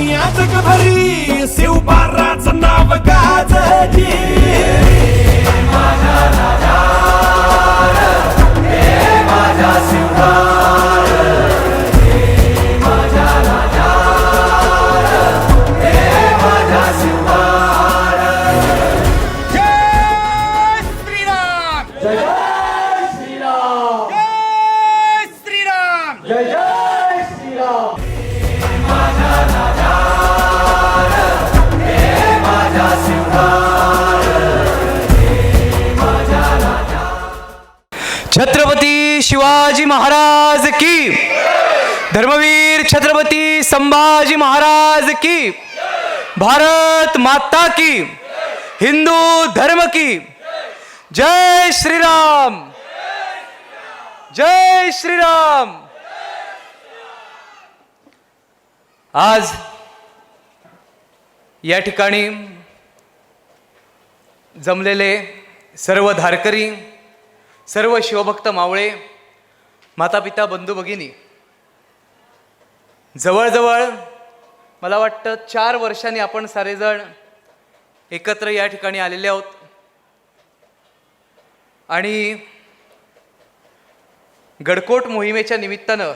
दुनिया जगभरी शिवबाराचं नाव गाजली. माझा राजा रे माझा शिवबार, माझा राजा रे माझा शिवबार. जय श्रीराम, जय श्रीराम, जय श्रीराम, जय जय श्रीराम. माझा राजा रे माझा शिवबार, माझा राजा. छत्रपती शिवाजी महाराज की, धर्मवीर छत्रपती संभाजी महाराज की, भारत माता की, हिंदू धर्म की. जय श्रीराम, जय श्रीराम. आज या ठिकाणी जमलेले सर्व धारकरी, सर्व शिवभक्त मावळे, माता पिता, बंधू भगिनी, जवळजवळ मला वाटतं 4 वर्षांनी आपण सारेजण एकत्र या ठिकाणी आलेले आहोत. आणि गडकोट मोहिमेच्या निमित्तानं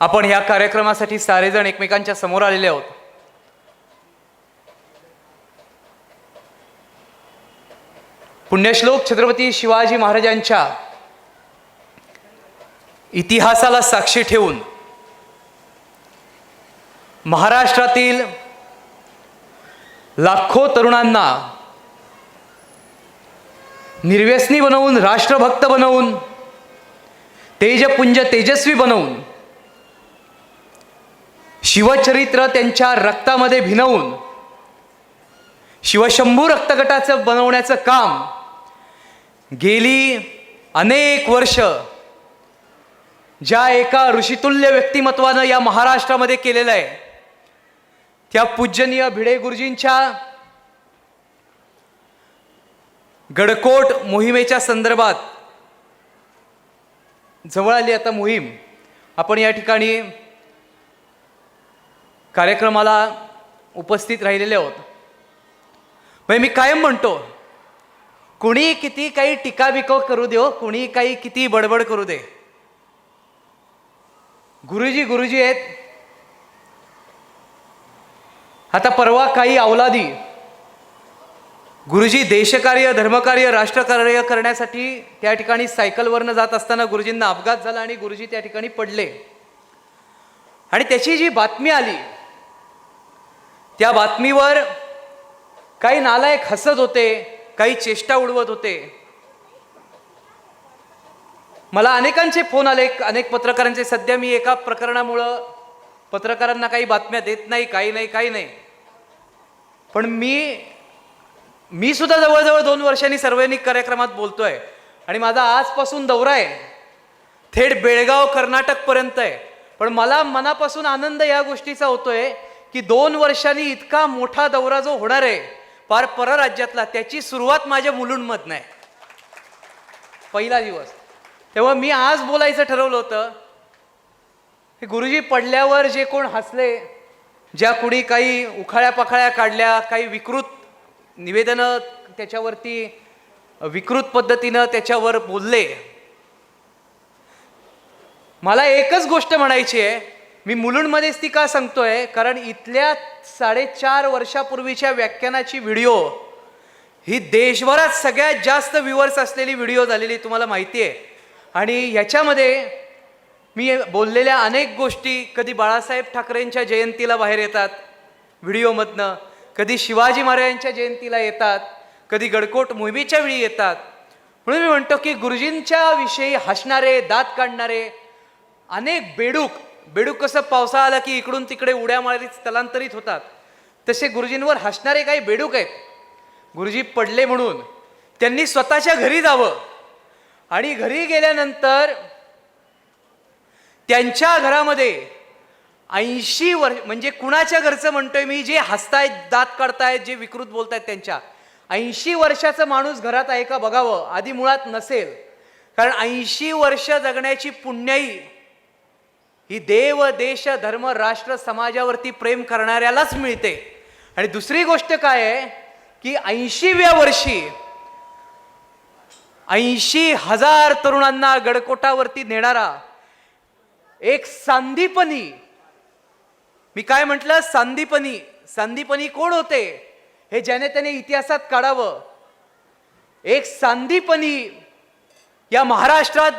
आपण ह्या कार्यक्रमासाठी सारेजण एकमेकांच्या समोर आलेले आहोत. पुण्यश्लोक छत्रपती शिवाजी महाराजांच्या इतिहासाला साक्षी ठेवून महाराष्ट्रातील लाखो तरुणांना निर्व्यसनी बनवून, राष्ट्रभक्त बनवून, तेजपुंज तेजस्वी बनवून, शिवचरित्र त्यांच्या रक्तामध्ये भिनवून शिवशंभू रक्तगटाचं बनवण्याचं काम गेली अनेक वर्ष ज्या एका ऋषितुल्य व्यक्तिमत्वानं या महाराष्ट्रामध्ये केलेलं आहे, त्या पूजनीय भिडे गुरुजींच्या गडकोट मोहिमेच्या संदर्भात जवळ आली आता मोहीम. आपण या ठिकाणी कार्यक्रमाला उपस्थित राहिलेले आहोत. म्हणजे मी कायम म्हणतो, कुणी किती काही टीकाबिका करू दे, कुणी काही किती बडबड करू दे, गुरुजी गुरुजी आहेत. आता परवा काही अवलादी गुरुजी देशकार्य, धर्मकार्य, राष्ट्रकार्य करण्यासाठी त्या ठिकाणी सायकलवरनं जात असताना गुरुजींना अपघात झाला आणि गुरुजी त्या ठिकाणी पडले. आणि त्याची जी बातमी आली, त्या बातमीवर काही नालायक हसत होते, काही चेष्टा उडवत होते. मला अनेकांचे फोन आले, अनेक पत्रकारांचे. सध्या मी एका प्रकरणामुळं पत्रकारांना काही बातम्या देत नाही, काही नाही. पण मी सुद्धा जवळजवळ 2 वर्षांनी सार्वजनिक कार्यक्रमात बोलतोय. आणि माझा आजपासून दौरा आहे, थेट बेळगाव कर्नाटकपर्यंत आहे. पण मला मनापासून आनंद या गोष्टीचा होतोय की 2 वर्षांनी इतका मोठा दौरा जो होणार आहे पार परराज्यातला, त्याची सुरुवात माझ्या मुलुंडमधनं आहे, पहिला दिवस. तेव्हा मी आज बोलायचं ठरवलं होतं की गुरुजी पडल्यावर जे कोण हसले, ज्या कुणी काही उखाळ्या पाखाळ्या काढल्या, काही विकृत निवेदनं त्याच्यावरती विकृत पद्धतीनं त्याच्यावर बोलले, मला एकच गोष्ट म्हणायची आहे. मी मुलुंडमध्येच ती का सांगतोय, कारण इथल्या 4.5 वर्षापूर्वीच्या व्याख्यानाची व्हिडिओ ही देशभरात सगळ्यात जास्त व्ह्यूअर्स असलेली व्हिडिओ झालेली तुम्हाला माहिती आहे. आणि ह्याच्यामध्ये मी बोललेल्या अनेक गोष्टी कधी बाळासाहेब ठाकरेंच्या जयंतीला बाहेर येतात व्हिडिओमधनं, कधी शिवाजी महाराजांच्या जयंतीला येतात, कधी गडकोट मोहिमेच्या वेळी येतात. म्हणून मी म्हणतो की गुरुजींच्या विषयी हसणारे, दात काढणारे अनेक बेडूक कसं पावसाळा आला की इकडून तिकडे उड्या मारीत स्थलांतरित होतात, तसे गुरुजींवर हसणारे काही बेडूक आहेत. गुरुजी पडले म्हणून त्यांनी स्वतःच्या घरी जावं आणि घरी गेल्यानंतर त्यांच्या घरामध्ये 80 वर्ष, म्हणजे कुणाच्या घरचं म्हणतोय मी, जे हसतायत, दात काढतायत, जे विकृत बोलतायत, त्यांच्या 80 वर्षाचा माणूस घरात आहे का बघावं. आधी मुळात नसेल, कारण 80 वर्ष जगण्याची पुण्याई ही देव देश धर्म राष्ट्र समाजावरती प्रेम करणाऱ्यालाच मिळते. आणि दुसरी गोष्ट काय आहे की 80व्या वर्षी 80,000 तरुणांना गडकोटावरती नेणारा एक सांदीपनी, मी काय म्हटलं, सांदीपनी कोण होते हे ज्याने त्याने इतिहासात काढावं. एक सांदीपनी या महाराष्ट्रात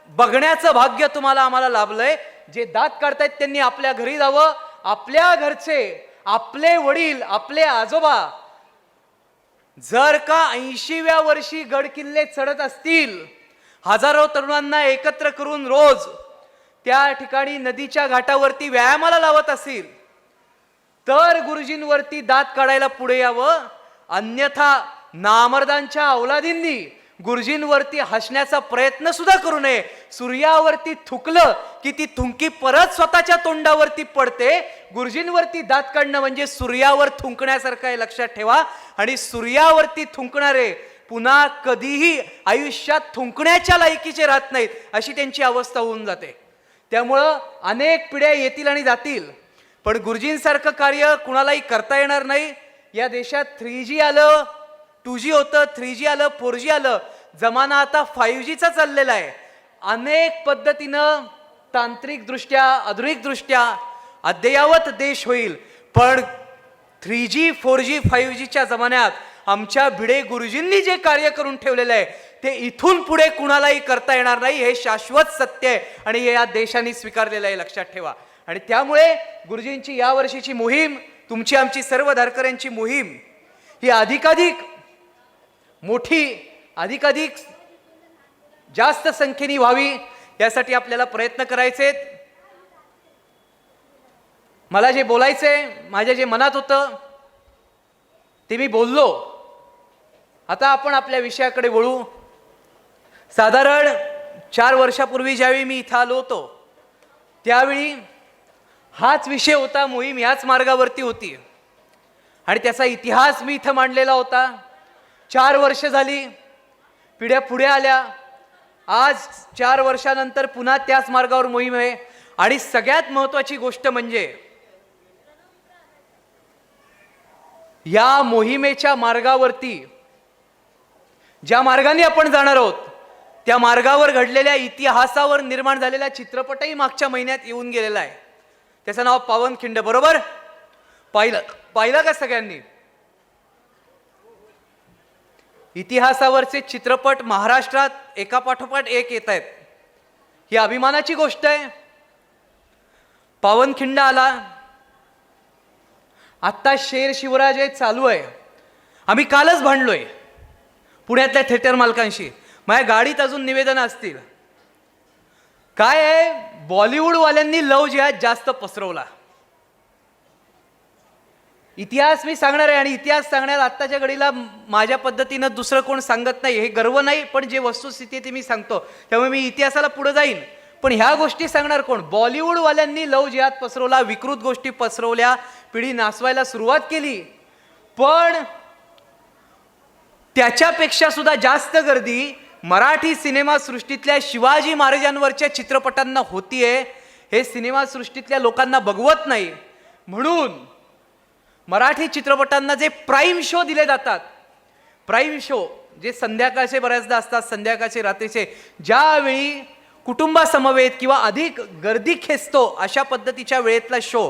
बघण्याचं भाग्य तुम्हाला आम्हाला लाभलंय. जे दात काढतायत त्यांनी आपल्या घरी जावं. आपल्या घरचे, आपले वडील, आपले आजोबा जर का 80व्या वर्षी गड किल्ले चढत असतील, हजारो तरुणांना एकत्र करून रोज त्या ठिकाणी नदीच्या घाटावरती व्यायामाला लावत असेल, तर गुरुजींवरती दात काढायला पुढे यावं. अन्यथा नामर्दांच्या अवलादींनी गुरुजींवरती हसण्याचा प्रयत्न सुद्धा करू नये. सूर्यावरती थुकलं की ती थुंकी परत स्वतःच्या तोंडावरती पडते. गुरुजींवरती दात काढणं म्हणजे सूर्यावर थुंकण्यासारखं आहे, लक्षात ठेवा. आणि सूर्यावरती थुंकणारे पुन्हा कधीही आयुष्यात थुंकण्याच्या लायकीचे राहत नाहीत, अशी त्यांची अवस्था होऊन जाते. त्यामुळं अनेक पिढ्या येतील आणि जातील, पण गुरुजींसारखं कार्य कुणालाही करता येणार नाही. या देशात 3G आलं, 2G होतं, 3G आलं, 4G आलं, जमाना आता 5Gचा चाललेला आहे. अनेक पद्धतीनं तांत्रिकदृष्ट्या, आधुनिकदृष्ट्या अद्ययावत देश होईल. पण 3G, 4G, 5Gच्या जमान्यात आमच्या भिडे गुरुजींनी जे कार्य करून ठेवलेलं आहे ते इथून पुढे कुणालाही करता येणार नाही. हे शाश्वत सत्य आहे आणि हे या देशाने स्वीकारलेलं आहे, लक्षात ठेवा. आणि त्यामुळे गुरुजींची या वर्षीची मोहीम, तुमची आमची सर्व धारकऱ्यांची मोहीम ही अधिकाधिक मोठी, अधिकाधिक जास्त संख्येने व्हावी, यासाठी आपल्याला प्रयत्न करायचे. मला जे बोलायचंय, माझ्या जे मनात होतं ते मी बोललो. आता आपण आपल्या विषयाकडे वळू. साधारण 4 वर्षापूर्वी ज्यावेळी मी इथं आलो होतो, त्यावेळी हाच विषय होता, मोहीम याच मार्गावरती होती आणि त्याचा इतिहास मी इथं मांडलेला होता. 4 वर्ष झाली, पिढ्या पुढे आल्या. आज 4 वर्षानंतर पुन्हा त्याच मार्गावर मोहीम आहे. आणि सगळ्यात महत्त्वाची गोष्ट म्हणजे या मोहिमेच्या मार्गावरती, ज्या मार्गाने आपण जाणार आहोत, त्या मार्गावर घडलेल्या इतिहासावर निर्माण झालेला चित्रपटही मागच्या महिन्यात येऊन गेलेला आहे. त्याचं नाव पावनखिंड. बरोबर पाहिलं का सगळ्यांनी? इतिहासावरचे चित्रपट महाराष्ट्रात एका पाठोपाठ एक येत आहेत. ही अभिमानाची गोष्ट आहे. पावनखिंड आला, आत्ता शेर शिवराज हे चालू आहे. आम्ही कालच भांडलोय पुण्यातल्या थिएटर मालकांशी. माझ्या गाडीत अजून निवेदन असतील. काय आहे, बॉलिवूडवाल्यांनी लव जिहाद जास्त पसरवला. इतिहास मी सांगणार आहे आणि इतिहास सांगण्यात आत्ताच्या घडीला माझ्या पद्धतीनं दुसरं कोण सांगत नाही. हे गर्व नाही, पण जे वस्तुस्थिती आहे ती मी सांगतो. त्यामुळे मी इतिहासाला पुढे जाईन, पण ह्या गोष्टी सांगणार कोण? बॉलिवूडवाल्यांनी लव जिहाद पसरवला, विकृत गोष्टी पसरवल्या, पिढी नासवायला सुरुवात केली. पण त्याच्यापेक्षा सुद्धा जास्त गर्दी मराठी सिनेमासृष्टीतल्या शिवाजी महाराजांवरच्या चित्रपटांना होतीये. हे सिनेमासृष्टीतल्या लोकांना बघवत नाही. म्हणून मराठी चित्रपटांना जे प्राईम शो दिले जातात, प्राईम शो जे संध्याकाळचे बऱ्याचदा असतात, संध्याकाळचे रात्रीचे, ज्यावेळी कुटुंबासमवेत किंवा अधिक गर्दी खेचतो अशा पद्धतीच्या वेळेतला शो,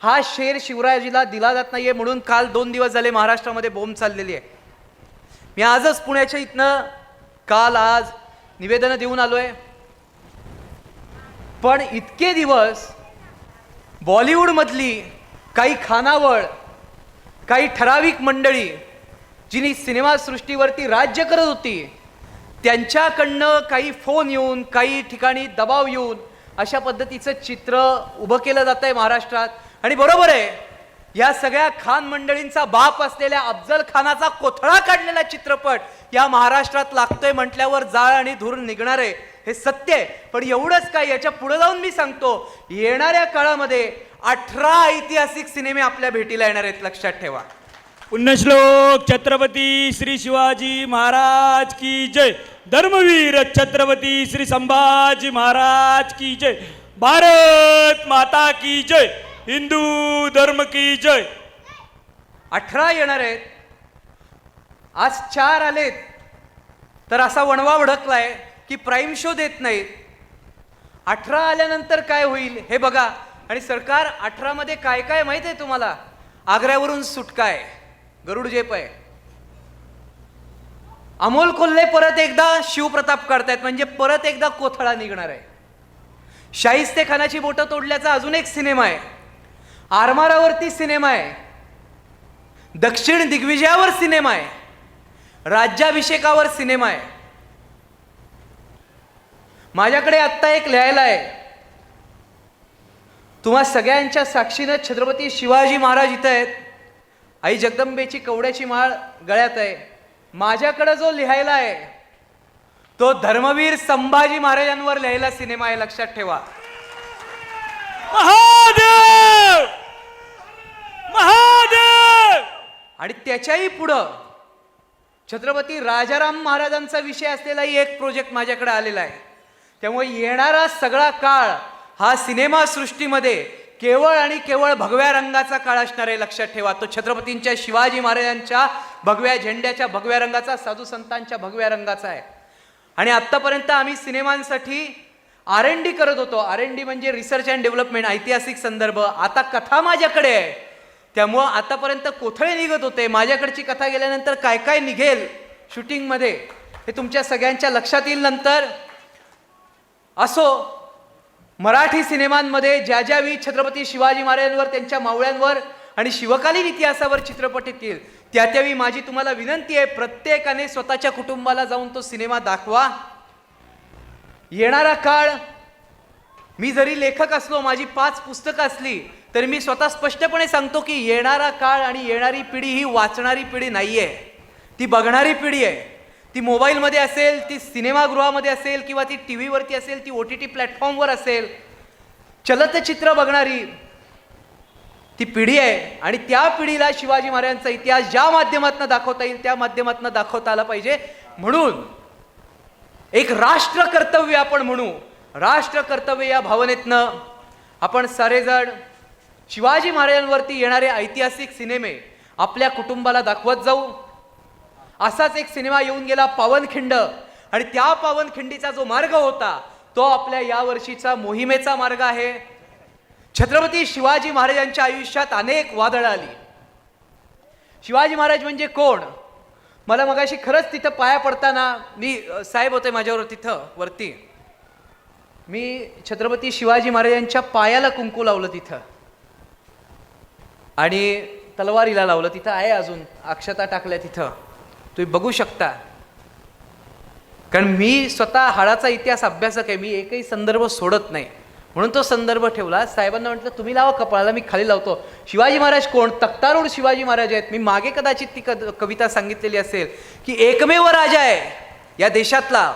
हा शेर शिवराजीला दिला जात नाहीये. म्हणून काल 2 दिवस झाले महाराष्ट्रामध्ये बोंब चाललेली आहे. मी आजच पुण्याच्या इथनं काल आज निवेदनं देऊन आलोय. पण इतके दिवस बॉलिवूडमधली काही खानावळ, काही ठराविक मंडळी जिनी सिनेमासृष्टीवरती राज्य करत होती, त्यांच्याकडनं काही फोन येऊन, काही ठिकाणी दबाव येऊन अशा पद्धतीचं चित्र उभं केलं जात आहे महाराष्ट्रात. आणि बरोबर आहे, या सगळ्या खान मंडळींचा बाप असलेल्या अफजल खानाचा कोथळा काढलेला चित्रपट या महाराष्ट्रात लागतोय म्हटल्यावर जाळ आणि धूर निघणार आहे, हे सत्य आहे. पण एवढंच काय, याच्या पुढे जाऊन मी सांगतो, येणाऱ्या काळामध्ये 18 ऐतिहासिक सिनेमे आपल्या भेटीला येणार आहेत, लक्षात ठेवा. पुण्यश्लोक छत्रपती श्री शिवाजी महाराज की जय. धर्मवीर छत्रपती श्री संभाजी महाराज की जय. भारत माता की जय, हिंदू धर्म की जय. 18 येणार आहेत, आज 4 आलेत, तर असा वणवा भडकलाय की प्राईम शो देत नाहीत. 18 आल्यानंतर काय होईल हे बघा. आणि सरकार 18 मध्ये काय काय माहित आहे तुम्हाला? आग्र्यावरून सुटका आहे, गरुड झेप आहे, अमोल कोल्हे परत एकदा शिवप्रताप काढतायत, म्हणजे परत एकदा कोथळा निघणार आहे. शाहिस्ते खानाची बोटं तोडल्याचा अजून एक सिनेमा आहे, आरमारावरती सिनेमा आहे, दक्षिण दिग्विजयावर सिनेमा आहे, राज्याभिषेकावर सिनेमा आहे. माझ्याकडे आत्ता एक लिहायला आहे, तुम्हा सगळ्यांच्या साक्षीनं छत्रपती शिवाजी महाराज इथं आहेत, आई जगदंबेची कवड्याची माळ गळ्यात आहे. माझ्याकडे जो लिहायला आहे तो धर्मवीर संभाजी महाराजांवर लिहायला सिनेमा आहे, लक्षात ठेवा. महादेव महादेव. आणि त्याच्याही पुढं छत्रपती राजाराम महाराजांचा विषय असलेलाही एक प्रोजेक्ट माझ्याकडे आलेला आहे. त्यामुळे येणारा सगळा काळ हा सिनेमा सृष्टीमध्ये केवळ आणि केवळ भगव्या रंगाचा काळ असणार आहे, लक्षात ठेवा. तो छत्रपतींच्या शिवाजी महाराजांच्या भगव्या झेंड्याच्या भगव्या रंगाचा, साधू संतांच्या भगव्या रंगाचा आहे. आणि आत्तापर्यंत आम्ही सिनेमांसाठी R&D करत होतो. R&D म्हणजे रिसर्च अँड डेव्हलपमेंट, ऐतिहासिक संदर्भ. आता कथा माझ्याकडे आहे, त्यामुळं आतापर्यंत कोथळे निघत होते. माझ्याकडची कथा गेल्यानंतर काय काय निघेल शूटिंगमध्ये हे तुमच्या सगळ्यांच्या लक्षात येईल नंतर. असो, मराठी सिनेमांमध्ये ज्या ज्यावेळी छत्रपती शिवाजी महाराजांवर, त्यांच्या मावळ्यांवर आणि शिवकालीन इतिहासावर चित्रपट येतील, त्यावेळी माझी तुम्हाला विनंती आहे, प्रत्येकाने स्वतःच्या कुटुंबाला जाऊन तो सिनेमा दाखवा. येणारा काळ, मी जरी लेखक असलो, माझी 5 पुस्तकं असली, तरी मी स्वतः स्पष्टपणे सांगतो की येणारा काळ आणि येणारी पिढी ही वाचणारी पिढी नाहीये, ती बघणारी पिढी आहे. ती मोबाईलमध्ये असेल, ती सिनेमागृहामध्ये असेल, किंवा ती टी व्हीवरती असेल, ती OTT प्लॅटफॉर्मवर असेल, चलचित्र बघणारी ती पिढी आहे. आणि त्या पिढीला शिवाजी महाराजांचा इतिहास ज्या माध्यमातून दाखवता येईल त्या माध्यमातून दाखवता आला पाहिजे. म्हणून एक राष्ट्र कर्तव्य आपण म्हणू, राष्ट्र कर्तव्य या भावनेतनं आपण सारेजण शिवाजी महाराजांवरती येणारे ऐतिहासिक सिनेमे आपल्या कुटुंबाला दाखवत जाऊ. असाच एक सिनेमा येऊन गेला, पावनखिंड, आणि त्या पावनखिंडीचा जो मार्ग होता तो आपल्या या वर्षीचा मोहिमेचा मार्ग आहे. छत्रपती शिवाजी महाराजांच्या आयुष्यात अनेक वादळं आली. शिवाजी महाराज म्हणजे कोण? मला मगाशी खरंच तिथं पाया पडताना, मी साहेब होते माझ्यावर तिथं वरती, मी छत्रपती शिवाजी महाराजांच्या पायाला कुंकू लावलं तिथं, आणि तलवारीला लावलं तिथं आहे, अजून अक्षता टाकल्या तिथं, तुम्ही बघू शकता. कारण मी स्वतः हाडाचा इतिहास अभ्यासक आहे, मी एकही संदर्भ सोडत नाही, म्हणून तो संदर्भ ठेवला. साहेबांना म्हटलं तुम्ही लावा कपाळाला, मी खाली लावतो. शिवाजी महाराज कोण? तख्तारूढ शिवाजी महाराज आहेत. मी मागे कदाचित ती कविता सांगितलेली असेल की एकमेव राजा आहे या देशातला,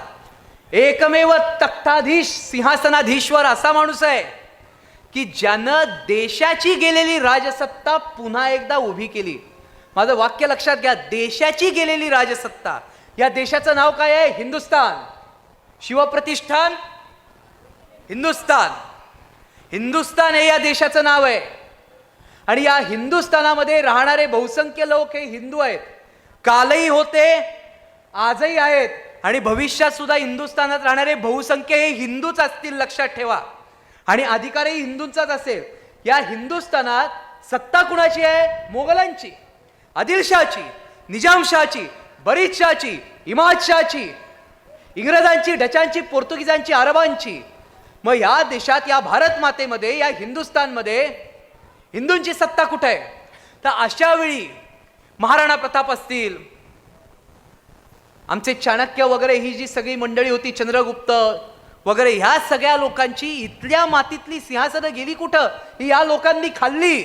एकमेव तख्ताधीश, सिंहासनाधीश्वर असा माणूस आहे की ज्यानं देशाची गेलेली राजसत्ता पुन्हा एकदा उभी केली. माझं वाक्य लक्षात घ्या, देशाची गेलेली राजसत्ता. या देशाचं नाव काय आहे? हिंदुस्तान. शिवप्रतिष्ठान हिंदुस्तान. हिंदुस्तान हे या देशाचं नाव आहे. आणि या हिंदुस्थानामध्ये राहणारे बहुसंख्य लोक हे हिंदू आहेत. कालही होते, आजही आहेत, आणि भविष्यात सुद्धा हिंदुस्थानात राहणारे बहुसंख्य हे हिंदूच असतील, लक्षात ठेवा. आणि अधिकारही हिंदूंचाच असेल. या हिंदुस्थानात सत्ता कुणाची आहे? मोगलांची, आदिलशाची, निजामशाची, बरीदशाची, इमादशाची, इंग्रजांची, डचांची, पोर्तुगीजांची, अरबांची. मग या देशात, या भारत मातेमध्ये, या हिंदुस्थानमध्ये हिंदूंची सत्ता कुठे आहे? तर अशा वेळी महाराणा प्रताप असतील, आमचे चाणक्य वगैरे, ही जी सगळी मंडळी होती, चंद्रगुप्त वगैरे, ह्या सगळ्या लोकांची इथल्या मातीतली सिंहासनं गेली कुठं? ही या लोकांनी खाल्ली.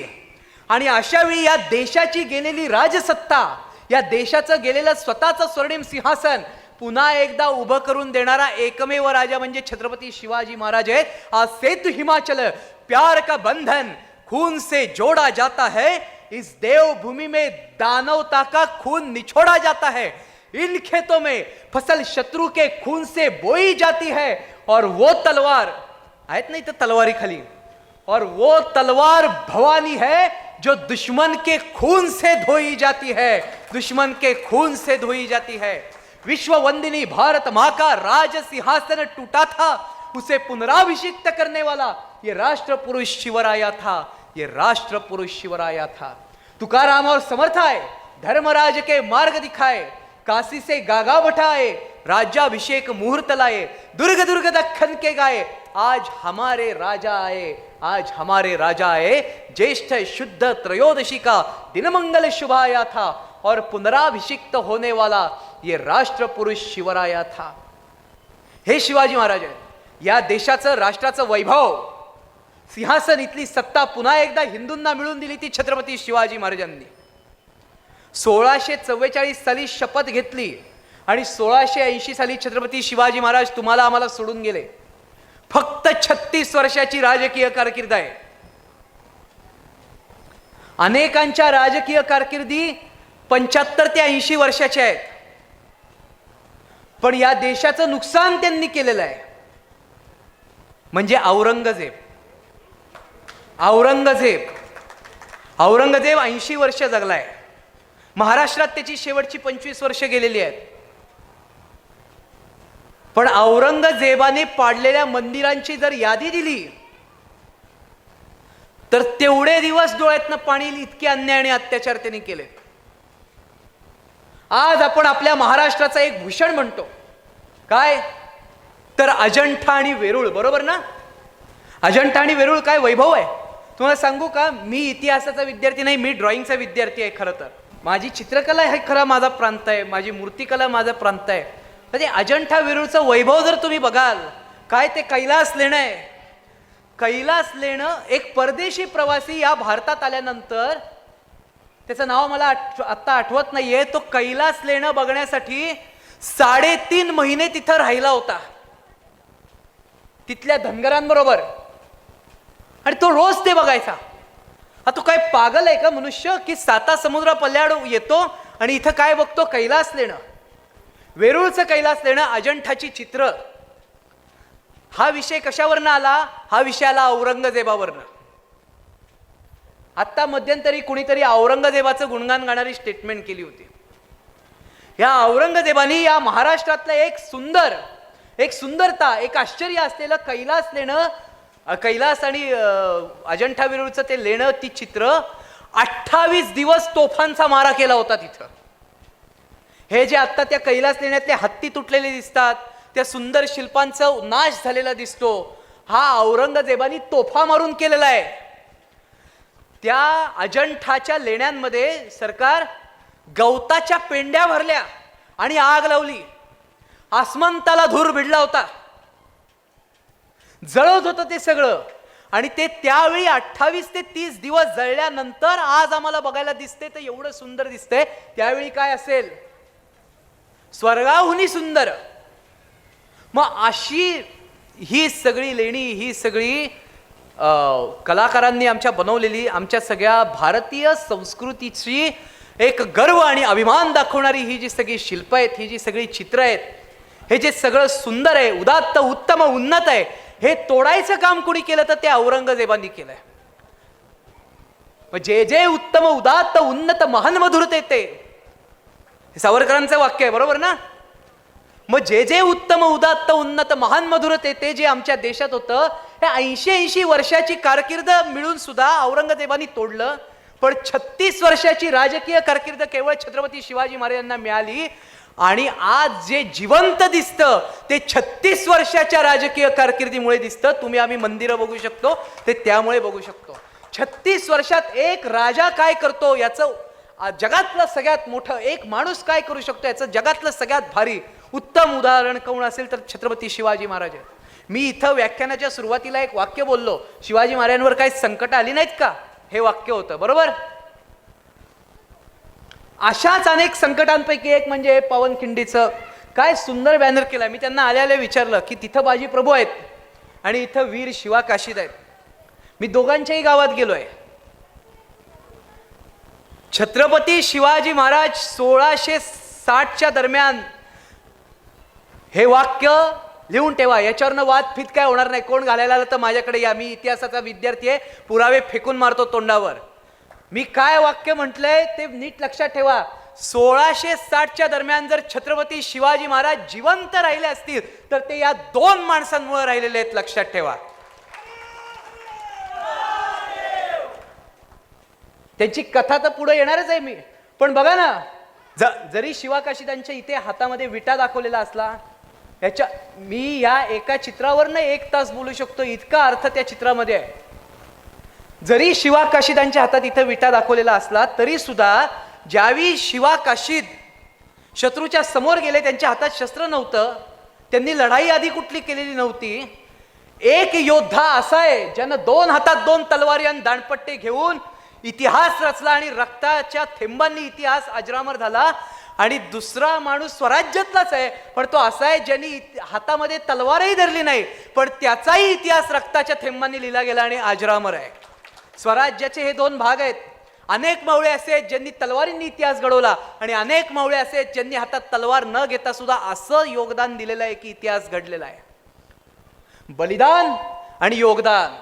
आणि अशा वेळी या देशाची गेलेली राजसत्ता, या देशाचं गेलेलं स्वतःचं स्वर्णिम सिंहासन पुन्हा एकदा उभं करून देणारा एकमेव राजा म्हणजे छत्रपती शिवाजी महाराज आहेत. आज सेतु हिमाचल, प्यार का बंधन खून से जोड़ा जाता है, इस देवभूमि में दानवता का खून निछोड़ा जाता है, इन खेतों में फसल शत्रु के खून से बोई जाती है, और वो तलवार आहेत नाही तर तलवारी खाली, और वो तलवार भवानी है जो दुश्मन के खून से धोई जाती है, दुश्मन के खून से धोई जाती है। विश्व वंदिनी भारत माँ का राज सिंहासन टूटा था, उसे पुनराभिषिक्त करने वाला ये राष्ट्र पुरुष शिवराया था, ये राष्ट्र पुरुष शिवराया था। तुकाराम और समर्थ आए, धर्मराज के मार्ग दिखाए, काशी से गागा बठाए, राज्याभिषेक मुहूर्त लाए, दुर्ग दुर्ग दक्खन के गाए, आज हमारे राजा आए, आज हमारे राजा आए। ज्येष्ठ शुद्ध त्रयोदशी का दिन मंगल शुभ आया था, और पुनराभिषिक्त होने वाला ये राष्ट्र पुरुष शिवराया था। हे शिवाजी महाराज, या देशाचं राष्ट्राचं वैभव, सिंहासन, इथली सत्ता पुन्हा एकदा हिंदूंना मिळून दिली ती छत्रपती शिवाजी महाराजांनी। 1644 साली शपथ घेतली आणि 1680 साली छत्रपती शिवाजी महाराज तुम्हाला आम्हाला सोडून गेले। फक्त 36 वर्षाची राजकीय कारकीर्द आहे। अनेकांच्या राजकीय कारकिर्दी 75 ते 80 वर्षाच्या आहेत, पण या देशाचं नुकसान त्यांनी केलेलं आहे। म्हणजे औरंगजेब 80 वर्ष जगलाय। महाराष्ट्रात त्याची शेवटची 25 वर्ष गेलेली आहेत। पण औरंगजेबाने पाडलेल्या मंदिरांची जर यादी दिली तर तेवढे दिवस डोळ्यातनं पाणी येईल, इतके अन्याय आणि अत्याचार त्यांनी केले। आज आपण आपल्या महाराष्ट्राचा एक भूषण म्हणतो, काय तर अजंठा आणि वेरूळ, बरोबर ना? अजंठा आणि वेरूळ काय वैभव आहे तुम्हाला सांगू का? मी इतिहासाचा विद्यार्थी नाही, मी ड्रॉइंगचा विद्यार्थी आहे। खरं तर माझी चित्रकला हे खरा माझा प्रांत आहे, माझी मूर्तिकला माझा प्रांत आहे। तर ते अजंठा वेरूळचं वैभव जर तुम्ही बघाल, काय ते कैलास लेणं आहे। कैलास लेणं, एक परदेशी प्रवासी या भारतात आल्यानंतर, त्याचं नाव मला आत्ता आठवत नाहीये, तो कैलास लेणं बघण्यासाठी 3.5 महिने तिथं राहिला होता तिथल्या धनगरांबरोबर, आणि तो रोज ते बघायचा। तो काय पागल आहे का मनुष्य की 7 समुद्र पल्ल्याड येतो आणि इथं काय बघतो? कैलास लेणं, वेरूळचं कैलास लेणं, अजंठाची चित्र। हा विषय कशावरनं आला? हा विषय आला औरंगजेबावरनं। आता मध्यंतरी कुणीतरी औरंगजेबाचं गुणगान गाणारी स्टेटमेंट केली होती। या औरंगजेबाने या महाराष्ट्रातलं एक सुंदरता, एक आश्चर्य असलेलं कैलास लेणं, कैलास आणि अजंठा वेरूळचं ते लेणं, ती चित्र, 28 दिवस तोफांचा मारा केला होता तिथं। हे जे आता त्या कैलास लेण्यातले हत्ती तुटलेले दिसतात, त्या सुंदर शिल्पांचा नाश झालेला दिसतो, हा औरंगजेबाने तोफा मारून केलेला आहे। त्या अजंठाच्या लेण्यांमध्ये सरकार गवताच्या पेंड्या भरल्या आणि आग लावली, आसमंताला धूर भिडला होता, जळत होतं ते सगळं। आणि ते त्यावेळी 28 ते 30 दिवस जळल्यानंतर आज आम्हाला बघायला दिसते, तर एवढं सुंदर दिसतंय। त्यावेळी काय असेल? स्वर्गाहुनी सुंदर। मग अशी ही सगळी लेणी, ही सगळी कलाकारांनी आमच्या बनवलेली, आमच्या सगळ्या भारतीय संस्कृतीची एक गर्व आणि अभिमान दाखवणारी ही जी सगळी शिल्प आहेत, ही जी सगळी चित्र आहेत, हे जे सगळं सुंदर आहे, उदात्त, उत्तम, उन्नत आहे, हे तोडायचं काम कोणी केलं तर ते औरंगजेबांनी केलंय। जे जे उत्तम, उदात्त, उन्नत, महान, मधुर ते सावरकरांचं वाक्य आहे, बरोबर ना? मग जे जे उत्तम, उदात्त, उन्नत, महान, मधुर ते जे आमच्या देशात होतं, हे 80 वर्षाची कारकीर्द मिळून सुद्धा औरंगजेबानी तोडलं। पण 36 वर्षाची राजकीय कारकीर्द केवळ छत्रपती शिवाजी महाराजांना मिळाली, आणि आज जे जिवंत दिसतं ते 36 वर्षाच्या राजकीय कारकिर्दीमुळे दिसतं। तुम्ही आम्ही मंदिरं बघू शकतो ते त्यामुळे बघू शकतो। 36 वर्षात एक राजा काय करतो याचं जगातलं सगळ्यात मोठं, एक माणूस काय करू शकतो याचं जगातलं सगळ्यात भारी उत्तम उदाहरण कोण असेल तर छत्रपती शिवाजी महाराज आहेत। मी इथं व्याख्यानाच्या सुरुवातीला एक वाक्य बोललो, शिवाजी महाराजांवर काही संकट आली नाहीत का, हे वाक्य होतं, बरोबर? अशाच अनेक संकटांपैकी एक म्हणजे पावनखिंडीचं काय सुंदर बॅनर केला। मी त्यांना आल्या विचारलं की तिथं बाजी प्रभू आहेत आणि इथं वीर शिवा काशीद आहेत। मी दोघांच्याही गावात गेलोय। छत्रपती शिवाजी महाराज 1660च्या दरम्यान हे वाक्य लिहून ठेवा, याच्यावरनं वाद फित काय होणार नाही. कोण घालायला आलं तर माझ्याकडे या, मी इतिहासाचा विद्यार्थी आहे, पुरावे फेकून मारतो तोंडावर. मी काय वाक्य म्हटलंय ते नीट लक्षात ठेवा. 1660च्या दरम्यान जर छत्रपती शिवाजी महाराज जिवंत राहिले असतील तर ते या 2 माणसांमुळे राहिलेले आहेत, लक्षात ठेवा. त्यांची कथा तर पुढे येणारच आहे मी. पण बघा ना, जरी शिवाकाशीदांच्या इथे हातामध्ये विटा दाखवलेला असला, मी या एका चित्रावरनं 1 तास बोलू शकतो, इतका अर्थ त्या चित्रामध्ये आहे. जरी शिवाकाशीदांच्या हातात इथं विटा दाखवलेला असला तरी सुद्धा ज्यावेळी शिवाकाशीद शत्रूच्या समोर गेले, त्यांच्या हातात शस्त्र नव्हतं, त्यांनी लढाई आधी कुठली केलेली नव्हती. एक योद्धा असा आहे ज्यानं 2 हातात 2 तलवारी आणि दांडपट्टे घेऊन इतिहास रचला आणि रक्ताच्या थेंबांनी इतिहास अजरामर झाला. आणि दुसरा माणूस स्वराज्यातलाच आहे, पण तो असा आहे ज्यांनी हातामध्ये तलवारही धरली नाही, पण त्याचाही इतिहास रक्ताच्या थेंबांनी लिहिला गेला आणि अजरामर आहे. स्वराज्याचे हे 2 भाग आहेत. अनेक मावळे असे आहेत ज्यांनी तलवारींनी इतिहास घडवला आणि अनेक मावळे असे आहेत ज्यांनी हातात तलवार न घेता सुद्धा असं योगदान दिलेलं आहे की इतिहास घडलेला आहे. बलिदान आणि योगदान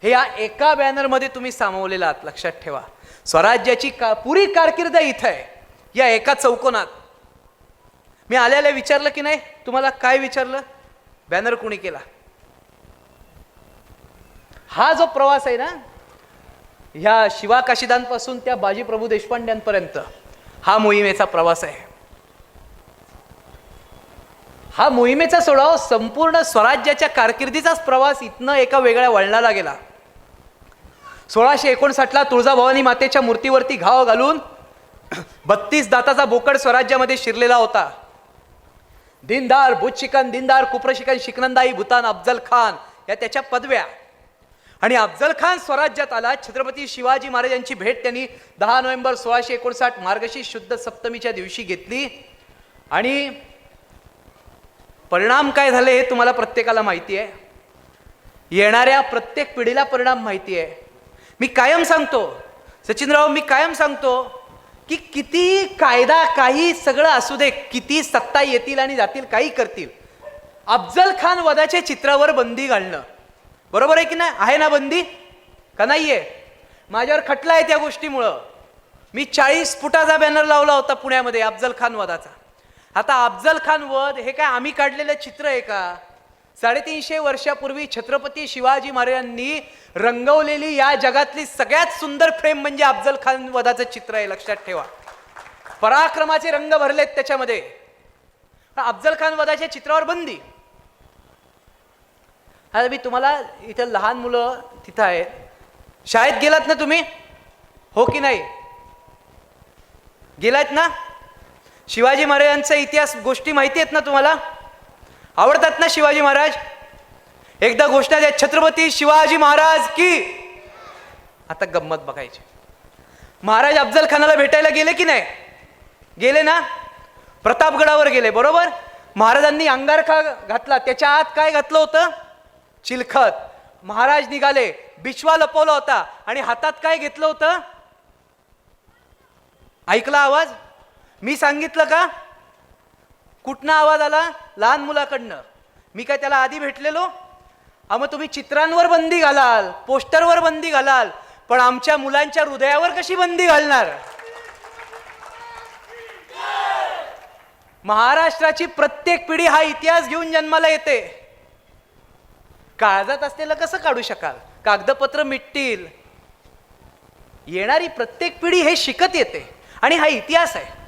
हे या एका बॅनरमध्ये तुम्ही सामावलेला आहात, लक्षात ठेवा. स्वराज्याची पुरी कारकीर्द इथं आहे, या एका चौकोनात. मी आल्याला विचारलं की नाही तुम्हाला, काय विचारलं? बॅनर कोणी केला? हा जो प्रवास आहे ना, ह्या शिवाकाशीदांपासून त्या बाजीप्रभू देशपांड्यांपर्यंत हा मोहिमेचा प्रवास आहे. हा मोहिमेचा सोडाव संपूर्ण स्वराज्याच्या कारकिर्दीचाच प्रवास इथनं एका वेगळ्या वळणाला गेला. 1659ला तुळजाभवानी मातेच्या मूर्तीवरती घाव घालून 32 दाताचा बोकड स्वराज्यामध्ये शिरलेला होता. दिनदार, बुजशिकन, दिनदार, कुप्रशिकन, शिकनंदाई, भूतान, अफजल खान या त्याच्या पदव्या. आणि अफजल खान स्वराज्यात आला. छत्रपती शिवाजी महाराजांची भेट त्यांनी 10 नोव्हेंबर 1659 मार्गशीर्ष शुद्ध सप्तमीच्या दिवशी घेतली. आणि परिणाम काय झाले हे तुम्हाला प्रत्येकाला माहिती आहे. येणाऱ्या प्रत्येक पिढीला परिणाम माहिती आहे. मी कायम सांगतो सचिनराव, मी कायम सांगतो की किती कायदा काही सगळं असू दे, किती सत्ता येतील आणि जातील, काही करतील, अफजल खान वधाच्या चित्रावर बंदी घालणं बरोबर आहे की नाही? आहे ना बंदी का नाहीये? माझ्यावर खटला आहे त्या गोष्टीमुळं. मी 40 फुटाचा बॅनर लावला होता पुण्यामध्ये अफजल खान वधाचा. आता अफजल खान वध हे काय आम्ही काढलेलं चित्र आहे का? 350 वर्षापूर्वी छत्रपती शिवाजी महाराजांनी रंगवलेली या जगातली सगळ्यात सुंदर फ्रेम म्हणजे अफजल खान वधाचं चित्र आहे, लक्षात ठेवा. पराक्रमाचे रंग भरलेत त्याच्यामध्ये. अफजल खान वधाच्या चित्रावर बंदी. आता मी तुम्हाला, इथं लहान मुलं तिथं आहेत, शाळेत गेलात ना तुम्ही, हो की नाही? गेलात ना? शिवाजी महाराजांचा इतिहास गोष्टी माहिती आहेत ना तुम्हाला? आवडतात ना शिवाजी महाराज? एकदा घोषणा द्या, छत्रपती शिवाजी महाराज की. आता गंमत बघायची. महाराज अफजल खानाला भेटायला गेले की नाही? गेले ना? प्रतापगडावर गेले बरोबर. महाराजांनी अंगारखा घातला, त्याच्या आत काय घातलं होतं? चिलखत. महाराज निघाले, बिछवा लपवला होता आणि हातात काय घेतलं होतं? ऐकला आवाज? मी सांगितलं का? कुठनं आवाज आला? लहान मुलाकडनं. मी काय त्याला आधी भेटलेलो? मग तुम्ही चित्रांवर बंदी घालाल, पोस्टरवर बंदी घालाल, पण आमच्या मुलांच्या हृदयावर कशी बंदी घालणार? महाराष्ट्राची प्रत्येक पिढी हा इतिहास घेऊन जन्माला येते. काळजात असलेलं कसं काढू शकाल? कागदपत्र मिटतील. येणारी प्रत्येक पिढी हे शिकत येते आणि हा इतिहास आहे.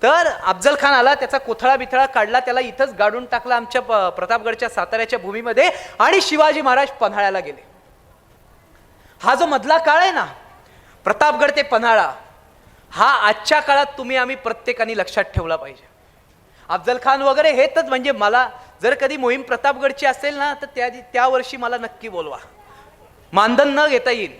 तर अफजल खान आला, त्याचा कोथळा बिथळा काढला, त्याला इथंच गाडून टाकला आमच्या प्रतापगडच्या साताऱ्याच्या भूमीमध्ये आणि शिवाजी महाराज पन्हाळ्याला गेले. हा जो मधला काळ आहे ना, प्रतापगड ते पन्हाळा, हा आजच्या काळात तुम्ही आम्ही प्रत्येकाने लक्षात ठेवला पाहिजे. अफजल खान वगैरे हे तर म्हणजे मला जर कधी मोहीम प्रतापगडची असेल ना तर त्या वर्षी मला नक्की बोलवा, मानधन न घेता येईल.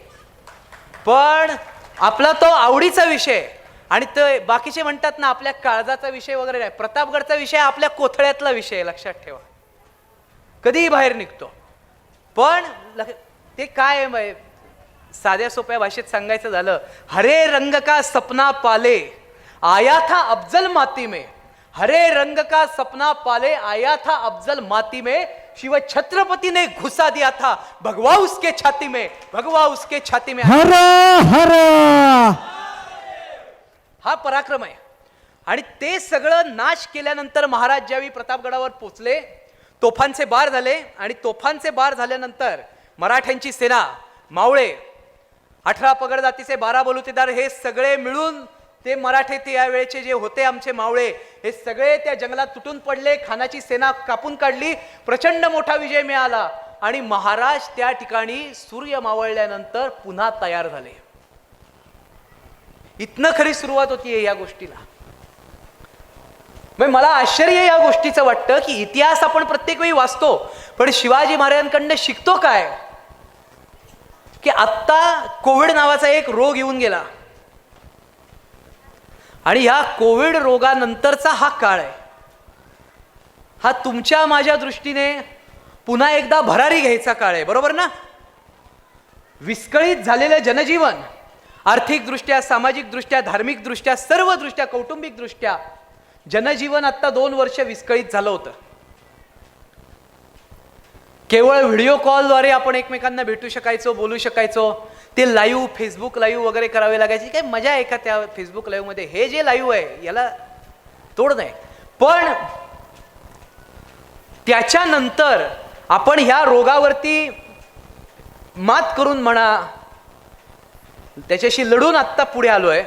पण आपला तो आवडीचा विषय आणि ते बाकीचे म्हणतात ना आपल्या काळजाचा विषय वगैरे नाही. प्रतापगडचा विषय आपल्या कोथळ्यातला विषय, लक्षात ठेवा. कधीही बाहेर निघतो. पण ते काय आहे, साध्या सोप्या भाषेत सांगायचं झालं, हरे रंग का सपना पाले आया था अफजल माती में, हरे रंग का सपना पाले आया था अफजल माती में, शिव छत्रपति ने घुसा दिया था भगवा उसके छाती में, भगवा उसके छाती में. हर हर. हा पराक्रम आहे. आणि ते सगळं नाश केल्यानंतर महाराज ज्यावेळी प्रतापगडावर पोचले, तोफांचे बार झाले आणि तोफांचे बार झाल्यानंतर मराठ्यांची सेना, मावळे, 18 पगड जातीचे 12 बलुतेदार हे सगळे मिळून ते मराठे ते यावेळेचे जे होते आमचे मावळे हे सगळे त्या जंगलात तुटून पडले. खानाची सेना कापून काढली. प्रचंड मोठा विजय मिळाला आणि महाराज त्या ठिकाणी सूर्य मावळल्यानंतर पुन्हा तयार झाले. इथनं खरी सुरुवात होतीये या गोष्टीला. मला आश्चर्य या गोष्टीचं वाटतं की इतिहास आपण प्रत्येक वेळी वाचतो, पण शिवाजी महाराजांकडनं शिकतो काय की आत्ता कोविड नावाचा एक रोग येऊन गेला आणि ह्या कोविड रोगानंतरचा हा काळ आहे. हा तुमच्या माझ्या दृष्टीने पुन्हा एकदा भरारी घ्यायचा काळ आहे, बरोबर ना. विस्कळीत झालेलं जनजीवन, आर्थिक दृष्ट्या, सामाजिक दृष्ट्या, धार्मिक दृष्ट्या, सर्व दृष्ट्या, कौटुंबिक दृष्ट्या जनजीवन आता 2 वर्ष विस्कळीत झालं होतं. केवळ व्हिडिओ कॉलद्वारे आपण एकमेकांना भेटू शकायचो, बोलू शकायचो. ते लाईव्ह, फेसबुक लाईव्ह वगैरे करावे लागायची. काय मजा आहे का त्या फेसबुक लाईव्ह मध्ये? हे जे लाईव्ह आहे याला तोड नाही. पण त्याच्यानंतर आपण ह्या रोगावरती मात करून म्हणा, त्याच्याशी लढून आत्ता पुढे आलोय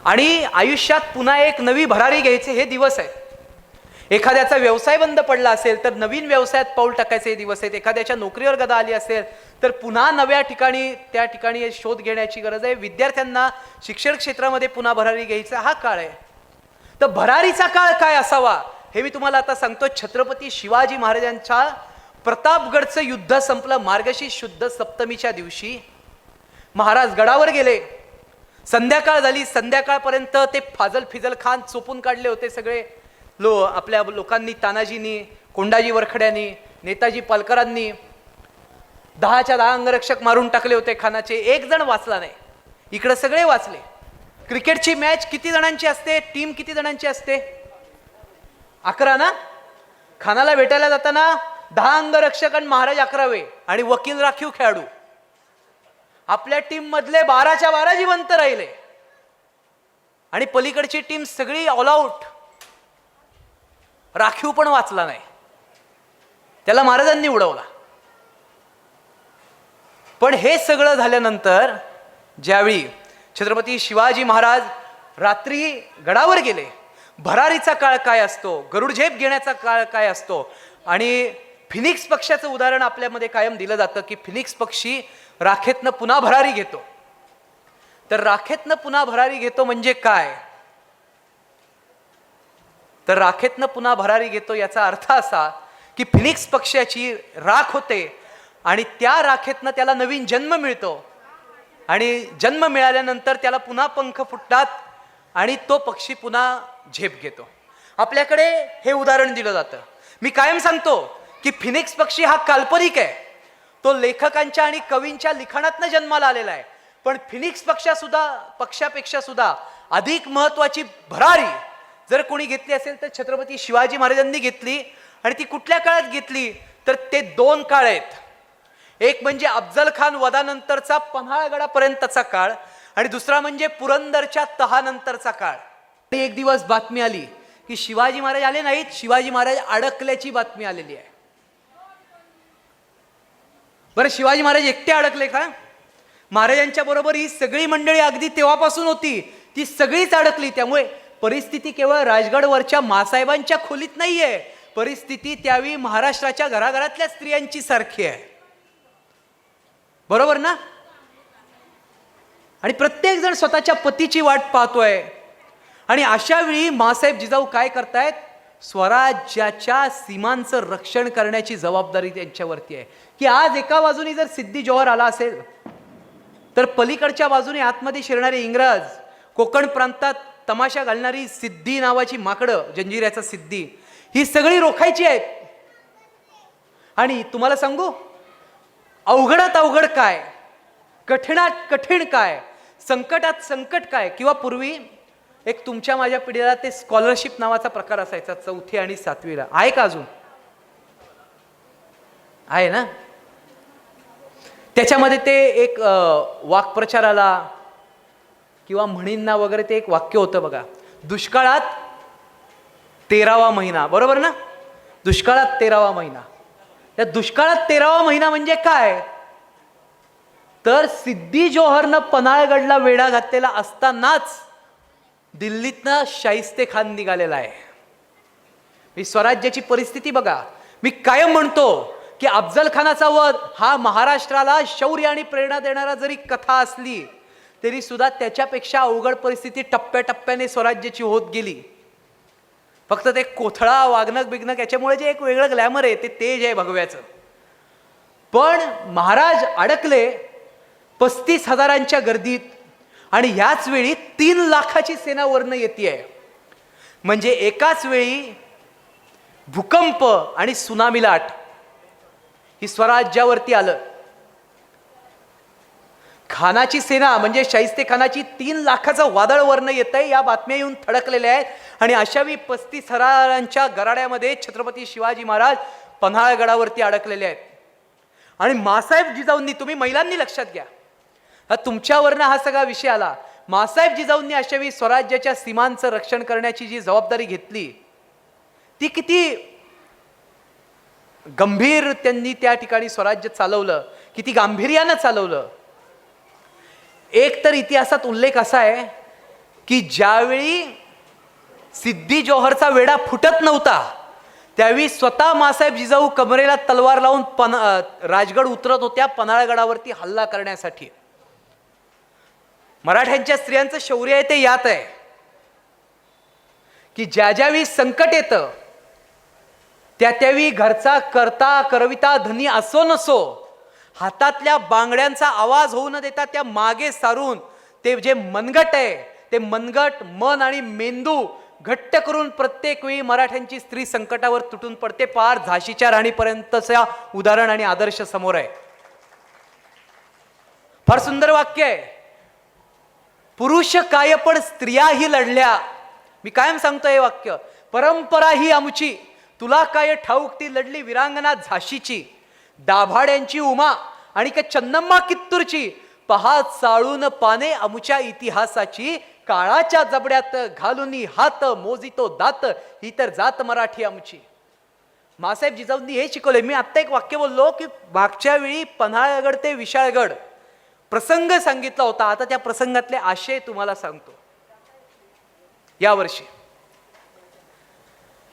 आणि आयुष्यात पुन्हा एक नवी भरारी घ्यायचे हे दिवस आहेत. एखाद्याचा व्यवसाय बंद पडला असेल तर नवीन व्यवसायात पाऊल टाकायचे हे दिवस आहेत. एखाद्याच्या नोकरीवर गदा आली असेल तर पुन्हा नव्या ठिकाणी त्या ठिकाणी शोध घेण्याची गरज आहे. विद्यार्थ्यांना शिक्षण क्षेत्रामध्ये पुन्हा भरारी घ्यायचा हा काळ आहे. तर भरारीचा काळ काय असावा हे मी तुम्हाला आता सांगतो. छत्रपती शिवाजी महाराजांच्या प्रतापगडचं युद्ध संपलं मार्गशीर्ष शुद्ध सप्तमीच्या दिवशी. महाराज गडावर गेले. संध्याकाळ झाली. संध्याकाळपर्यंत ते फाजल फिजल खान चोपून काढले होते सगळे आपल्या लोकांनी, तानाजींनी, कोंडाजी वरखड्यांनी, नेताजी पालकरांनी 10च्या 10 अंगरक्षक मारून टाकले होते खानाचे. एक जण वाचला नाही. इकडे सगळे वाचले. क्रिकेटची मॅच किती जणांची असते? टीम किती जणांची असते? 11 ना. खानाला भेटायला जाताना 10 अंगरक्षक आणि महाराज 11वे आणि वकील राखीव खेळाडू. आपल्या टीम मधले 12च्या 12 जिवंत राहिले आणि पलीकडची टीम सगळी ऑल आउट. राखीव पण वाचला नाही. त्याला महाराजांनी उडवला. पण हे सगळं झाल्यानंतर ज्यावेळी छत्रपती शिवाजी महाराज रात्री गडावर गेले, भरारीचा काळ काय असतो, गरुड झेप घेण्याचा काळ काय असतो, आणि फिनिक्स पक्षाचं उदाहरण आपल्यामध्ये कायम दिलं जातं की फिनिक्स पक्षी राखेतनं पुन्हा भरारी घेतो. तर राखेतनं पुन्हा भरारी घेतो म्हणजे काय? तर राखेतनं पुन्हा भरारी घेतो याचा अर्थ असा की फिनिक्स पक्षाची राख होते आणि त्या राखेतनं त्याला नवीन जन्म मिळतो आणि जन्म मिळाल्यानंतर त्याला पुन्हा पंख फुटतात आणि तो पक्षी पुन्हा झेप घेतो. आपल्याकडे हे उदाहरण दिलं जातं. मी कायम सांगतो की फिनिक्स पक्षी हा काल्पनिक आहे. तो लेखकांच्या आणि कवींच्या लिखाणातनं जन्माला आलेला आहे. पण फिनिक्स पक्षापेक्षा सुद्धा अधिक महत्वाची भरारी जर कोणी घेतली असेल तर छत्रपती शिवाजी महाराजांनी घेतली. आणि ती कुठल्या काळात घेतली तर ते 2 काळ आहेत. एक म्हणजे अफजल खान वधानंतरचा पन्हाळगडापर्यंतचा काळ आणि दुसरा म्हणजे पुरंदरच्या तहानंतरचा काळ. एक दिवस बातमी आली की शिवाजी महाराज आले नाहीत, शिवाजी महाराज अडकल्याची बातमी आलेली आहे. बरं, शिवाजी महाराज एकटे अडकले का? महाराजांच्या बरोबर ही सगळी मंडळी अगदी तेव्हापासून होती, ती सगळीच अडकली. त्यामुळे परिस्थिती केवळ राजगडवरच्या मासाहेबांच्या खोलीत नाहीये, परिस्थिती त्यावेळी महाराष्ट्राच्या घराघरातल्या स्त्रियांची सारखी आहे, बरोबर ना? आणि प्रत्येक जण स्वतःच्या पतीची वाट पाहतोय. आणि अशा वेळी मासाहेब जिजाऊ काय करतायत? स्वराज्याच्या सीमांचं रक्षण करण्याची जबाबदारी त्यांच्यावरती आहे. की आज एका बाजूने जर सिद्धी जोहर आला असेल तर पलीकडच्या बाजूने आतमध्ये शिरणारे इंग्रज, कोकण प्रांतात तमाशा घालणारी सिद्धी नावाची माकडं, जंजिऱ्याचा सिद्धी, ही सगळी रोखायची आहेत. आणि तुम्हाला सांगू, अवघडात अवघड काय, कठीणात कठीण काय, संकटात संकट काय. किंवा पूर्वी एक तुमच्या माझ्या पिढीला ते स्कॉलरशिप नावाचा प्रकार असायचा 4थी आणि 7वीला. आहे का अजून? आहे ना. त्याच्यामध्ये ते एक वाक्प्रचाराला किंवा म्हणींना वगैरे ते एक वाक्य होतं बघा, दुष्काळात 13वा महिना. बरोबर ना? दुष्काळात 13वा महिना. त्या दुष्काळात 13वा महिना म्हणजे काय? तर सिद्धी जोहरनं पन्हाळगडला वेढा घातलेला असतानाच दिल्लीतनं शाहिस्ते खान निघालेला आहे. मी स्वराज्याची परिस्थिती बघा. मी कायम म्हणतो की अफजल खानाचा वध हा महाराष्ट्राला शौर्य आणि प्रेरणा देणारा जरी कथा असली तरी सुद्धा त्याच्यापेक्षा अवघड परिस्थिती टप्प्याटप्प्याने स्वराज्याची होत गेली. फक्त ते कोथळा वागणक बिगणक याच्यामुळे जे एक वेगळं ग्लॅमर आहे, ते तेज आहे भगव्याचं. पण महाराज अडकले 35,000च्या गर्दीत आणि ह्याच वेळी 3 लाखाची सेना वरनं येते. म्हणजे एकाच वेळी भूकंप आणि सुनामी लाट ही स्वराज्यावरती आलं. खानाची सेना म्हणजे शाहिस्ते खानाची 3 लाखाचं वादळ वरनं येत आहे, या बातम्या येऊन थडकलेल्या आहेत. आणि अशावी 35,000च्या गराड्यामध्ये छत्रपती शिवाजी महाराज पन्हाळगडावरती अडकलेले आहेत. आणि मासाहेब जिजाऊंनी, तुम्ही महिलांनी लक्षात घ्या, तुमच्यावरनं हा सगळा विषय आला. मासाहेब जिजाऊंनी अशावी स्वराज्याच्या सीमांचं रक्षण करण्याची जी जबाबदारी घेतली ती किती गंभीर त्यांनी त्या ठिकाणी स्वराज्य चालवलं, किती गांभीर्यानं चालवलं. एक तर इतिहासात उल्लेख असा आहे की ज्यावेळी सिद्धी जोहरचा वेढा फुटत नव्हता त्यावेळी स्वतः मासाहेब जिजाऊ कमरेला तलवार लावून राजगड उतरत होत्या पन्हाळगडावरती हल्ला करण्यासाठी. मराठ्यांच्या स्त्रियांचं शौर्य आहे ते यात आहे की ज्यावेळी संकट येतं त्यावेळी घरचा करता करविता धनी असो नसो हातातल्या बांगड्यांचा आवाज होऊ न देता त्या मागे सारून ते जे मनगट आहे ते मनगट, मन आणि मेंदू घट्ट करून प्रत्येक वेळी मराठ्यांची स्त्री संकटावर तुटून पडते. पार झाशीच्या राणीपर्यंतचं उदाहरण आणि आदर्श समोर आहे. फार सुंदर वाक्य आहे. पुरुष काय पण स्त्रियाही लढल्या. मी कायम सांगतो हे वाक्य. परंपरा ही आमची, तुला काय ठाऊक ती लढली विरांगना झाशीची. दाभाड्यांची उमा आणि का चन्नम्मा कित्तूरची, पहा चाळून पाने आमच्या इतिहासाची. काळाच्या जबड्यात घालून हात मोजितो दात, ही तर जात मराठी आमची. मासाहेब जिजाऊंनी हे शिकवले. मी आत्ता एक वाक्य बोललो की मागच्या वेळी पन्हाळगड ते विशाळगड प्रसंग सांगितला होता. आता त्या प्रसंगातले आशय तुम्हाला सांगतो. यावर्षी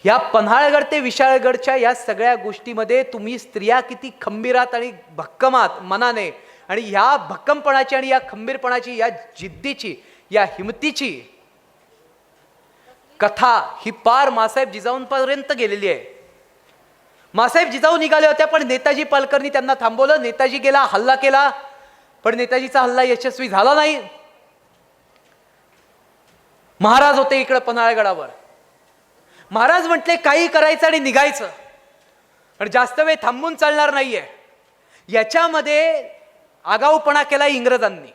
या पन्हाळगड ते विशाळगडच्या या सगळ्या गोष्टीमध्ये तुम्ही स्त्रिया किती खंबीरात आणि भक्कमात मनाने आणि ह्या भक्कमपणाची आणि या खंबीरपणाची, या जिद्दीची, या हिमतीची कथा ही पार मासाहेब जिजाऊंपर्यंत गेलेली आहे. मासाहेब जिजाऊ निघाले होत्या पण नेताजी पालकरनी त्यांना थांबवलं. नेताजी गेला, हल्ला केला, पण नेताजीचा हल्ला यशस्वी झाला नाही. महाराज होते इकडे पन्हाळगडावर. महाराज म्हटले काही करायचं आणि निघायचं, पण जास्त वेळ थांबून चालणार नाहीये. याच्यामध्ये आगाऊपणा केला इंग्रजांनी.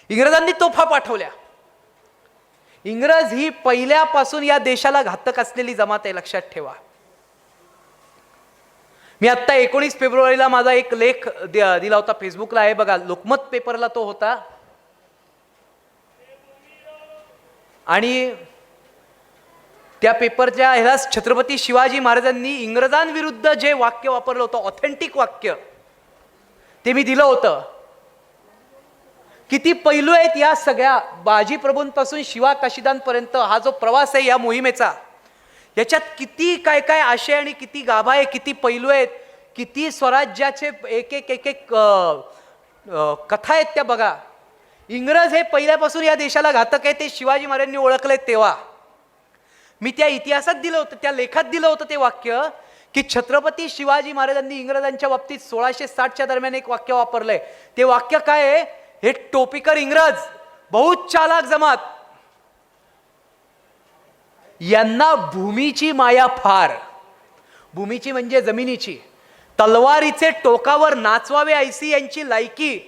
इंग्रजांनी तोफा पाठवल्या. इंग्रज ही पहिल्यापासून या देशाला घातक असलेली जमात आहे, लक्षात ठेवा. मी आत्ता 19 फेब्रुवारीला माझा एक लेख दिला होता फेसबुकला, आहे बघा, लोकमत पेपरला तो होता. आणि त्या पेपरच्या ह्याला छत्रपती शिवाजी महाराजांनी इंग्रजांविरुद्ध जे वाक्य वापरलं होतं, ऑथेंटिक वाक्य, ते मी दिलं होतं. किती पैलू आहेत या सगळ्या बाजी प्रभूंपासून शिवा काशीदांपर्यंत हा जो प्रवास आहे या मोहिमेचा, याच्यात किती काय काय आशय आणि किती गाभा आहे, किती पैलू आहेत, किती स्वराज्याचे एक एक एक एक कथा आहेत त्या बघा. इंग्रज हे पहिल्यापासून या देशाला घातक आहे ते शिवाजी महाराजांनी ओळखले तेव्हा. मी त्या इतिहासात दिलं होतं, त्या लेखात दिलं होतं ते वाक्य की छत्रपती शिवाजी महाराजांनी इंग्रजांच्या बाबतीत 1660च्या दरम्यान एक वाक्य वापरलंय. ते वाक्य काय आहे? हे टोपीकर इंग्रज, बहुत चालाक जमात, यांना भूमीची माया फार. भूमीची म्हणजे जमिनीची. तलवारीचे टोकावर नाचवावे ऐसी यांची लायकी,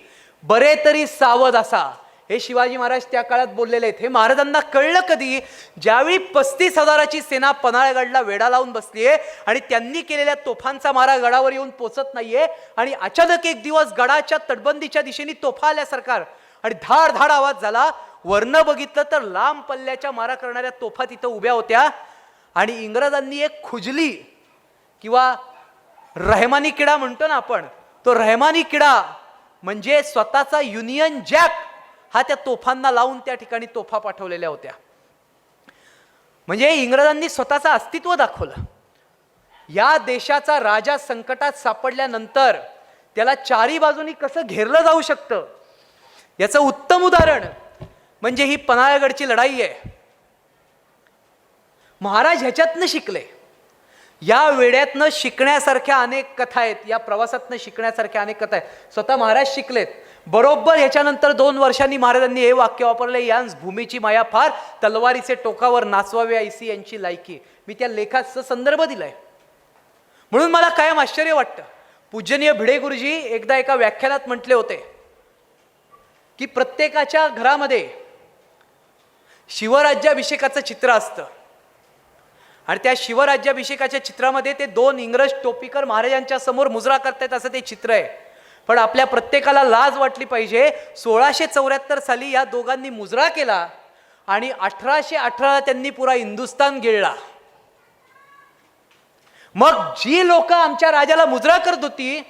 बरे तरी सावध असा. हे शिवाजी महाराज त्या काळात बोललेले आहेत. हे महाराजांना कळलं कधी? ज्यावेळी 35,000ची सेना पन्हाळगडला वेढा लावून बसलीये आणि त्यांनी केलेल्या तोफांचा मारा गडावर येऊन पोचत नाहीये आणि अचानक एक दिवस गडाच्या तटबंदीच्या दिशेने तोफा आल्या सरकार आणि धाड धाड आवाज झाला. वरनं बघितलं तर लांब पल्ल्याच्या मारा करणाऱ्या तोफा तिथं उभ्या होत्या आणि इंग्रजांनी एक खुजली किंवा रहमानी किडा म्हणतो ना आपण, तो रहमानी किडा म्हणजे स्वतःचा युनियन जॅक हा त्या तोफांना लावून त्या ठिकाणी तोफा पाठवलेल्या होत्या. म्हणजे इंग्रजांनी स्वतःचं अस्तित्व दाखवलं. या देशाचा राजा संकटात सापडल्यानंतर त्याला चारी बाजूनी कसं घेरलं जाऊ शकतं याचं उत्तम उदाहरण म्हणजे ही पन्हाळगडची लढाई आहे. महाराज ह्याच्यातनं शिकले. या वेड्यातनं शिकण्यासारख्या अनेक कथा आहेत, या प्रवासातनं शिकण्यासारख्या अनेक कथा आहेत. स्वतः महाराज शिकलेत. बरोबर ह्याच्यानंतर 2 वर्षांनी महाराजांनी हे वाक्य वापरले, यांस भूमीची माया फार, तलवारीचे टोकावर नाचवावे ऐसी यांची लायकी. मी त्या लेखाचा संदर्भ दिलाय. म्हणून मला कायम आश्चर्य वाटतं. पूजनीय भिडे गुरुजी एकदा एका व्याख्यानात म्हटले होते की प्रत्येकाच्या घरामध्ये शिवराज्याभिषेकाचं चित्र असतं आणि त्या शिवराज्याभिषेकाच्या चित्रामध्ये ते 2 इंग्रज टोपीकर महाराजांच्या समोर मुजरा करतायत असं ते चित्र आहे. पण आपल्या प्रत्येकाला लाज वाटली पाहिजे. 1674 साली या दोघांनी मुजरा केला आणि 1818 त्यांनी पुरा हिंदुस्तान गिळला. मग जी लोक आमच्या राजाला मुजरा करत होती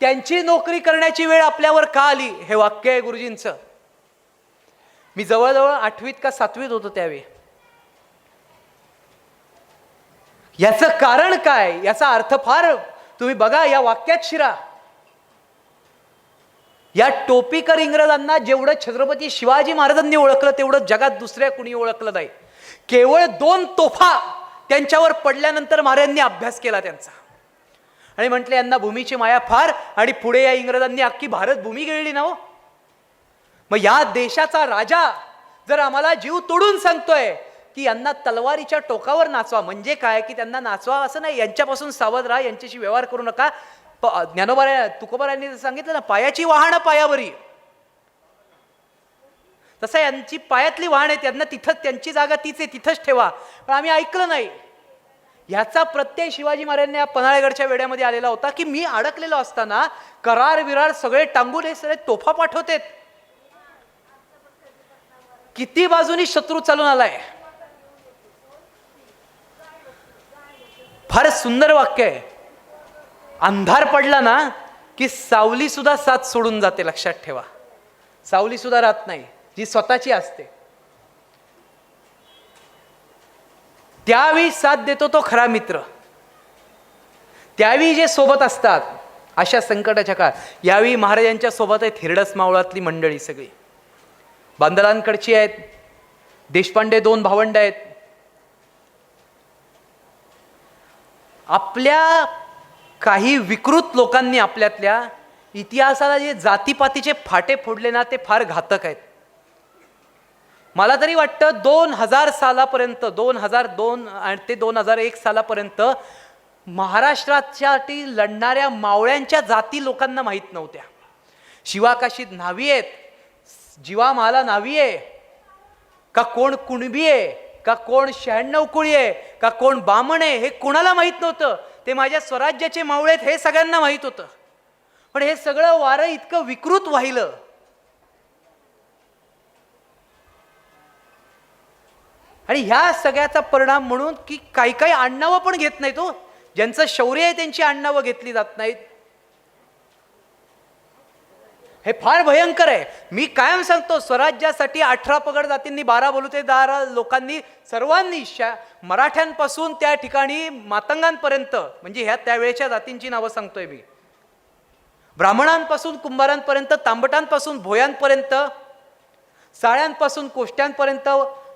त्यांची नोकरी करण्याची वेळ आपल्यावर का आली? हे वाक्य आहे गुरुजींचं. मी जवळजवळ 8वीत का 7वीत होतो त्यावेळी. याचं कारण काय? याचा अर्थ फार तुम्ही बघा, या वाक्यात शिरा. या टोपीकर इंग्रजांना जेवढं छत्रपती शिवाजी महाराजांनी ओळखलं तेवढं जगात दुसऱ्या कुणी ओळखलं नाही. केवळ 2 तोफा त्यांच्यावर पडल्यानंतर महाराजांनी अभ्यास केला त्यांचा आणि म्हटले यांना भूमीची माया फार, आणि पुढे या इंग्रजांनी अख्खी भारत भूमी गिळली ना हो. मग या देशाचा राजा जर आम्हाला जीव तोडून सांगतोय की यांना तलवारीच्या टोकावर नाचवा, म्हणजे काय की त्यांना नाचवा असं नाही, यांच्यापासून सावध राहा, यांच्याशी व्यवहार करू नका. ज्ञानोबा तुकोबारायांनी सांगितलं ना, पायाची वाहनं पायावरी, तसं यांची पायातली वाहन आहे, त्यांना तिथं त्यांची जागा तीच आहे, तिथंच ठेवा. पण आम्ही ऐकलं नाही. याचा प्रत्यय शिवाजी महाराजांनी या पन्हाळगडच्या वेड्यामध्ये आलेला होता की मी अडकलेलो असताना करार विरार सगळे टांगून हे सगळे तोफा पाठवतेत. किती बाजूनी शत्रू चालून आलाय. फारच सुंदर वाक्य आहे. अंधार पडला ना की सावली सुद्धा साथ सोडून जाते. लक्षात ठेवा, सावली सुद्धा राहत नाही, जी स्वतःची असते. त्यावेळी साथ देतो तो खरा मित्र. त्यावेळी जे सोबत असतात अशा संकटाच्या काळात. यावेळी महाराजांच्या सोबत आहेत हिरडस मावळातली मंडळी सगळी, बांदलांकडची आहेत, देशपांडे 2 भावंड आहेत. आपल्या काही विकृत लोकांनी आपल्यातल्या इतिहासाला जे जातीपातीचे फाटे फोडले ना ते फार घातक आहेत. मला तरी वाटतं 2000 सालापर्यंत, 2002 ते 2001 सालापर्यंत महाराष्ट्रासाठी लढणाऱ्या मावळ्यांच्या जाती लोकांना माहीत नव्हत्या. शिवाकाशीत न्हावी आहेत, जीवामाला न्हावी आहे का, कोण कुणबी आहे का, कोण 96 कुळी आहे का, कोण बामण आहे, हे कोणाला माहीत नव्हतं. ते माझ्या स्वराज्याचे मावळे आहेत हे सगळ्यांना माहीत होतं. पण हे सगळं वारं इतकं विकृत वाहिलं. आणि ह्या सगळ्याचा परिणाम म्हणून की काही काही आडनावं पण घेत नाहीत हो. ज्यांचं शौर्य आहे त्यांची आडनावं घेतली जात नाहीत. हे फार भयंकर आहे. मी कायम सांगतो, स्वराज्यासाठी 18 पगड जातींनी, 12 बलुतेदार लोकांनी, सर्वांनी, मराठ्यांपासून त्या ठिकाणी मातंगांपर्यंत, म्हणजे ह्या त्यावेळेच्या जातींची नावं सांगतोय मी, ब्राह्मणांपासून कुंभारांपर्यंत, तांबटांपासून भोयांपर्यंत, साळ्यांपासून कोष्ट्यांपर्यंत,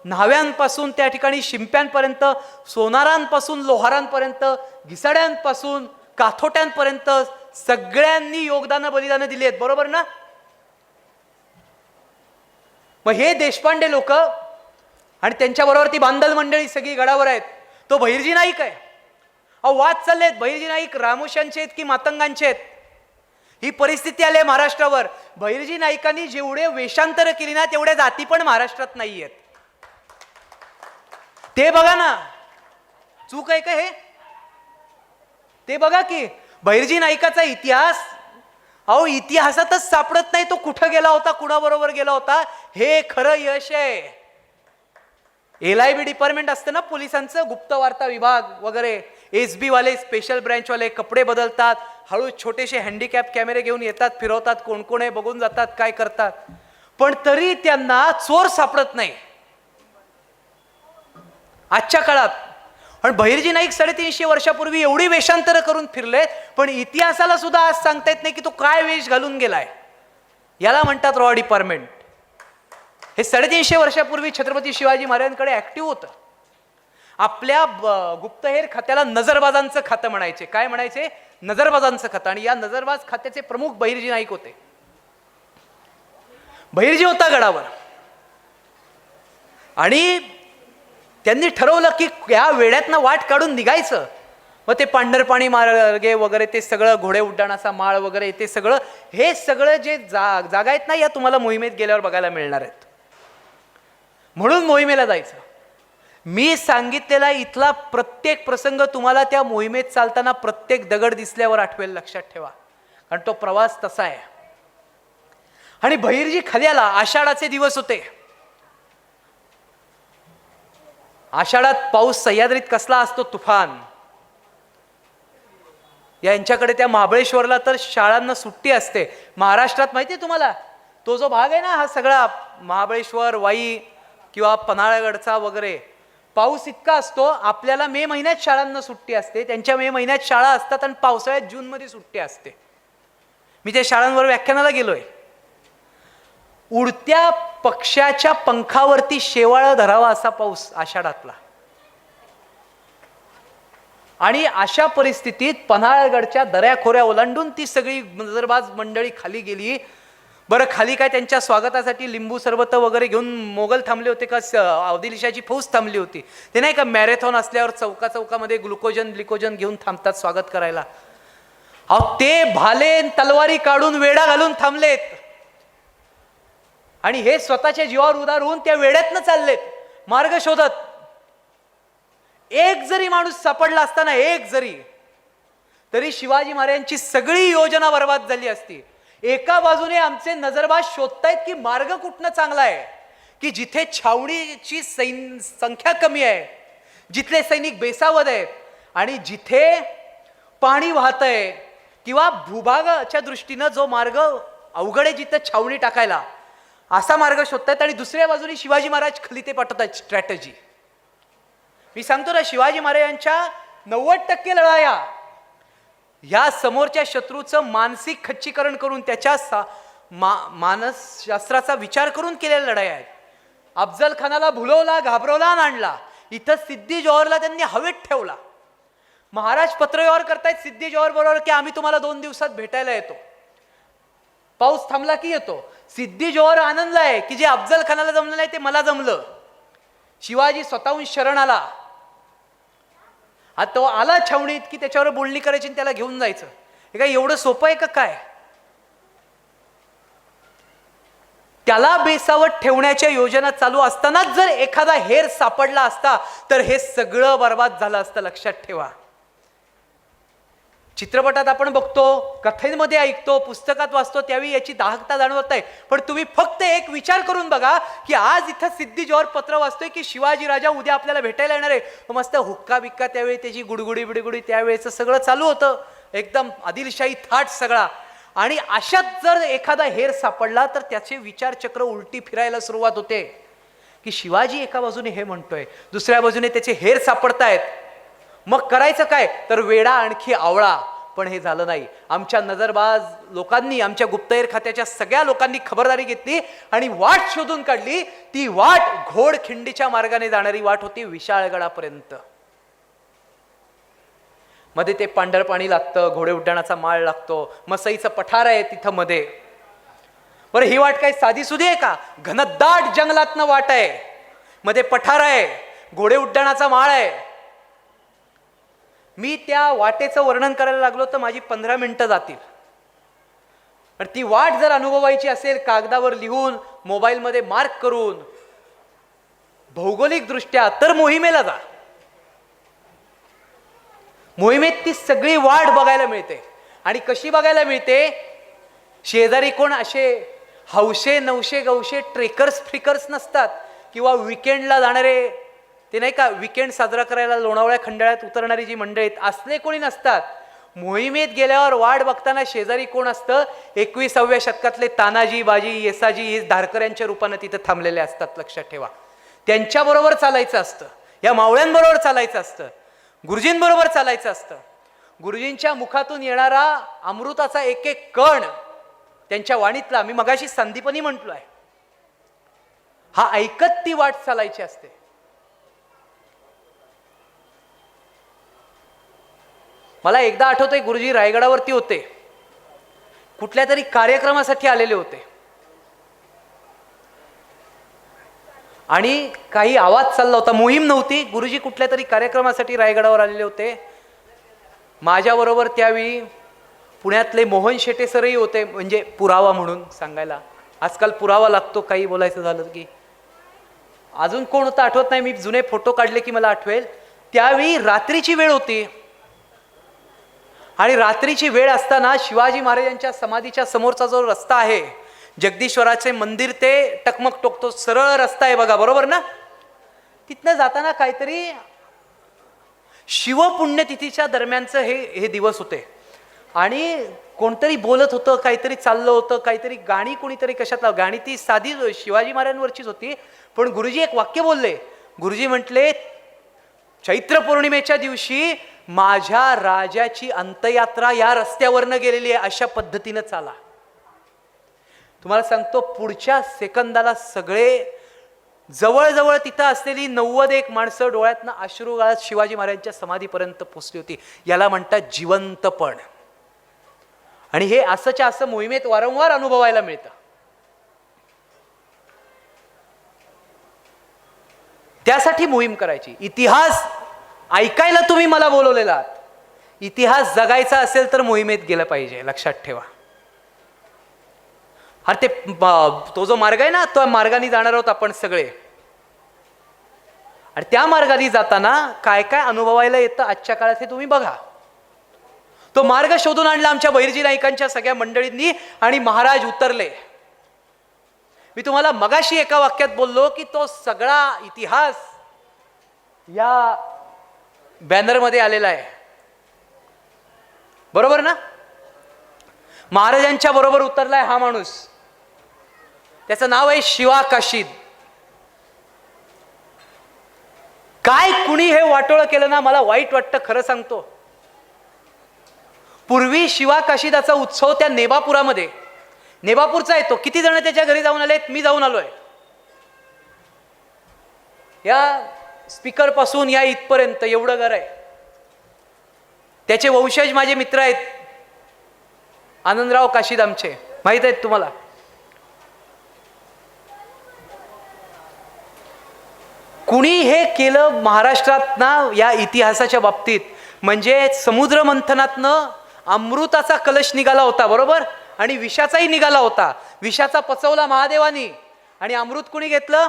न्हाव्यांपासून त्या ठिकाणी शिंप्यांपर्यंत, सोनारांपासून लोहारांपर्यंत, घिसाड्यांपासून काथोट्यांपर्यंत सगळ्यांनी योगदानं बलिदानं दिली आहेत. बरोबर ना? मग हे देशपांडे लोक आणि त्यांच्याबरोबर ती बांदल मंडळी सगळी गडावर आहेत. तो बहिर्जी नाईक आहे. अहो वाद चाललेत, बहिर्जी नाईक रामोशांचे आहेत की मातंगांचे आहेत. ही परिस्थिती आली आहे महाराष्ट्रावर. बहिर्जी नाईकांनी जेवढे वेषांतर केली ना तेवढ्या जाती पण महाराष्ट्रात नाही आहेत. ते बघा ना, चूक आहे का हे? ते बघा की बहिर्जी नाईकाचा इतिहास, अहो इतिहासातच सापडत नाही तो कुठं गेला होता, कुणाबरोबर गेला होता. हे खरं यश आहे. LIB डिपार्टमेंट असतं ना पोलिसांचं, गुप्त वार्ता विभाग वगैरे, SB वाले, स्पेशल ब्रँच वाले कपडे बदलतात, हळू छोटेसे हँडिकॅप कॅमेरे घेऊन येतात, फिरवतात, कोण कोण आहे बघून जातात, काय करतात, पण तरी त्यांना चोर सापडत नाही आजच्या काळात. पण बहिर्जी नाईक 350 वर्षापूर्वी एवढी वेषांतर करून फिरले, पण इतिहासाला सुद्धा आज सांगता येत नाही की तो काय वेश घालून गेलाय. याला म्हणतात रॉ डिपार्टमेंट. हे 350 वर्षापूर्वी छत्रपती शिवाजी महाराजांकडे ऍक्टिव्ह होतं. आपल्या गुप्तहेर खात्याला नजरबाजांचं खातं म्हणायचे. काय म्हणायचे? नजरबाजांचं खातं. आणि या नजरबाज खात्याचे प्रमुख बहिर्जी नाईक होते. बहिर्जी होता गडावर आणि त्यांनी ठरवलं की या वेड्यातनं वाट काढून निघायचं. मग ते पांढरपाणी मार्गे वगैरे ते सगळं, घोडे उड्डाणाचा माळ वगैरे ते सगळं, हे सगळं जे जागा आहेत ना, या तुम्हाला मोहिमेत गेल्यावर बघायला मिळणार आहेत. म्हणून मोहिमेला जायचं. मी सांगितलेला इथला प्रत्येक प्रसंग तुम्हाला त्या मोहिमेत चालताना प्रत्येक दगड दिसल्यावर आठवेल, लक्षात ठेवा, कारण तो प्रवास तसा आहे. आणि बहिर्जी खाली आला. आषाढाचे दिवस होते. आषाढात पाऊस सह्याद्रीत कसला असतो, तुफान. यांच्याकडे त्या महाबळेश्वरला तर शाळांना सुट्टी असते. महाराष्ट्रात माहिती आहे तुम्हाला, तो जो भाग आहे ना, हा सगळा महाबळेश्वर, वाई किंवा पन्हाळगडचा वगैरे, पाऊस इतका असतो. आपल्याला मे महिन्यात शाळांना सुट्टी असते, त्यांच्या मे महिन्यात शाळा असतात आणि पावसाळ्यात जूनमध्ये सुट्टी असते. मी त्या शाळांवर व्याख्यानाला गेलोय. उडत्या पक्ष्याच्या पंखावरती शेवाळ धरावा असा पाऊस आषाढातला. आणि अशा परिस्थितीत पन्हाळगडच्या दऱ्याखोऱ्या ओलांडून ती सगळी नजरबाज मंडळी खाली गेली. बरं, खाली काय त्यांच्या स्वागतासाठी लिंबू सरबत वगैरे घेऊन मोगल थांबले होते का आदिलशाची फौज थांबली होती? ते नाही का मॅरेथॉन असल्यावर चौकामध्ये ग्लुकोजन घेऊन थांबतात स्वागत करायला. अहो ते भाले तलवारी काढून वेडा घालून थांबलेत. आणि हे स्वतःच्या जीवावर उदार होऊन त्या वेड्यातनं चाललेत मार्ग शोधत. एक जरी माणूस सापडला असताना, एक जरी, तरी शिवाजी महाराजांची सगळी योजना बर्बाद झाली असती. एका बाजूने आमचे नजरबाज शोधतायत की मार्ग कुठनं चांगला आहे, की जिथे छावणीची संख्या कमी आहे, जिथले सैनिक बेसावध आहेत आणि जिथे पाणी वाहतंय किंवा भूभागाच्या दृष्टीनं जो मार्ग अवघड आहे जिथं छावणी टाकायला, असा मार्ग शोधतायत. आणि दुसऱ्या बाजूने शिवाजी महाराज खलिते पाठवतात. स्ट्रॅटेजी मी सांगतो ना, शिवाजी महाराजांच्या 90% लढाया ह्या समोरच्या शत्रूचं मानसिक खच्चीकरण करून त्याच्या मानसशास्त्राचा विचार करून केलेल्या लढाया आहेत. अफजल खानाला भुलवला, घाबरवला आणि आणला. इथं सिद्दी जोहरला त्यांनी हवेत ठेवला. महाराज पत्रव्यवहार करतायत सिद्दी जोहर बरोबर की आम्ही तुम्हाला 2 दिवसात भेटायला येतो, पाऊस थांबला की येतो. सिद्दी जोहर आनंदला आहे की जे अफजल खानाला जमलं नाही ते मला जमलं. शिवाजी स्वतःहून शरण आला. आता तो आला छावणीत की त्याच्यावर बोलणी करायची आणि त्याला घेऊन जायचं. हे काय एवढं सोपं आहे का काय? त्याला बेसावत ठेवण्याच्या योजना चालू असतानाच जर एखादा हेर सापडला असता तर हे सगळं बर्बाद झालं असतं, लक्षात ठेवा. चित्रपटात आपण बघतो, कथेमध्ये ऐकतो, पुस्तकात वाचतो, त्यावेळी याची दाहकता जाणवत नाही. पण तुम्ही फक्त एक विचार करून बघा की आज इथं सिद्दी जोहर पत्र वाचतोय की शिवाजी राजा उद्या आपल्याला भेटायला येणार आहे. मस्त हुक्का बिक्का त्यावेळी त्याची गुडगुडी बिडगुडी त्यावेळेचं सगळं चालू होतं, एकदम आदिलशाही थाट सगळा. आणि अशात जर एखादा हेर सापडला तर त्याचे विचारचक्र उलटी फिरायला सुरुवात होते की शिवाजी एका बाजूने हे म्हणतोय, दुसऱ्या बाजूने त्याचे हेर सापडतायत, मग करायचं काय? तर वेडा आणखी आवळा. पण हे झालं नाही. आमच्या नजरबाज लोकांनी, आमच्या गुप्तहेर खात्याच्या सगळ्या लोकांनी खबरदारी घेतली आणि वाट शोधून काढली. ती वाट घोडखिंडीच्या मार्गाने जाणारी वाट होती विशाळगडापर्यंत. मध्ये ते पांढरपाणी लागतं, घोडे उड्डाणाचा माळ लागतो, मसईचं पठार आहे तिथं मध्ये. बरं, ही वाट काही साधी सुधी आहे का? घनदाट जंगलातनं वाट आहे, मध्ये पठार आहे, घोडे उड्डाणाचा माळ आहे. मी त्या वाटेचं वर्णन करायला लागलो तर माझी 15 मिनिटं जातील. आणि ती वाट जर अनुभवायची असेल कागदावर लिहून मोबाईलमध्ये मार्क करून भौगोलिक दृष्ट्या, तर मोहिमेला जा. मोहिमेत ती सगळी वाट बघायला मिळते. आणि कशी बघायला मिळते? शेजारी कोण असे हौशे नवशे गवशे ट्रेकर्स फ्रिकर्स नसतात, किंवा विकेंडला जाणारे ते नाही का, विकेंड साजरा करायला लोणावळ्या खंडाळ्यात उतरणारी जी मंडळी आहेत, असले कोणी नसतात. मोहिमेत गेल्यावर वाट बघताना शेजारी कोण असतं? 21व्या शतकातले तानाजी बाजी येसाजी हे धारकऱ्यांच्या रूपानं तिथं थांबलेले असतात. लक्षात ठेवा. त्यांच्याबरोबर चालायचं असतं, या मावळ्यांबरोबर चालायचं असतं, गुरुजींबरोबर चालायचं असतं. गुरुजींच्या मुखातून येणारा अमृताचा एक एक कण त्यांच्या वाणीतला, मी मगाशी संदीपनी म्हटलो आहे, हा ऐकत ती वाट चालायची असते. मला एकदा आठवतंय, गुरुजी रायगडावरती होते, कुठल्या तरी कार्यक्रमासाठी आलेले होते आणि काही आवाज चालला होता. मोहीम नव्हती, गुरुजी कुठल्या तरी कार्यक्रमासाठी रायगडावर आलेले होते. माझ्याबरोबर त्यावेळी पुण्यातले मोहन शेटे सरही होते, म्हणजे पुरावा म्हणून सांगायला. आजकाल पुरावा लागतो काही बोलायचं झालं की. अजून कोण होतं आठवत नाही, मी जुने फोटो काढले की मला आठवेल. त्यावेळी रात्रीची वेळ होती आणि रात्रीची वेळ असताना शिवाजी महाराजांच्या समाधीच्या समोरचा जो रस्ता आहे, जगदीश्वराचे मंदिर ते टकमक टोकतो सरळ रस्ता आहे बघा, बरोबर ना? तिथनं जाताना काहीतरी शिवपुण्यतिथीच्या दरम्यानचं हे दिवस होते आणि कोणतरी बोलत होतं, काहीतरी चाललं होतं, काहीतरी गाणी कोणीतरी कशात गाणी ती साधी शिवाजी महाराजांवरचीच होती. पण गुरुजी एक वाक्य बोलले. गुरुजी म्हटले, चैत्र पौर्णिमेच्या दिवशी माझ्या राजाची अंत्ययात्रा या रस्त्यावरनं गेलेली आहे, अशा पद्धतीनं चाला. तुम्हाला सांगतो, पुढच्या सेकंदाला सगळे जवळजवळ तिथं असलेली 91 माणसं डोळ्यातनं अश्रू गाळत शिवाजी महाराजांच्या समाधीपर्यंत पोचली होती. याला म्हणतात जिवंतपण. आणि हे असंच्या असं मोहिमेत वारंवार अनुभवायला मिळतं. त्यासाठी मोहीम करायची. इतिहास ऐकायला तुम्ही मला बोलवलेला आहात, इतिहास जगायचा असेल तर मोहिमेत गेलं पाहिजे. लक्षात ठेवा. अरे तो जो मार्ग आहे ना, तो मार्गाने जाणार आहोत आपण सगळे. आणि त्या मार्गाने जाताना काय काय अनुभवायला येतं आजच्या काळात हे तुम्ही बघा. तो मार्ग शोधून आणला आमच्या बहिर्जी नाईकांच्या सगळ्या मंडळींनी आणि महाराज उतरले. मी तुम्हाला मगाशी एका वाक्यात बोललो की तो सगळा इतिहास या बॅनरमध्ये आलेला आहे, बरोबर ना? महाराजांच्या बरोबर उतरलाय हा माणूस, त्याचं नाव आहे शिवा काशीद. काय कुणी हे वाटोळं केलं ना, मला वाईट वाटतं, खरं सांगतो. पूर्वी शिवा काशीदाचा उत्सव त्या नेबापुरामध्ये, नेबापूरचा येतो. किती जण त्याच्या घरी जाऊन आलेत? मी जाऊन आलोय. या स्पीकर पासून या इथपर्यंत एवढं घर आहे. त्याचे वंशज माझे मित्र आहेत, आनंदराव काशीद आमचे, माहित आहेत तुम्हाला. कुणी हे केलं महाराष्ट्रात ना या इतिहासाच्या बाबतीत, म्हणजे समुद्र मंथनातनं अमृताचा कलश निघाला होता, बरोबर, आणि विषाचाही निघाला होता. विषाचा पचवला महादेवानी आणि अमृत कुणी घेतलं?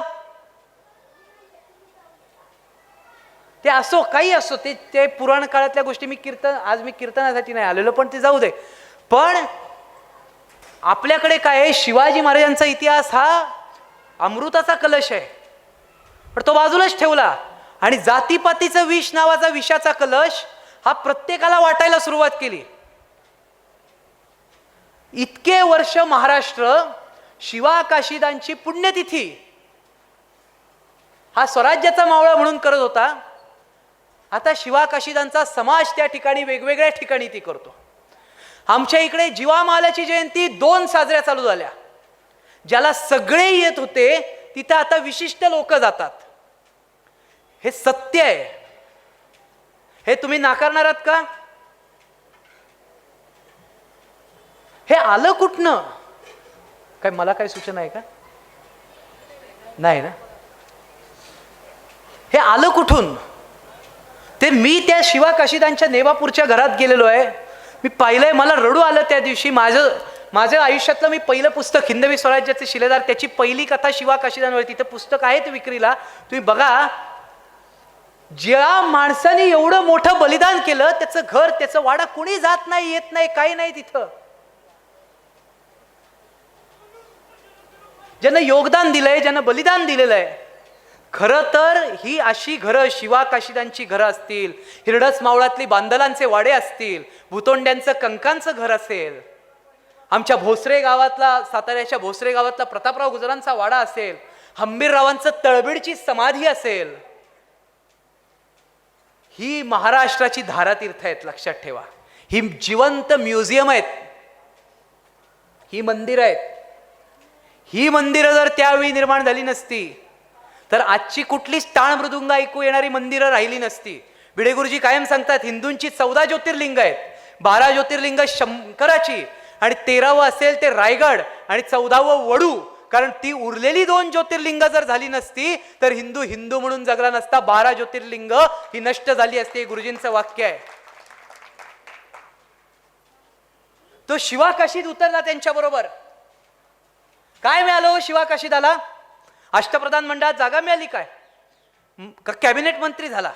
ते असो काही असो, ते पुराण काळातल्या गोष्टी. मी आज मी कीर्तनासाठी नाही आलेलो, पण ते जाऊ दे. पण आपल्याकडे काय आहे, शिवाजी महाराजांचा इतिहास हा अमृताचा कलश आहे, पण तो बाजूलाच ठेवला आणि जातीपातीचं विष नावाचा विषाचा कलश हा प्रत्येकाला वाटायला सुरुवात केली. इतके वर्ष महाराष्ट्र शिवा काशीदांची पुण्यतिथी हा स्वराज्याचा मावळा म्हणून करत होता. आता शिवा काशीदांचा समाज त्या ठिकाणी वेगवेगळ्या ठिकाणी ती करतो. आमच्या इकडे जीवामालाची जयंती 2 साजऱ्या चालू झाल्या. ज्याला सगळे येत होते तिथे आता विशिष्ट लोक जातात. हे सत्य आहे. हे तुम्ही नाकारणार आहात का? हे आलं कुठनं? काय मला काय सूचना आहे का? नाही ना. हे आलं कुठून? ते मी त्या शिवा काशीदांच्या नेवापूरच्या घरात गेलेलो आहे. मी पाहिलंय, मला रडू आलं त्या दिवशी. माझ्या आयुष्यातलं मी पहिलं पुस्तक हिंदवी स्वराज्याचे शिलेदार, त्याची पहिली कथा शिवा काशीदांवर, तिथं पुस्तक आहे ते विक्रीला, तुम्ही बघा. ज्या माणसाने एवढं मोठं बलिदान केलं, त्याचं घर त्याचं वाडा कुणी जात नाही, येत नाही, काही नाही तिथं. ज्यानं योगदान दिलंय, ज्यानं बलिदान दिलेलं आहे. खरं तर ही अशी घरं, शिवा काशीदांची घरं असतील, हिरडस मावळातली बांदलांचे वाडे असतील, भुतोंड्यांचं कंकांचं घर असेल, आमच्या भोसरे गावातला, साताऱ्याच्या भोसरे गावातला प्रतापराव गुजरांचा वाडा असेल, हंबीररावांचं तळबीडची समाधी असेल, ही महाराष्ट्राची धारातीर्थ आहेत. लक्षात ठेवा, ही जिवंत म्युझियम आहेत, ही मंदिर आहेत. ही मंदिरं जर त्यावेळी निर्माण झाली नसती तर आजची कुठलीच टाळ मृदुंग ऐकू येणारी मंदिरं राहिली नसती. भिडे गुरुजी कायम सांगतात, हिंदूंची 14 ज्योतिर्लिंग आहेत, 12 ज्योतिर्लिंग शंकराची, आणि 13वं असेल ते रायगड, आणि 14वं वडू. कारण ती उरलेली 2 ज्योतिर्लिंग जर झाली नसती तर हिंदू हिंदू म्हणून जगला नसता. 12 ज्योतिर्लिंग ही नष्ट झाली असती. हे गुरुजींचं वाक्य आहे. तो शिवा काशीत उतरला त्यांच्या बरोबर. काय मिळालं शिवा काशीदाला? अष्टप्रधान मंडळात जागा मिळाली काय? का कॅबिनेट मंत्री झाला?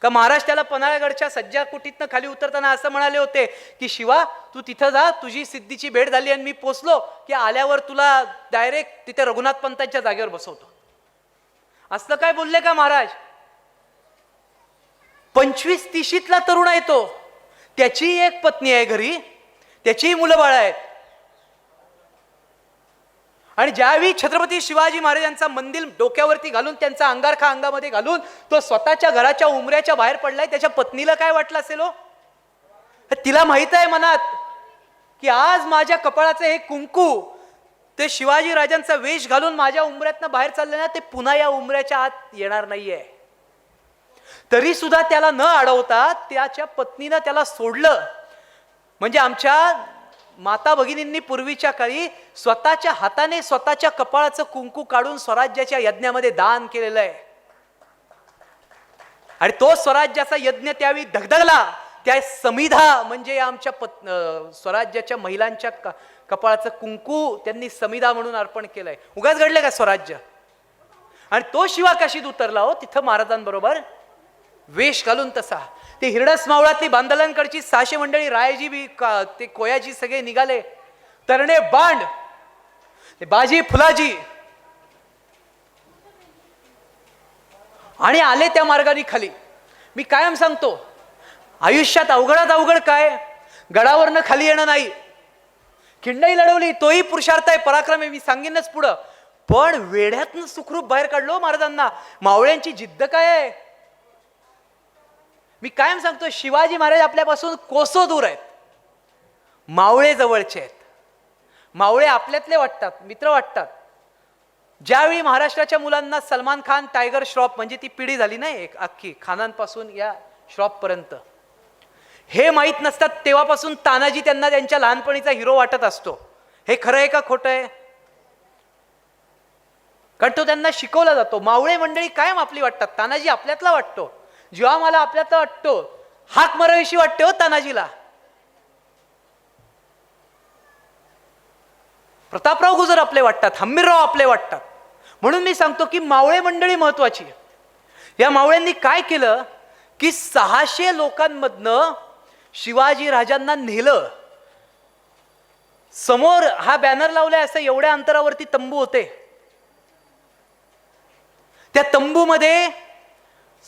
का महाराष्ट्राला पन्हाळगडच्या सज्जा कुटीतनं खाली उतरताना असं म्हणाले होते की शिवा तू तिथं जा, तुझी सिद्धीची भेट झाली आणि मी पोचलो की आल्यावर तुला डायरेक्ट तिथे रघुनाथ पंतांच्या जागेवर बसवतो, असं काय बोलले का महाराज? 25-30ला तरुण आहे तो, त्याची एक पत्नी आहे घरी, त्याचीही मुलं बाळ आहेत. आणि ज्यावेळी छत्रपती शिवाजी महाराजांचा मंदिर डोक्यावरती घालून, त्यांचा अंगारखा अंगामध्ये घालून तो स्वतःच्या घराच्या उमऱ्याच्या बाहेर पडलाय, त्याच्या पत्नीला काय वाटलं असेल हो? तिला माहित आहे मनात की आज माझ्या कपाळाचं हे कुंकू ते शिवाजी राजांचा वेश घालून माझ्या उमऱ्यातनं बाहेर चालले ना, ते पुन्हा या उमऱ्याच्या आत येणार नाहीये. तरी सुद्धा त्याला न अडवता त्याच्या पत्नीनं त्याला सोडलं. म्हणजे आमच्या माता भगिनींनी पूर्वीच्या काळी स्वतःच्या हाताने स्वतःच्या कपाळाचं कुंकू काढून स्वराज्याच्या यज्ञामध्ये दान केलेलं आहे. आणि तो स्वराज्याचा यज्ञ त्यावेळी धगधगला. त्या समिधा म्हणजे आमच्या स्वराज्याच्या महिलांच्या कपाळाचं कुंकू त्यांनी समिधा म्हणून अर्पण केलंय. उगाच घडले का स्वराज्य? आणि तो शिवा काशीत उतरला हो, तिथं महाराजांबरोबर वेश घालून. तसा ते हिरडस मावळातली बांदलांकडची 600 मंडळी, रायजी बी ते कोयाजी सगळे निघाले, तरणे बांड, ते बाजी फुलाजी, आणि आले त्या मार्गाने खाली. मी कायम सांगतो, आयुष्यात अवघडात अवघड काय, गडावरनं खाली येणं नाही. खिंडाई लढवली तोही पुरुषार्थ आहे, पराक्रम आहे, मी सांगेनच पुढं. पण वेढ्यातनं सुखरूप बाहेर काढलो महाराजांना. मावळ्यांची जिद्द काय आहे? मी कायम सांगतो, शिवाजी महाराज आपल्यापासून कोसो दूर आहेत, मावळे जवळचे आहेत. मावळे आपल्यातले वाटतात, मित्र वाटतात. ज्यावेळी महाराष्ट्राच्या मुलांना सलमान खान, टायगर श्रॉफ, म्हणजे ती पिढी झाली नाही एक अख्खी, खानांपासून या श्रॉफ पर्यंत, हे माहीत नसतात, तेव्हापासून तानाजी त्यांना त्यांच्या लहानपणीचा हिरो वाटत असतो. हे खरं आहे का खोटं आहे? कारण तो त्यांना शिकवला जातो. मावळे मंडळी कायम आपली वाटतात, तानाजी आपल्यातला वाटतो, जेव्हा मला आपल्यातला वाटतो, हाक माराविषयी वाटते हो तानाजीला. प्रतापराव गुजर आपले वाटतात, हंबीरराव आपले वाटतात. म्हणून मी सांगतो की मावळे मंडळी महत्वाची. या मावळ्यांनी काय केलं की 600 लोकांमधनं शिवाजी राजांना नेलं. समोर हा बॅनर लावलाय असं एवढ्या अंतरावरती तंबू होते. त्या तंबूमध्ये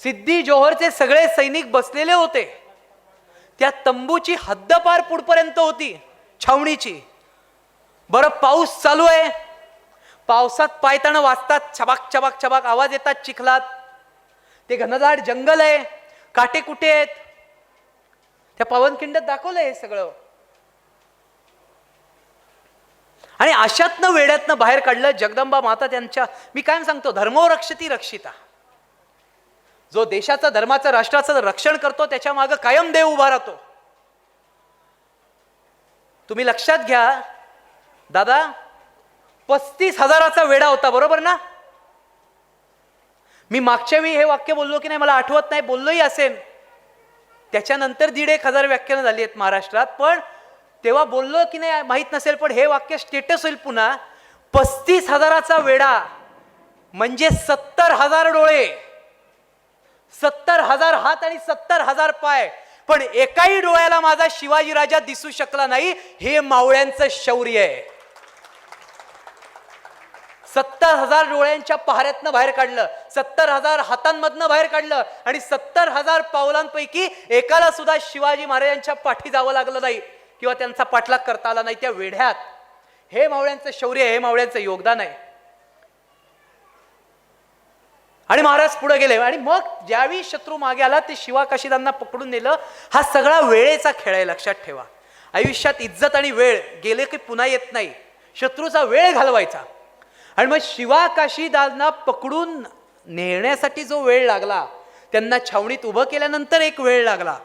सिद्धी जोहरचे सगळे सैनिक बसलेले होते. त्या तंबूची हद्दपार पुढपर्यंत होती छावणीची. बरं, पाऊस चालू आहे, पावसात पायताना वाजतात, छबाक छबाक छबाक आवाज येतात चिखलात. ते घनदाट जंगल आहे, काटे कुटे आहेत. त्या पावनखिंडत दाखवलंय हे सगळं. आणि अशातनं वेड्यातनं बाहेर काढलं जगदंबा माता त्यांच्या. मी काय सांगतो, धर्मो रक्षती रक्षिता. जो देशाचं, धर्माचं, राष्ट्राचं रक्षण करतो त्याच्या मागे कायम देव उभा राहतो. तुम्ही लक्षात घ्या दादा, 35,000चा वेढा होता, बरोबर ना? मी मागच्या वेळी हे वाक्य बोललो की नाही मला आठवत नाही, बोललोही असेल. त्याच्यानंतर 1,500 व्याख्यानं झाली आहेत महाराष्ट्रात. पण तेव्हा बोललो की नाही माहित नसेल, पण हे वाक्य स्टेटस होईल पुन्हा. 35,000चा वेढा म्हणजे 70,000 डोळे, 70,000 हात आणि 70,000 पाय, पण एकाही डोळ्याला माझा शिवाजी राजा दिसू शकला नाही. हे मावळ्यांचं शौर्य आहे. 70,000 डोळ्यांच्या पहाऱ्यातनं बाहेर काढलं, 70,000 हातांमधनं बाहेर काढलं आणि 70,000 पावलांपैकी एकाला सुद्धा शिवाजी महाराजांच्या पाठी जावं लागलं नाही किंवा त्यांचा पाठलाग करता आला नाही त्या वेढ्यात. हे मावळ्यांचं शौर्य, हे मावळ्यांचं योगदान आहे. आणि महाराज पुढे गेले आणि मग ज्यावेळी शत्रू मागे आला ते शिवाकाशीदांना पकडून नेलं. हा सगळा वेळेचा खेळ आहे, लक्षात ठेवा. आयुष्यात इज्जत आणि वेळ गेले की पुन्हा येत नाही. शत्रूचा वेळ घालवायचा. आणि मग शिवाकाशीदांना पकडून नेण्यासाठी जो वेळ लागला, त्यांना छावणीत उभं केल्यानंतर एक वेळ लागला,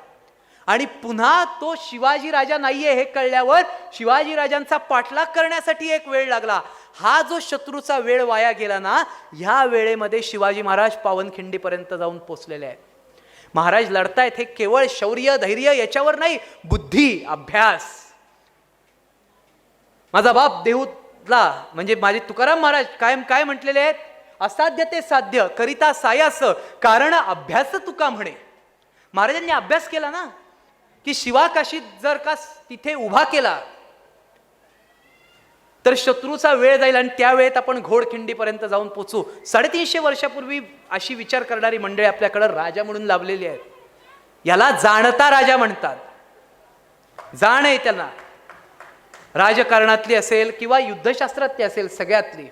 आणि पुन्हा तो शिवाजी राजा नाहीये हे कळल्यावर शिवाजी राजांचा पाठलाग करण्यासाठी एक वेळ लागला. हा जो शत्रूचा वेळ वाया गेला ना, ह्या वेळेमध्ये शिवाजी महाराज पावनखिंडीपर्यंत जाऊन पोचलेले आहेत. महाराज लढतायत हे केवळ शौर्य धैर्य याच्यावर नाही, बुद्धी अभ्यास. माझा बाप देऊतला म्हणजे माझे तुकाराम महाराज कायम काय म्हटलेले आहेत, असाध्य ते साध्य करिता सायास कारण अभ्यास तुका म्हणे. महाराजांनी अभ्यास केला ना, की शिवाकाशीत जर का तिथे उभा केला तर शत्रूचा वेळ जाईल आणि त्या वेळेत आपण घोडखिंडीपर्यंत जाऊन पोचू. 350 वर्षापूर्वी अशी विचार करणारी मंडळी आपल्याकडे राजा म्हणून लाभलेली आहेत. याला जाणता राजा म्हणतात. जाण आहे त्यांना, राजकारणातली असेल किंवा युद्धशास्त्रातली असेल, सगळ्यातली.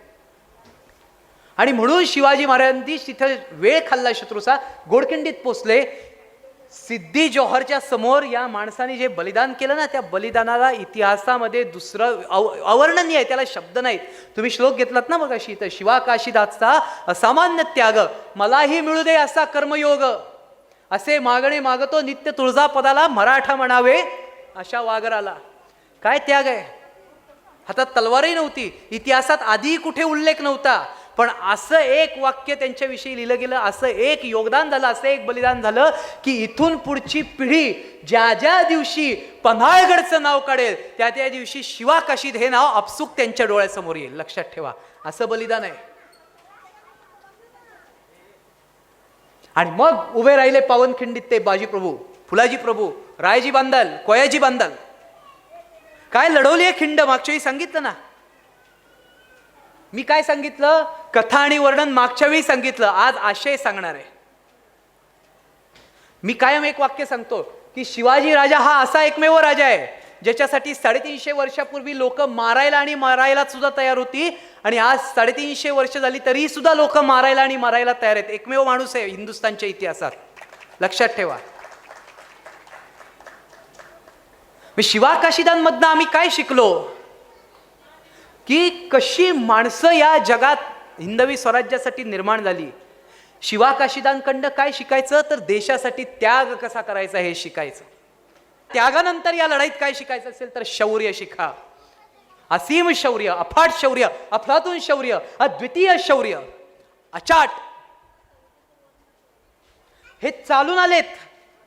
आणि म्हणून शिवाजी महाराजांनी तिथे वेळ खाल्ला शत्रूचा, घोडखिंडीत पोचले. सिद्धी जोहरच्या समोर या माणसाने जे बलिदान केलं ना, त्या बलिदानाला इतिहासामध्ये दुसरं अवर्णनीय आहे, त्याला शब्द नाहीत. तुम्ही श्लोक घेतलात ना मग अशी, तर शिवाकाशीदासचा असामान्य त्याग, मलाही मिळू दे असा कर्मयोग, असे मागणे मागतो नित्य तुळजापदाला, मराठा म्हणावे अशा वागराला. काय त्याग आहे. हातात तलवारही नव्हती, इतिहासात आधी कुठे उल्लेख नव्हता, पण असं एक वाक्य त्यांच्याविषयी लिहिलं गेलं, असं एक योगदान झालं, असं एक बलिदान झालं की इथून पुढची पिढी ज्या ज्या दिवशी पन्हाळगडचं नाव काढेल त्या त्या दिवशी शिवाकाशीद हे नाव आपसूक त्यांच्या डोळ्यासमोर येईल. लक्षात ठेवा, असं बलिदान आहे. आणि मग उभे राहिले पावनखिंडीत ते बाजी प्रभू, फुलाजी प्रभू, रायजी बांदल, कोयाजी बांदल. काय लढवली आहे खिंड, मागच्या वेळी सांगितलं ना. मी काय सांगितलं, कथा आणि वर्णन मागच्या वेळी सांगितलं, आज आशय सांगणार आहे. मी कायम एक वाक्य सांगतो की शिवाजी राजा हा असा एकमेव राजा आहे ज्याच्यासाठी 350 वर्षापूर्वी लोक मारायला आणि मारायला सुद्धा तयार होती, आणि आज 350 वर्ष झाली तरी सुद्धा लोक मारायला आणि मारायला तयार आहेत. एकमेव माणूस आहे हिंदुस्थानच्या इतिहासात. लक्षात ठेवा. शिवाकाशीदांमधनं आम्ही काय शिकलो की कशी माणसं या जगात हिंदवी स्वराज्यासाठी निर्माण झाली. शिवाकाशीदांकडनं काय शिकायचं, तर देशासाठी त्याग कसा करायचा हे शिकायचं. त्यागानंतर या लढाईत काय शिकायचं असेल तर शौर्य शिका. असीम शौर्य, अफाट शौर्य, अफलातून शौर्य, अद्वितीय शौर्य, अचाट. हे चालून आलेत,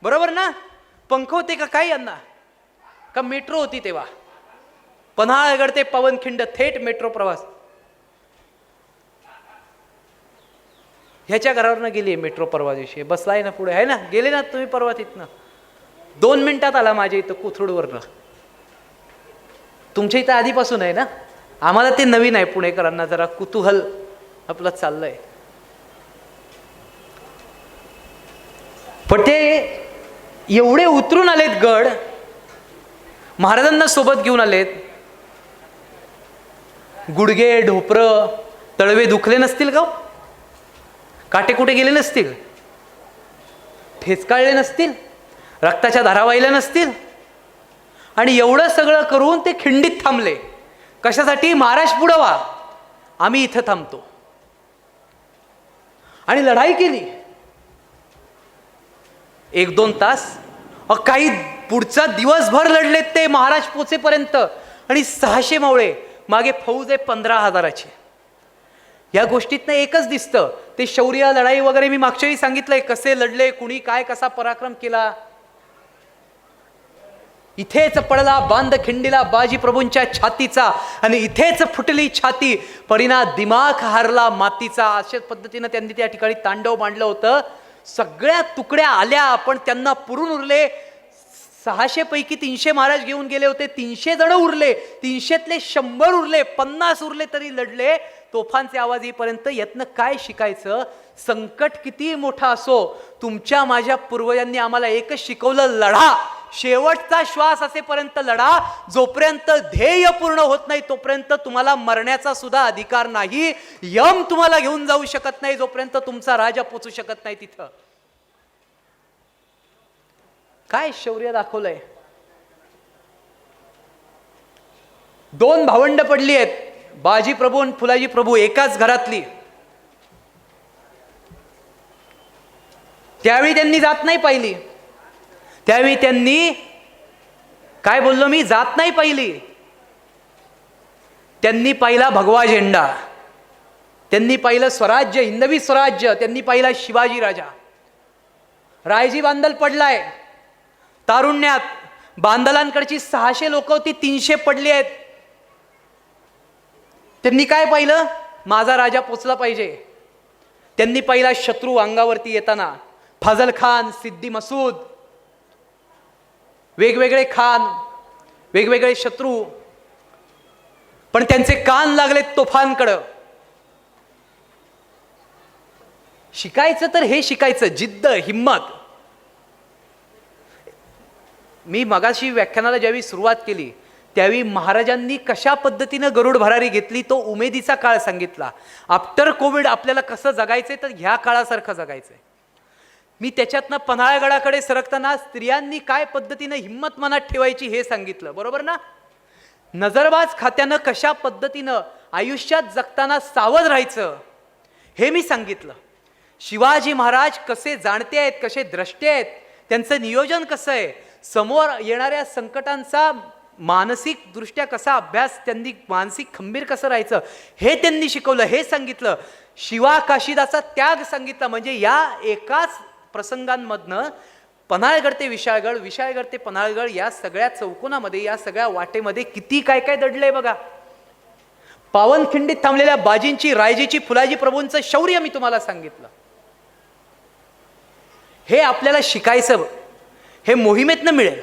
बरोबर ना. पंख होते का काय यांना, का मेट्रो होती तेव्हा. पन्हाळगड ते पावनखिंड थेट मेट्रो प्रवास. ह्याच्या घरावरनं गेली मेट्रो परवा दिवशी, बसलाय ना पुढे, आहे ना, गेले ना तुम्ही परवा तिथनं. 2 मिनिटात आला माझ्या इथं कोथरूडवरनं. तुमच्या इथं आधीपासून आहे ना, आम्हाला ते नवीन आहे. पुणेकरांना जरा कुतूहल आपलं चाललंय. पण ते एवढे उतरून आलेत गड, महाराजांना सोबत घेऊन आलेत. गुडघे ढोपरं तळवे दुखले नसतील का, काटे कुठे गेले नसतील, ठेचकाळले नसतील, रक्ताच्या धारा वाहिल्या नसतील, आणि एवढं सगळं करून ते खिंडीत थांबले. कशासाठी, महाराज पुढं व्हा, आम्ही इथं थांबतो. आणि लढाई केली 1-2 तास. काही पुढचा दिवसभर लढलेत ते महाराज पोचेपर्यंत. आणि 600 मावळे, मागे फौज आहे 15,000ची. या गोष्टीतनं एकच दिसतं, ते शौर्य लढाई वगैरे मी मागच्या वेळी सांगितलंय, कसे लढले, कुणी काय कसा पराक्रम केला. इथेच पडला बांधखिंडीला बाजी प्रभूंच्या छातीचा, आणि इथेच फुटली छाती परीना दिमाग हारला मातीचा. अशाच पद्धतीनं त्यांनी त्या ठिकाणी तांडव मांडलं होतं. सगळ्या तुकड्या आल्या पण त्यांना पुरून उरले. 600 पैकी 300 महाराज घेऊन गेले होते. 300 जण उरले. 300तले 100 उरले, 50 उरले तरी लढले. तोफांचे आवाज येईपर्यंत यातनं काय शिकायचं? संकट किती मोठा असो, तुमच्या माझ्या पूर्वजांनी आम्हाला एकच शिकवलं, लढा. शेवटचा श्वास असेपर्यंत लढा. जोपर्यंत ध्येय पूर्ण होत नाही तोपर्यंत तुम्हाला मरण्याचा सुद्धा अधिकार नाही. यम तुम्हाला घेऊन जाऊ शकत नाही जोपर्यंत तुमचा राजा पोचू शकत नाही तिथं. काय शौर्य दाखवलंय. 2 भावंड पडली आहेत, बाजी प्रभू आणि फुलाजी प्रभू, एकाच घरातली. त्यावेळी त्यांनी जात नाही पाहिली. त्यावेळी त्यांनी काय बोललो मी, जात नाही पाहिली. त्यांनी पाहिला भगवा झेंडा, त्यांनी पाहिलं स्वराज्य, हिंदवी स्वराज्य, त्यांनी पाहिला शिवाजी राजा. रायजी बांदल पडलाय तारुण्यात. बांदलांकडची 600 लोक होती, 300 पडली आहेत. त्यांनी काय पाहिलं, माझा राजा पोचला पाहिजे. त्यांनी पाहिला शत्रू अंगावरती येताना. फजल खान, सिद्दी मसूद, वेगवेगळे खान, वेगवेगळे शत्रू, पण त्यांचे कान लागले तोफांकडं. शिकायचं तर हे शिकायचं, जिद्द, हिम्मत. मी मगाशी व्याख्यानाला ज्यावेळी सुरुवात केली त्यावेळी महाराजांनी कशा पद्धतीनं गरुड भरारी घेतली तो उमेदीचा काळ सांगितला. आफ्टर कोविड आपल्याला कसं जगायचंय तर ह्या काळासारखं जगायचंय. मी त्याच्यातनं पन्हाळगडाकडे सरकताना स्त्रियांनी काय पद्धतीनं हिम्मत मनात ठेवायची हे सांगितलं, बरोबर ना. नजरबाज खात्यानं कशा पद्धतीनं आयुष्यात जगताना सावध राहायचं हे मी सांगितलं. शिवाजी महाराज कसे जाणते आहेत, कसे द्रष्टे आहेत, त्यांचं नियोजन कसं आहे, समोर येणाऱ्या संकटांचा मानसिक दृष्ट्या कसा अभ्यास, त्यांनी मानसिक खंबीर कसं राहायचं हे त्यांनी शिकवलं, हे सांगितलं. शिवा काशिदाचा त्याग सांगितला. म्हणजे या एकाच प्रसंगांमधनं पन्हाळगड ते विशाळगड, विशाळगड ते पन्हाळगड, या सगळ्या चौकोनामध्ये, या सगळ्या वाटेमध्ये किती काय काय दडलंय बघा. पावनखिंडीत थांबलेल्या बाजींची, रायजीची, फुलाजी प्रभूंचं शौर्य मी तुम्हाला सांगितलं. हे आपल्याला शिकायचं. हे मोहिमेतनं मिळेल,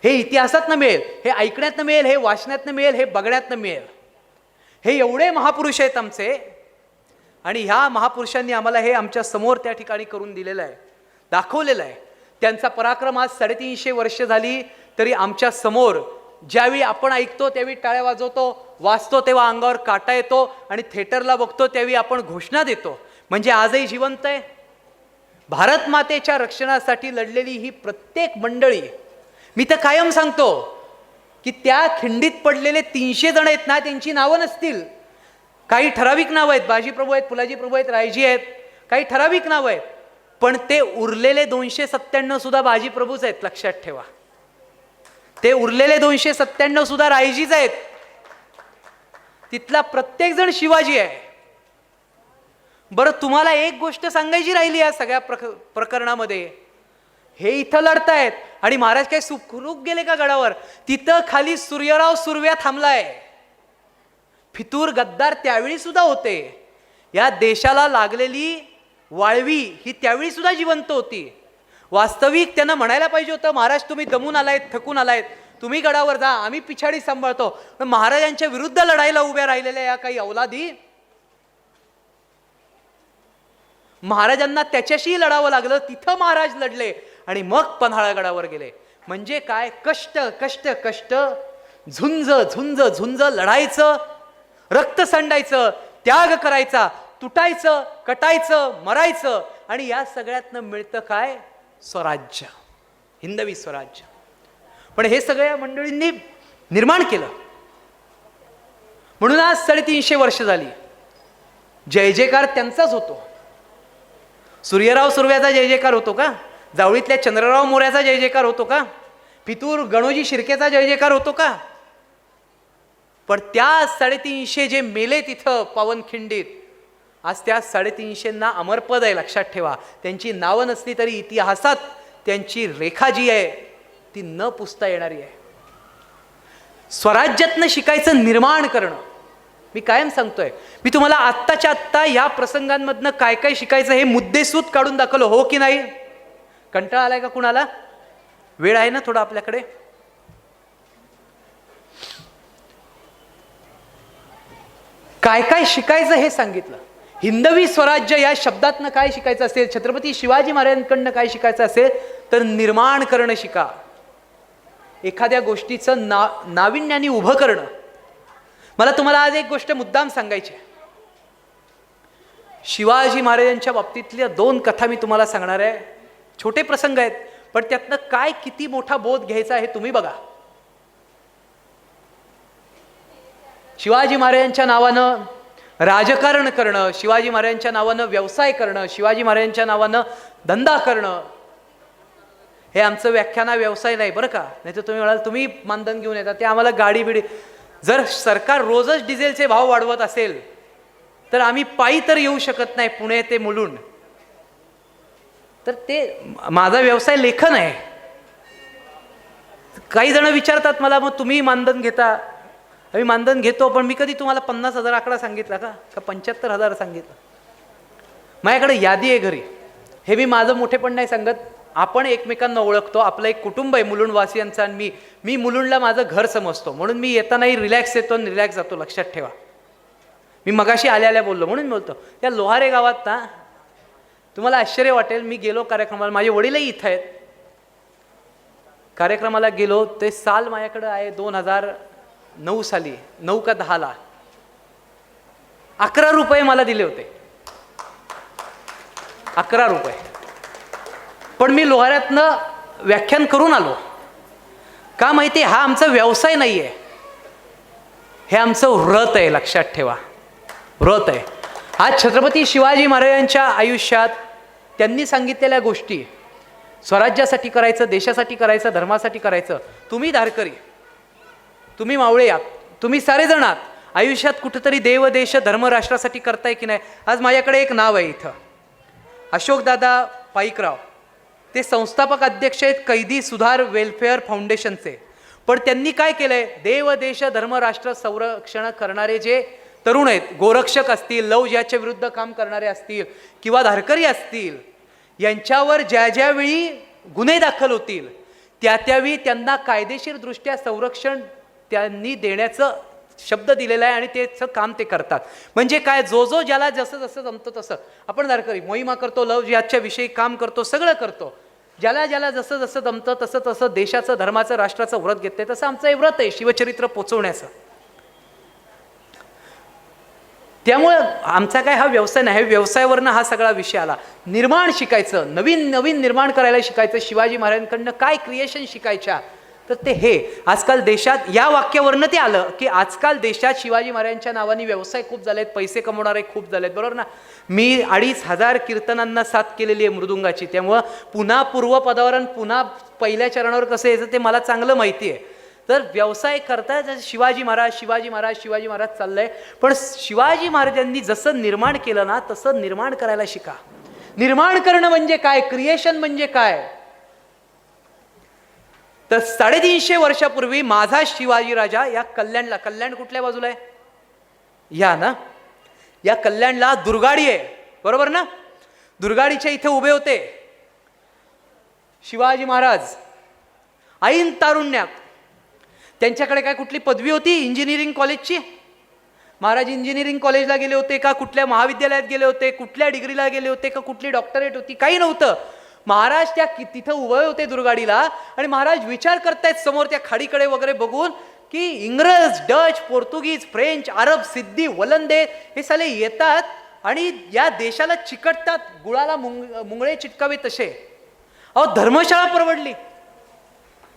हे इतिहासातनं मिळेल, हे ऐकण्यातनं मिळेल, हे वाचण्यातनं मिळेल, हे बघण्यातनं मिळेल. हे एवढे महापुरुष आहेत आमचे, आणि ह्या महापुरुषांनी आम्हाला हे आमच्या समोर त्या ठिकाणी करून दिलेलं आहे, दाखवलेलं आहे. त्यांचा पराक्रम आज 350 वर्ष झाली तरी आमच्या समोर ज्यावेळी आपण ऐकतो त्यावेळी टाळ्या वाजवतो, वाचतो तेव्हा अंगावर काटा येतो, आणि थिएटरला बघतो त्यावेळी आपण घोषणा देतो. म्हणजे आजही जिवंत आहे. भारत मातेच्या रक्षणासाठी लढलेली ही प्रत्येक मंडळी, मी तर कायम सांगतो की त्या खिंडीत पडलेले 300 जण आहेत ना, त्यांची नावं नसतील. काही ठराविक नावं आहेत, बाजी प्रभू आहेत, फुलाजी प्रभू आहेत, रायजी आहेत, काही ठराविक नावं आहेत. पण ते उरलेले 297 सुद्धा बाजी प्रभूच आहेत, लक्षात ठेवा. ते उरलेले 297 सुद्धा रायजीच आहेत. तिथला प्रत्येक जण शिवाजी आहे. बरं, तुम्हाला एक गोष्ट सांगायची राहिली या सगळ्या प्रकरणामध्ये. हे इथं लढतायत आणि महाराज काय सुखरूप गेले का गडावर? तिथं खाली सूर्यराव सुर्व्या थांबलाय. फितूर गद्दार त्यावेळी सुद्धा होते. या देशाला लागलेली वाळवी ही त्यावेळी सुद्धा जिवंत होती. वास्तविक त्यांना म्हणायला पाहिजे होतं, महाराज तुम्ही दमून आलायत, थकून आलायत, तुम्ही गडावर जा, आम्ही पिछाडी सांभाळतो. पण महाराजांच्या विरुद्ध लढायला उभ्या राहिलेल्या या काही अवलादी, महाराजांना त्याच्याशी लढावं लागलं. तिथं महाराज लढले आणि मग पन्हाळगडावर गेले. म्हणजे काय? कष्ट कष्ट कष्ट, झुंज झुंज झुंज, लढायचं, रक्त सांडायचं, त्याग करायचा, तुटायचं, कटायचं, मरायचं, आणि या सगळ्यातनं मिळतं काय? स्वराज्य, हिंदवी स्वराज्य. पण हे सगळ्या मंडळींनी निर्माण केलं. म्हणून आज 350 वर्ष झाली. जय जयकार त्यांचाच होतो. सूर्यराव सुर्व्याचा जय जयकार होतो का? जावळीतल्या चंद्रराव मोऱ्याचा जय जयकार होतो का? फितूर गणोजी शिर्केचा जय जयकार होतो का? पण त्या 350 जे मेले तिथं पावनखिंडीत, आज त्या 350 अमरपद आहे, लक्षात ठेवा. त्यांची नावं नसली तरी इतिहासात त्यांची रेखा जी आहे ती न पुसता येणारी आहे. स्वराज्यातनं शिकायचं, निर्माण करणं. मी कायम सांगतोय, मी तुम्हाला आत्ताच्या आत्ता या प्रसंगांमधनं काय काय शिकायचं हे मुद्देसूद काढून दाखवलं, हो की नाही? कंटाळा आलाय का कुणाला? वेळ आहे ना थोडा आपल्याकडे? काय काय शिकायचं हे सांगितलं. हिंदवी स्वराज्य या शब्दातनं काय शिकायचं असेल, छत्रपती शिवाजी महाराजांकडनं काय शिकायचं असेल तर निर्माण करणं शिका. एखाद्या गोष्टीचं नाविन्याने उभं करणं. मला तुम्हाला आज एक गोष्ट मुद्दाम सांगायची आहे. शिवाजी महाराजांच्या बाबतीतल्या 2 कथा मी तुम्हाला सांगणार आहे. छोटे प्रसंग आहेत, पण त्यातनं काय किती मोठा बोध घ्यायचा आहे तुम्ही बघा. शिवाजी महाराजांच्या नावानं राजकारण करणं, शिवाजी महाराजांच्या नावानं व्यवसाय करणं, शिवाजी महाराजांच्या नावानं धंदा करणं, हे आमचं व्याख्याना व्यवसाय नाही बरं का. नाही तर तुम्ही म्हणाल तुम्ही मानधन घेऊन येतात, ते आम्हाला गाडी बिडी. जर सरकार रोजच डिझेलचे भाव वाढवत असेल तर आम्ही पायी तर येऊ शकत नाही पुणे ते मुलुंड. तर ते माझा व्यवसाय लेखन आहे. काही जण विचारतात मला, मग तुम्ही मानधन घेता? मी मानधन घेतो, पण मी कधी तुम्हाला 50,000 आकडा सांगितला का 75,000 सांगितलं? माझ्याकडे यादी आहे घरी. हे मी माझं मोठेपण नाही सांगत, आपण एकमेकांना ओळखतो. आपलं एक कुटुंब आहे मुलुंडवासियांचं, आणि मी मुलुंडला माझं घर समजतो. म्हणून मी येतानाही रिलॅक्स येतो आणि रिलॅक्स जातो, लक्षात ठेवा. मी मगाशी आल्या बोललो म्हणून बोलतो. त्या लोहारे गावात ना, तुम्हाला आश्चर्य वाटेल, मी गेलो कार्यक्रमाला, माझे वडीलही इथं आहेत. कार्यक्रमाला गेलो, ते साल माझ्याकडे आहे 2009 साली, 9 का 10ला 11 रुपये मला दिले होते. 11 रुपये. पण मी लोहाऱ्यातनं व्याख्यान करून आलो. का माहिती? हा आमचा व्यवसाय नाही आहे, हे आमचं व्रत आहे. लक्षात ठेवा, व्रत आहे. आज छत्रपती शिवाजी महाराजांच्या आयुष्यात त्यांनी सांगितलेल्या गोष्टी, स्वराज्यासाठी करायचं, देशासाठी करायचं, धर्मासाठी करायचं. तुम्ही धारकरी, तुम्ही मावळे आहात, तुम्ही सारेजण आहात. आयुष्यात कुठेतरी देव, देश, धर्म, राष्ट्रासाठी करताय की नाही? आज माझ्याकडे एक नाव आहे इथं, अशोकदादा पाईकराव. ते संस्थापक अध्यक्ष आहेत कैदी सुधार वेलफेअर फाउंडेशनचे. पण त्यांनी काय केलंय? देव, देश, धर्म, राष्ट्र संरक्षण करणारे जे तरुण आहेत, गोरक्षक असतील, लव जिहादच्या विरुद्ध काम करणारे असतील किंवा धारकरी असतील, यांच्यावर ज्या ज्यावेळी गुन्हे दाखल होतील त्यावेळी त्यांना कायदेशीर दृष्ट्या संरक्षण त्यांनी देण्याचं शब्द दिलेला आहे, आणि त्याचं काम ते करतात. म्हणजे काय? जो ज्याला जसं जसं जमतं तसं. आपण धारकरी मोहिमा करतो, लव जिहादच्या विषयी काम करतो, सगळं करतो. ज्याला ज्याला जसं जसं जमतं तसं तसं देशाचं, धर्माचं, राष्ट्राचं व्रत घेतलंय. तसं आमचं हे व्रत आहे शिवचरित्र पोचवण्याचं. त्यामुळं आमचा काय हा व्यवसाय नाही, व्यवसायावरनं हा सगळा विषय आला. निर्माण शिकायचं, नवीन नवीन निर्माण करायला शिकायचं. शिवाजी महाराजांकडनं काय क्रिएशन शिकायच्या, तर ते हे आजकाल देशात, या वाक्यावरनं ते आलं की आजकाल देशात शिवाजी महाराजांच्या नावाने व्यवसाय खूप झालेत, पैसे कमवणारे खूप झालेत, बरोबर ना? मी 2,500 कीर्तनांना साथ केलेली आहे मृदुंगाची. त्यामुळं पुन्हा पूर्वपदावर आणि पुन्हा पहिल्या चरणावर कसं यायचं ते मला चांगलं माहिती आहे. तर व्यवसाय करता शिवाजी महाराज शिवाजी महाराज शिवाजी महाराज चाललंय. पण शिवाजी महाराजांनी जसं निर्माण केलं ना तसं निर्माण करायला शिका. निर्माण करणं म्हणजे काय? क्रिएशन म्हणजे काय? तर 350 वर्षापूर्वी माझा शिवाजी राजा या कल्याणला, कल्याण कुठल्या बाजूला आहे? या ना, या कल्याणला दुर्गाडी आहे, बरोबर ना? दुर्गाडीच्या इथे उभे होते शिवाजी महाराज ऐन तारुण्यात. त्यांच्याकडे काय कुठली पदवी होती? इंजिनिअरिंग कॉलेजची. महाराज इंजिनिअरिंग कॉलेजला गेले होते का? कुठल्या महाविद्यालयात गेले होते? कुठल्या डिग्रीला गेले होते का? कुठली डॉक्टरेट होती? काही नव्हतं. महाराज त्या तिथं उभे होते दुर्गाडीला, आणि महाराज विचार करतायत समोर त्या खाडीकडे वगैरे बघून की इंग्रज, डच, पोर्तुगीज, फ्रेंच, अरब, सिद्धी, वलंदे हे साले येतात आणि या देशाला चिकटतात, गुळाला मुंगळे चिटकावे तसे. अहो, धर्मशाळा परवडली.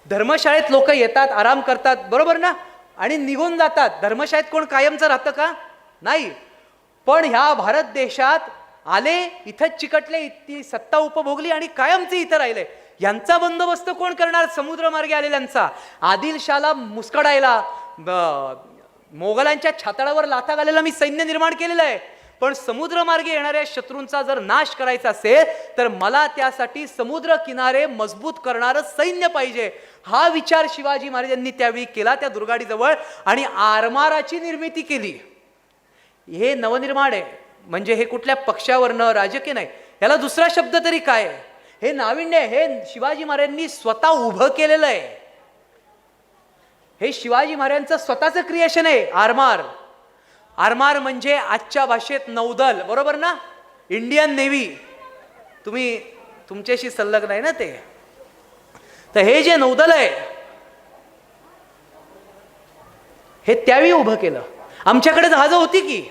धर्मशाळेत लोक येतात, आराम करतात, बरोबर ना, आणि निघून जातात. धर्मशाळेत कोण कायमचं राहतं का? नाही. पण ह्या भारत देशात आले, इथंच चिकटले, इतकी सत्ता उपभोगली आणि कायमचे इथं राहिले. यांचा बंदोबस्त कोण करणार? समुद्रमार्गे आलेल्यांचा. आदिलशाला मुस्कडायला, मोगलांच्या छाताडावर लाथा घालायला मी सैन्य निर्माण केलेलं आहे. पण समुद्रमार्गे येणाऱ्या शत्रूंचा जर नाश करायचा असेल तर मला त्यासाठी समुद्र किनारे मजबूत करणारं सैन्य पाहिजे. हा विचार शिवाजी महाराजांनी त्यावेळी केला त्या दुर्गाडीजवळ आणि आरमाराची निर्मिती केली. हे नवनिर्माण आहे, म्हणजे हे कुठल्या पक्षावरनं राजकीय नाही, याला दुसरा शब्द तरी काय आहे? हे नाविन्य आहे, हे शिवाजी महाराजांनी स्वतः उभं केलेलं आहे. हे शिवाजी महाराजांचं स्वतःचं क्रिएशन आहे. आरमार, आरमार म्हणजे आजच्या भाषेत नौदल, बरोबर ना? Indian navy. तुम्ही तुमच्याशी संलग्न आहे ना ते. तर हे जे नौदल आहे हे त्यावेळी उभं केलं. आमच्याकडे जहाजं होती की,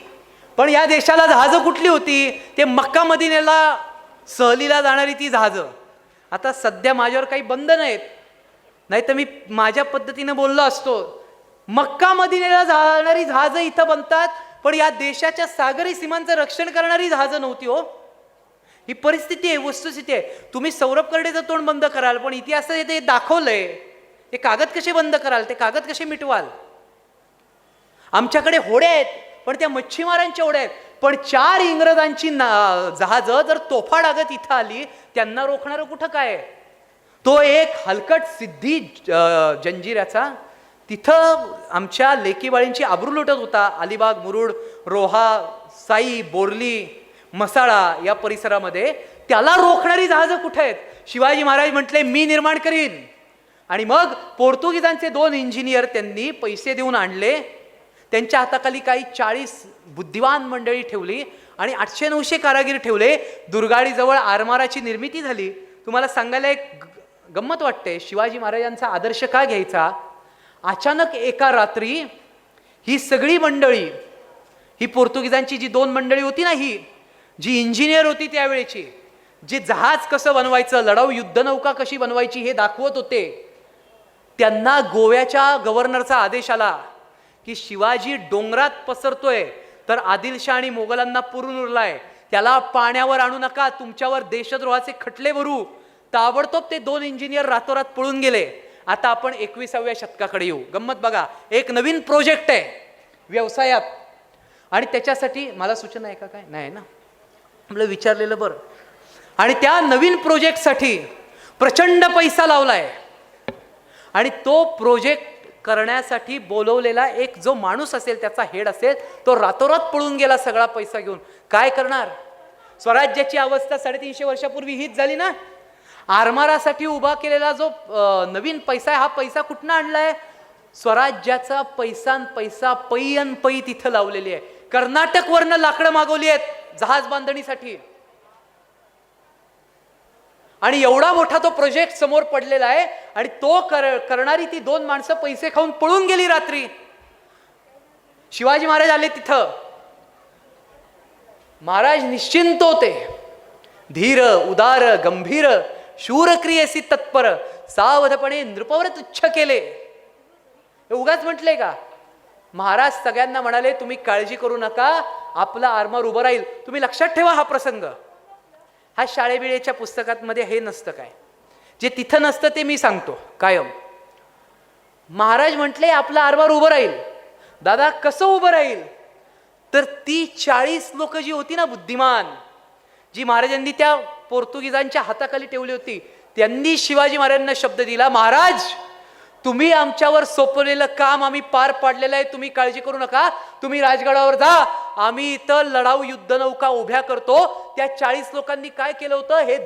पण या देशाला जहाजं कुठली होती? ते मक्का मदिनेला सहलीला जाणारी ती जहाजं. आता सध्या माझ्यावर काही बंधन आहेत, नाही तर मी माझ्या पद्धतीने बोललो असतो. मक्का मदिनेला जाणारी जहाजं इथं बनतात, पण या देशाच्या सागरी सीमांचं रक्षण करणारी जहाजं नव्हती हो. ही परिस्थिती आहे, वस्तुस्थिती आहे. तुम्ही सौरभ कर्डेचं तोंड बंद कराल, पण इतिहासात ते दाखवलंय. ते कागद कसे बंद कराल, ते कागद कसे मिटवाल? आमच्याकडे होड्या आहेत, पण त्या मच्छीमारांच्या होड्या आहेत. पण 4 इंग्रजांची जहाजं जर तोफा डागत इथं आली, त्यांना रोखणारं कुठं काय? तो एक हलकट सिद्धी जंजिऱ्याचा तिथं आमच्या लेकीबाळींची आबरू लुटत होता. अलिबाग, मुरुड, रोहा, साई, बोर्ली, मसाळा या परिसरामध्ये. त्याला रोखणारी जहाजं कुठे आहेत? शिवाजी महाराज म्हटले मी निर्माण करीन. आणि मग पोर्तुगीजांचे 2 इंजिनियर त्यांनी पैसे देऊन आणले. त्यांच्या हाताखाली काही 40 बुद्धिवान मंडळी ठेवली आणि 800-900 कारागीर ठेवले. दुर्गाडीजवळ आरमाराची निर्मिती झाली. तुम्हाला सांगायला एक गंमत वाटते, शिवाजी महाराजांचा आदर्श का घ्यायचा? अचानक एका रात्री ही सगळी मंडळी, ही पोर्तुगीजांची जी 2 मंडळी होती ना, ही जी इंजिनियर होती त्यावेळेची, जे जहाज कसं बनवायचं, लढाऊ युद्धनौका कशी बनवायची हे दाखवत होते, त्यांना गोव्याच्या गव्हर्नरचा आदेश आला की शिवाजी डोंगरात पसरतोय तर आदिलशाह आणि मोगलांना पुरून उरलाय, त्याला पाण्यावर आणू नका, तुमच्यावर देशद्रोहाचे खटले भरू. ताबडतोब ते 2 इंजिनियर रातोरात पळून गेले. आता आपण 21व्या शतकाकडे येऊ. गंमत बघा, एक नवीन प्रोजेक्ट आहे व्यवसायात, आणि त्याच्यासाठी मला सूचना आहे का? काय नाही ना, आपलं विचारलेलं बरं. आणि त्या नवीन प्रोजेक्टसाठी प्रचंड पैसा लावलाय, आणि तो प्रोजेक्ट करण्यासाठी बोलवलेला एक जो माणूस असेल, त्याचा हेड असेल, तो रातोरात पळून गेला सगळा पैसा घेऊन. काय करणार? स्वराज्याची अवस्था 350 वर्षापूर्वी हीच झाली ना. आरमारासाठी उभा केलेला जो नवीन पैसा आहे, हा पैसा कुठनं आणलाय? स्वराज्याचा पैसा पै तिथं लावलेली आहे. कर्नाटकवरनं लाकडं मागवली आहेत जहाज बांधणीसाठी, आणि एवढा मोठा तो प्रोजेक्ट समोर पडलेला आहे, आणि तो करणारी ती 2 माणसं पैसे खाऊन पळून गेली रात्री. शिवाजी महाराज आले तिथं. महाराज निश्चिंत होते, धीर, उदार, गंभीर, शूर क्रियेसी तत्पर, सावधपणे नृपवर तुच्छ केले. हे उगाच म्हटले का? महाराज सगळ्यांना म्हणाले तुम्ही काळजी करू नका, आपला आरमार उभं राहील. तुम्ही लक्षात ठेवा हा प्रसंग. हा शाळेबिळेच्या पुस्तकांमध्ये हे नसतं, काय जे तिथं नसतं ते मी सांगतो कायम. महाराज म्हटले आपला आरमार उभं राहील. दादा कसं उभं राहील? तर ती 40 लोक जी होती ना बुद्धिमान, जी महाराजांनी त्या पोर्तुगीजांच्या हाताखाली ठेवली होती, त्यांनी शिवाजी महाराजांना शब्द दिला, महाराज तुम्ही आमच्यावर सोपवलेलं काम आम्ही पार पाडलेलं आहे, तुम्ही काळजी करू नका, तुम्ही राजगडावर जा, आम्ही इथं लढाऊ युद्धनौका उभ्या करतो. त्या 40 लोकांनी काय केलं होतं? हे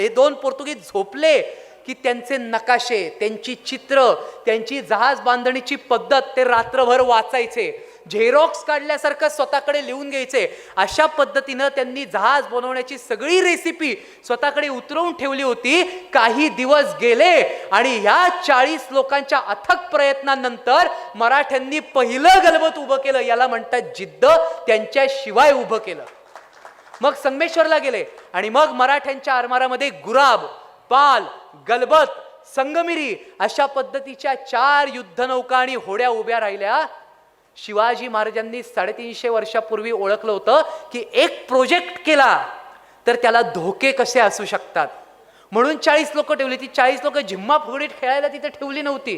2 पोर्तुगीज झोपले की त्यांचे नकाशे, त्यांची चित्र, त्यांची जहाज बांधणीची पद्धत ते रात्रभर वाचायचे, झेरॉक्स काढल्यासारखं स्वतःकडे लिहून घ्यायचे. अशा पद्धतीनं त्यांनी जहाज बनवण्याची सगळी रेसिपी स्वतःकडे उतरवून ठेवली होती. काही दिवस गेले आणि ह्या 40 लोकांच्या अथक प्रयत्नानंतर मराठ्यांनी पहिलं गलबत उभं केलं. याला म्हणतात जिद्द. त्यांच्याशिवाय उभं केलं. मग संगमेश्वरला गेले आणि मग मराठ्यांच्या आरमारामध्ये गुराब, पाल, गलबत, संगमिरी अशा पद्धतीच्या 4 युद्धनौका आणि होड्या उभ्या राहिल्या. शिवाजी महाराजांनी 350 वर्षापूर्वी ओळखलं होतं की एक प्रोजेक्ट केला तर त्याला धोके कसे असू शकतात, म्हणून 40 लोक ठेवली. ती 40 लोक झिम्मा फुगडीत खेळायला तिथे ठेवली नव्हती.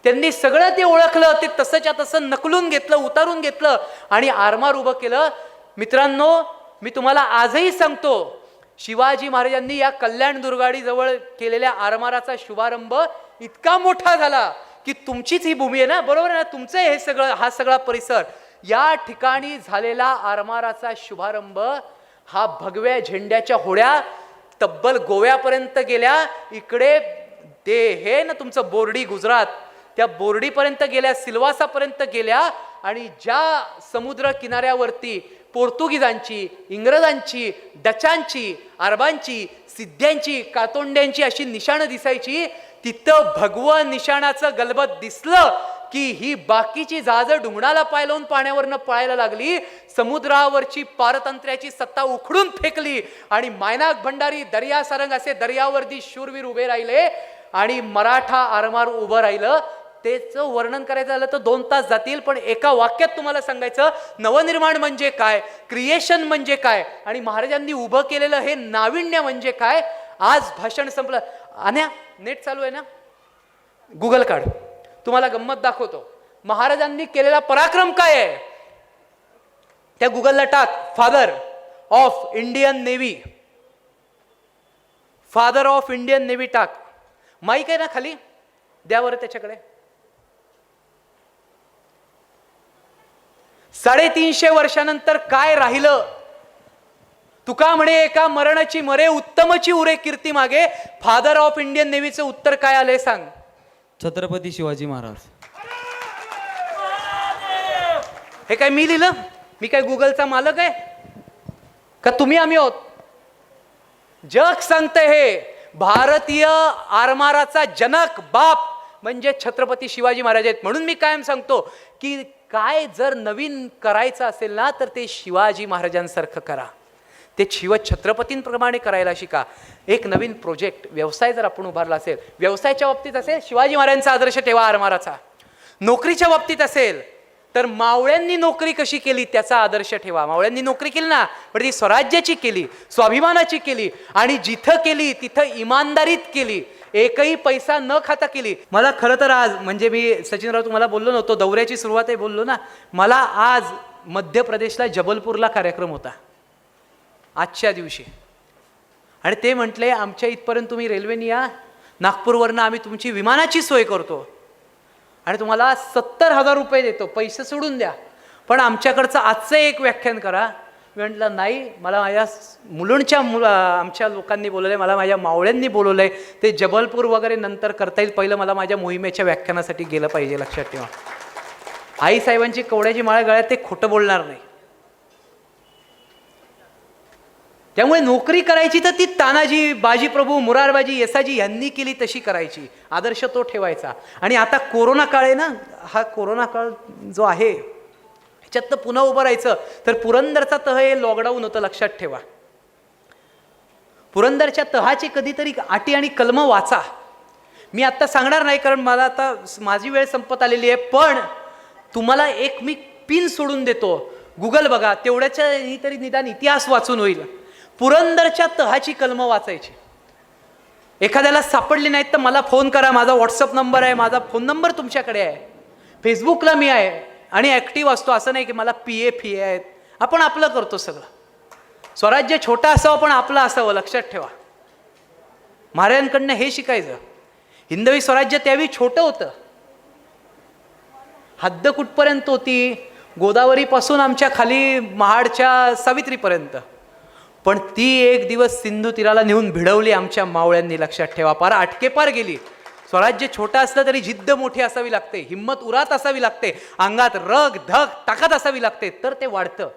त्यांनी सगळं ते ओळखलं, ते तसंच्या तसं नकलून घेतलं, उतारून घेतलं आणि आरमार उभं केलं. मित्रांनो, मी तुम्हाला आजही सांगतो, शिवाजी महाराजांनी या कल्याण दुर्गाडी जवळ केलेल्या आरमाराचा शुभारंभ इतका मोठा झाला की तुमचीच ही भूमी आहे ना, बरोबर आहे ना, तुमचं हे सगळं, हा सगळा परिसर, या ठिकाणी झालेला आरमाराचा शुभारंभ हा भगव्या झेंड्याच्या होड्या तब्बल गोव्यापर्यंत गेल्या. इकडे ते हे ना तुमचं बोर्डी गुजरात, त्या बोर्डीपर्यंत गेल्या, सिल्वासापर्यंत गेल्या. आणि ज्या समुद्र किनाऱ्यावरती पोर्तुगीजांची, इंग्रजांची, डचांची, अरबांची, सिद्ध्यांची, कातोंड्यांची अशी निशाणं दिसायची, तिथं भगवं निशाणाचं गलबत दिसलं की ही बाकीची जहाजं डुंगणाला पाय लावून पाण्यावरनं पळायला लागली. समुद्रावरची पारतंत्र्याची सत्ता उखडून फेकली आणि मायनाक भंडारी, दर्या सारंग असे दर्यावरती शूरवीर उभे राहिले आणि मराठा आरमार उभं राहिलं. त्याचं वर्णन करायचं झालं तर 2 तास जातील, पण एका वाक्यात तुम्हाला सांगायचं, नवनिर्माण म्हणजे काय, क्रिएशन म्हणजे काय आणि महाराजांनी उभं केलेलं हे नाविन्य म्हणजे काय. आज भाषण संपलं. आण्या नेट चालू आहे ना, गुगल काढ, तुम्हाला गंमत दाखवतो. महाराजांनी केलेला पराक्रम काय आहे त्या गुगलला टाक. Father of Indian navy, father of Indian navy टाक. माईक आहे ना खाली, द्यावर त्याच्याकडे. 350 वर्षानंतर काय राहिलं. तुका म्हणे एका मरणाची मरे, उत्तमची उरे कीर्ती मागे. फादर ऑफ इंडियन नेव्हीचं उत्तर काय आलंय सांग. छत्रपती शिवाजी महाराज. हे काय मी लिहिलं? मी काय गुगलचा मालक आहे का? तुम्ही आम्ही आहोत. जग सांगतंय हे. भारतीय आरमाराचा जनक बाप म्हणजे छत्रपती शिवाजी महाराज आहेत. म्हणून मी कायम सांगतो की काय जर नवीन करायचं असेल ना तर ते शिवाजी महाराजांसारखं करा, ते छत्रपतींप्रमाणे करायला शिका. एक नवीन प्रोजेक्ट, व्यवसाय जर आपण उभारला असेल, व्यवसायाच्या बाबतीत असेल शिवाजी महाराजांचा आदर्श ठेवा आरमाराचा. नोकरीच्या बाबतीत असेल तर मावळ्यांनी नोकरी कशी केली त्याचा आदर्श ठेवा. मावळ्यांनी नोकरी केली ना, पण ती स्वराज्याची केली, स्वाभिमानाची केली आणि जिथं केली तिथं इमानदारीत केली, एकही पैसा न खाता केली. मला खरं तर आज, म्हणजे मी सचिनराव तुम्हाला बोललो नव्हतो, दौऱ्याची सुरुवात आहे बोललो ना, मला आज मध्य प्रदेशला जबलपूरला कार्यक्रम होता आजच्या दिवशी. आणि ते म्हटले आमच्या इथपर्यंत तुम्ही रेल्वेने या, नागपूरवरनं आम्ही तुमची विमानाची सोय करतो आणि तुम्हाला 70,000 रुपये देतो, पैसे सोडून द्या, पण आमच्याकडचं आजचं एक व्याख्यान करा. मी म्हटलं नाही, मला माझ्या मुलुंडच्या आमच्या लोकांनी बोलवलंय, मला माझ्या मावळ्यांनी बोलवलंय, ते जबलपूर वगैरे नंतर करता येईल, पहिलं मला माझ्या मोहिमेच्या व्याख्यानासाठी गेलं पाहिजे. लक्षात ठेवा, आईसाहेबांची कवड्याची माळ गळ्यात, ते खोटं बोलणार नाही. त्यामुळे नोकरी करायची तर ती तानाजी, बाजीप्रभू, मुरारबाजी, येसाजी यांनी केली तशी करायची, आदर्श तो ठेवायचा. आणि आता कोरोना काळ आहे ना, हा कोरोना काळ जो आहे ह्याच्यात तर पुन्हा उभं राहायचं तर पुरंदरचा तह हे लॉकडाऊन होतं. लक्षात ठेवा, पुरंदरच्या तहाची कधीतरी अटी आणि कलम वाचा. मी आत्ता सांगणार नाही कारण मला आता माझी वेळ संपत आलेली आहे, पण तुम्हाला एक मी पिन सोडून देतो, गुगल बघा, तेवढ्याच्या तरी निदान इतिहास वाचून होईल. पुरंदरच्या तहाची कलम वाचायची. एखाद्याला सापडली नाहीत तर मला फोन करा, माझा व्हॉट्सअप नंबर आहे, माझा फोन नंबर तुमच्याकडे आहे, फेसबुकला मी आहे आणि ॲक्टिव्ह असतो. असं नाही की मला PA आहेत, आपण आपलं करतो सगळं. स्वराज्य छोटा असावं पण आपलं असावं, लक्षात ठेवा. महाराजांकडनं हे शिकायचं. हिंदवी स्वराज्य त्यावेळी छोटं होतं, हद्द कुठपर्यंत होती, गोदावरीपासून आमच्या खाली महाडच्या सावित्रीपर्यंत, पण ती एक दिवस सिंधू तीराला नेऊन भिडवली आमच्या मावळ्यांनी. लक्षात ठेवा, पार आटकेपार गेली. स्वराज्य छोटा असलं तरी जिद्द मोठी असावी लागते, हिंमत उरात असावी लागते, अंगात रग धग ताकद असावी लागते, तर ते वाढतं.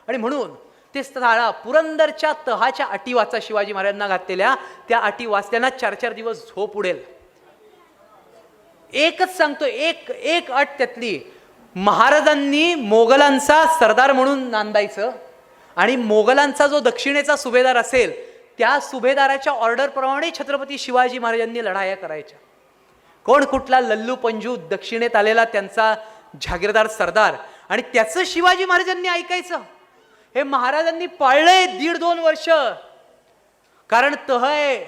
आणि म्हणून ते स्थळा पुरंदरच्या तहाच्या अटी वाचा, शिवाजी महाराजांना घातलेल्या त्या अटी वाचल्याना 4-4 दिवस झोप उडेल. एकच सांगतो, एक अट त्यातली, महाराजांनी मोगलांचा सरदार म्हणून नांदायचं आणि मोगलांचा जो दक्षिणेचा सुभेदार असेल त्या सुभेदाराच्या ऑर्डरप्रमाणे छत्रपती शिवाजी महाराजांनी लढाया करायच्या. कोण कुठला लल्लू पंजू दक्षिणेत आलेला त्यांचा जागीरदार सरदार, आणि त्याचं शिवाजी महाराजांनी ऐकायचं. हे महाराजांनी पाळलंय 1.5-2 वर्ष. कारण तह आहे,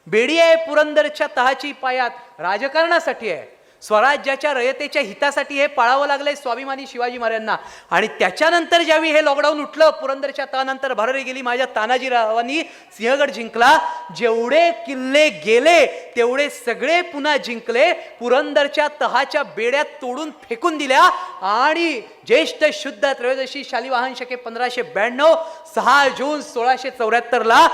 बेडी आहे पुरंदरच्या तहाची पायात, राजकारणासाठी आहे. स्वराज्याच्या रयतेच्या हितासाठी हे पाळावं लागलंय स्वाभिमानी शिवाजी महाराजांना. आणि त्याच्यानंतर ज्यावेळी हे लॉकडाऊन उठलं, पुरंदरच्या तहानंतर भरारी गेली, माझ्या तानाजीरावांनी सिंहगड जिंकला. जेवढे किल्ले गेले तेवढे सगळे पुन्हा जिंकले, पुरंदरच्या तहाच्या बेड्यात तोडून फेकून दिल्या. आणि ज्येष्ठ शुद्ध त्रयोदशी शालिवाहन शके 1592 6 जून 1674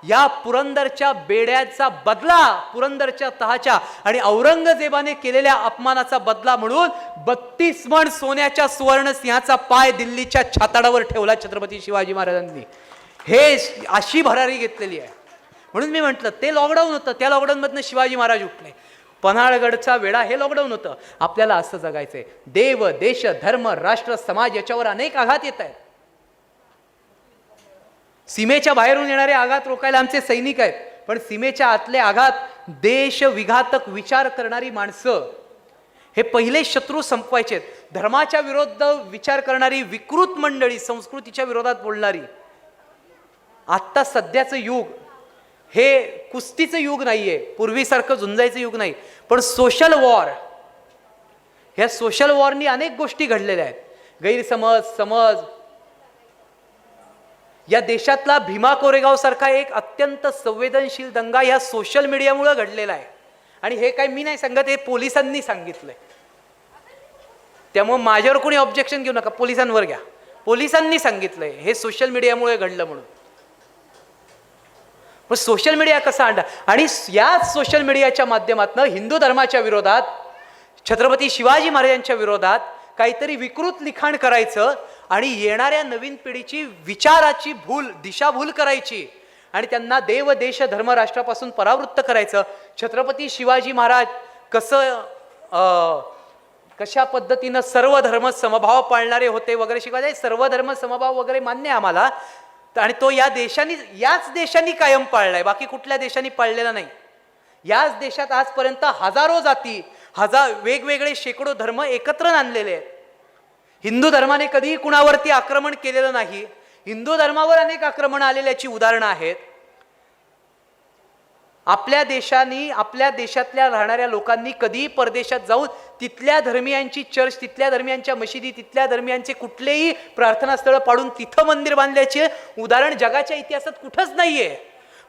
या पुरंदरच्या बेड्याचा बदला, पुरंदरच्या तहाच्या आणि औरंगजेबाने केलेल्या अपमानाचा बदला म्हणून 32 मण सोन्याच्या सुवर्ण सिंहाचा पाय दिल्लीच्या छाताडावर ठेवला छत्रपती शिवाजी महाराजांनी. हे अशी भरारी घेतलेली आहे. म्हणून मी म्हटलं ते लॉकडाऊन होतं, त्या लॉकडाऊनमधनं शिवाजी महाराज उठले. पन्हाळगडचा वेढा हे लॉकडाऊन होतं. आपल्याला असं जगायचंय. देव, देश, धर्म, राष्ट्र, समाज याच्यावर अनेक आघात येत आहेत. सीमेच्या बाहेरून येणारे आघात रोखायला आमचे सैनिक आहेत, पण सीमेच्या आतले आघात, देश विघातक विचार करणारी माणसं हे पहिले शत्रू संपवायचे. धर्माच्या विरोध विचार करणारी विकृत मंडळी, संस्कृतीच्या विरोधात बोलणारी. आत्ता सध्याचं युग हे कुस्तीचं युग नाहीये, पूर्वीसारखं झुंजायचं युग नाही, पण सोशल वॉर. ह्या सोशल वॉरनी अनेक गोष्टी घडलेल्या आहेत. गैरसमज, समज. या देशातला भीमा कोरेगाव सारखा एक अत्यंत संवेदनशील दंगा ह्या सोशल मीडियामुळे घडलेला आहे. आणि हे काही मी नाही सांगत, हे पोलिसांनी सांगितलंय. त्यामुळे माझ्यावर कोणी ऑब्जेक्शन घेऊ नका, पोलिसांवर घ्या. पोलिसांनी सांगितलंय हे सोशल मीडियामुळे घडलं म्हणून. पण सोशल मीडिया कसा आणला? आणि याच सोशल मीडियाच्या माध्यमातून हिंदू धर्माच्या विरोधात, छत्रपती शिवाजी महाराजांच्या विरोधात काहीतरी विकृत लिखाण करायचं आणि येणाऱ्या नवीन पिढीची विचाराची दिशाभूल करायची आणि त्यांना देव, देश, धर्म, राष्ट्रापासून परावृत्त करायचं. छत्रपती शिवाजी महाराज कशा पद्धतीनं सर्व धर्म समभाव पाळणारे होते वगैरे शिकवायचे. सर्व धर्म समभाव वगैरे मान्य आहे आम्हाला, आणि तो याच देशांनी कायम पाळलाय, बाकी कुठल्या देशांनी पाळलेला नाही. याच देशात आजपर्यंत हजारो जाती, वेगवेगळे शेकडो धर्म एकत्र आणलेले आहेत. हिंदू धर्माने कधीही कुणावरती आक्रमण केलेलं नाही. हिंदू धर्मावर अनेक आक्रमण आलेल्याची उदाहरणं आहेत. आपल्या देशातल्या राहणाऱ्या लोकांनी कधीही परदेशात जाऊन तिथल्या धर्मियांची चर्च, तिथल्या धर्मियांच्या मशिदी, तिथल्या धर्मियांचे कुठलेही प्रार्थनास्थळ पाडून तिथं मंदिर बांधल्याचे उदाहरण जगाच्या इतिहासात कुठंच नाहीये.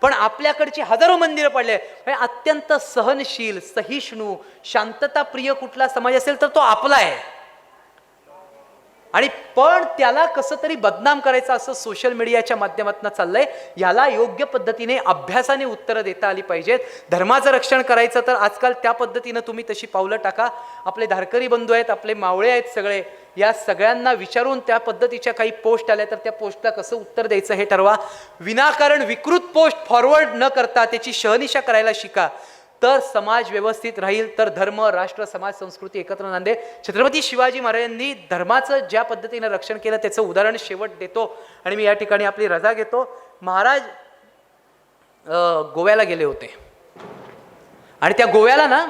पण आपल्याकडची हजारो मंदिरं पडले. अत्यंत सहनशील, सहिष्णू, शांतताप्रिय कुठला समाज असेल तर तो आपला आहे. आणि पण त्याला कसं तरी बदनाम करायचं असं सोशल मीडियाच्या माध्यमातून चाललंय. याला योग्य पद्धतीने अभ्यासाने उत्तरं देता आली पाहिजेत. धर्माचं रक्षण करायचं तर आजकाल त्या पद्धतीनं तुम्ही तशी पावलं टाका. आपले धारकरी बंधू आहेत, आपले मावळे आहेत सगळे, या सगळ्यांना विचारून त्या पद्धतीच्या काही पोस्ट आल्या तर त्या पोस्टला कसं उत्तर द्यायचं हे ठरवा. विनाकारण विकृत पोस्ट फॉरवर्ड न करता त्याची शहनिशा करायला शिका, तर समाज व्यवस्थित राहील, तर धर्म, राष्ट्र, समाज, संस्कृती एकत्र नांदेल. छत्रपती शिवाजी महाराजांनी धर्माचं ज्या पद्धतीनं रक्षण केलं त्याचं उदाहरण शेवट देतो आणि मी या ठिकाणी आपली रजा घेतो. महाराज गोव्याला गेले होते आणि त्या गोव्याला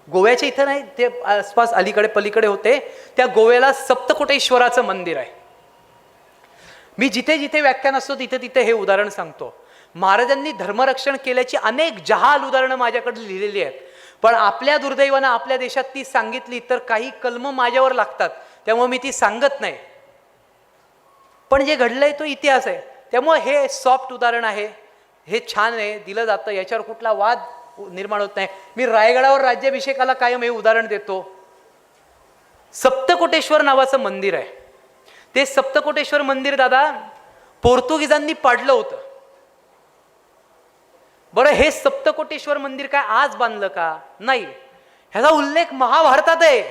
गोव्याच्या इथं नाही, ते आसपास अलीकडे पलीकडे होते. त्या गोव्याला सप्तकोटेश्वराचं मंदिर आहे. मी जिथे जिथे व्याख्यान असतो तिथे तिथे हे उदाहरण सांगतो. महाराजांनी धर्मरक्षण केल्याची अनेक जहाल उदाहरणं माझ्याकडे लिहिलेली आहेत, पण आपल्या दुर्दैवानं आपल्या देशात ती सांगितली तर काही कलम माझ्यावर लागतात, त्यामुळे मी ती सांगत नाही. पण जे घडलंय तो इतिहास आहे, त्यामुळे हे सॉफ्ट उदाहरण आहे, हे छान आहे, दिलं जातं, याच्यावर कुठला वाद निर्माण होत नाही. मी रायगडावर राज्याभिषेकाला कायम हे उदाहरण देतो. सप्तकोटेश्वर नावाचं मंदिर आहे. ते सप्तकोटेश्वर मंदिर दादा पोर्तुगीजांनी पाडलं होतं. बरं, हे सप्तकोटेश्वर मंदिर काय आज बांधलं का? नाही. ह्याचा उल्लेख महाभारतात आहे.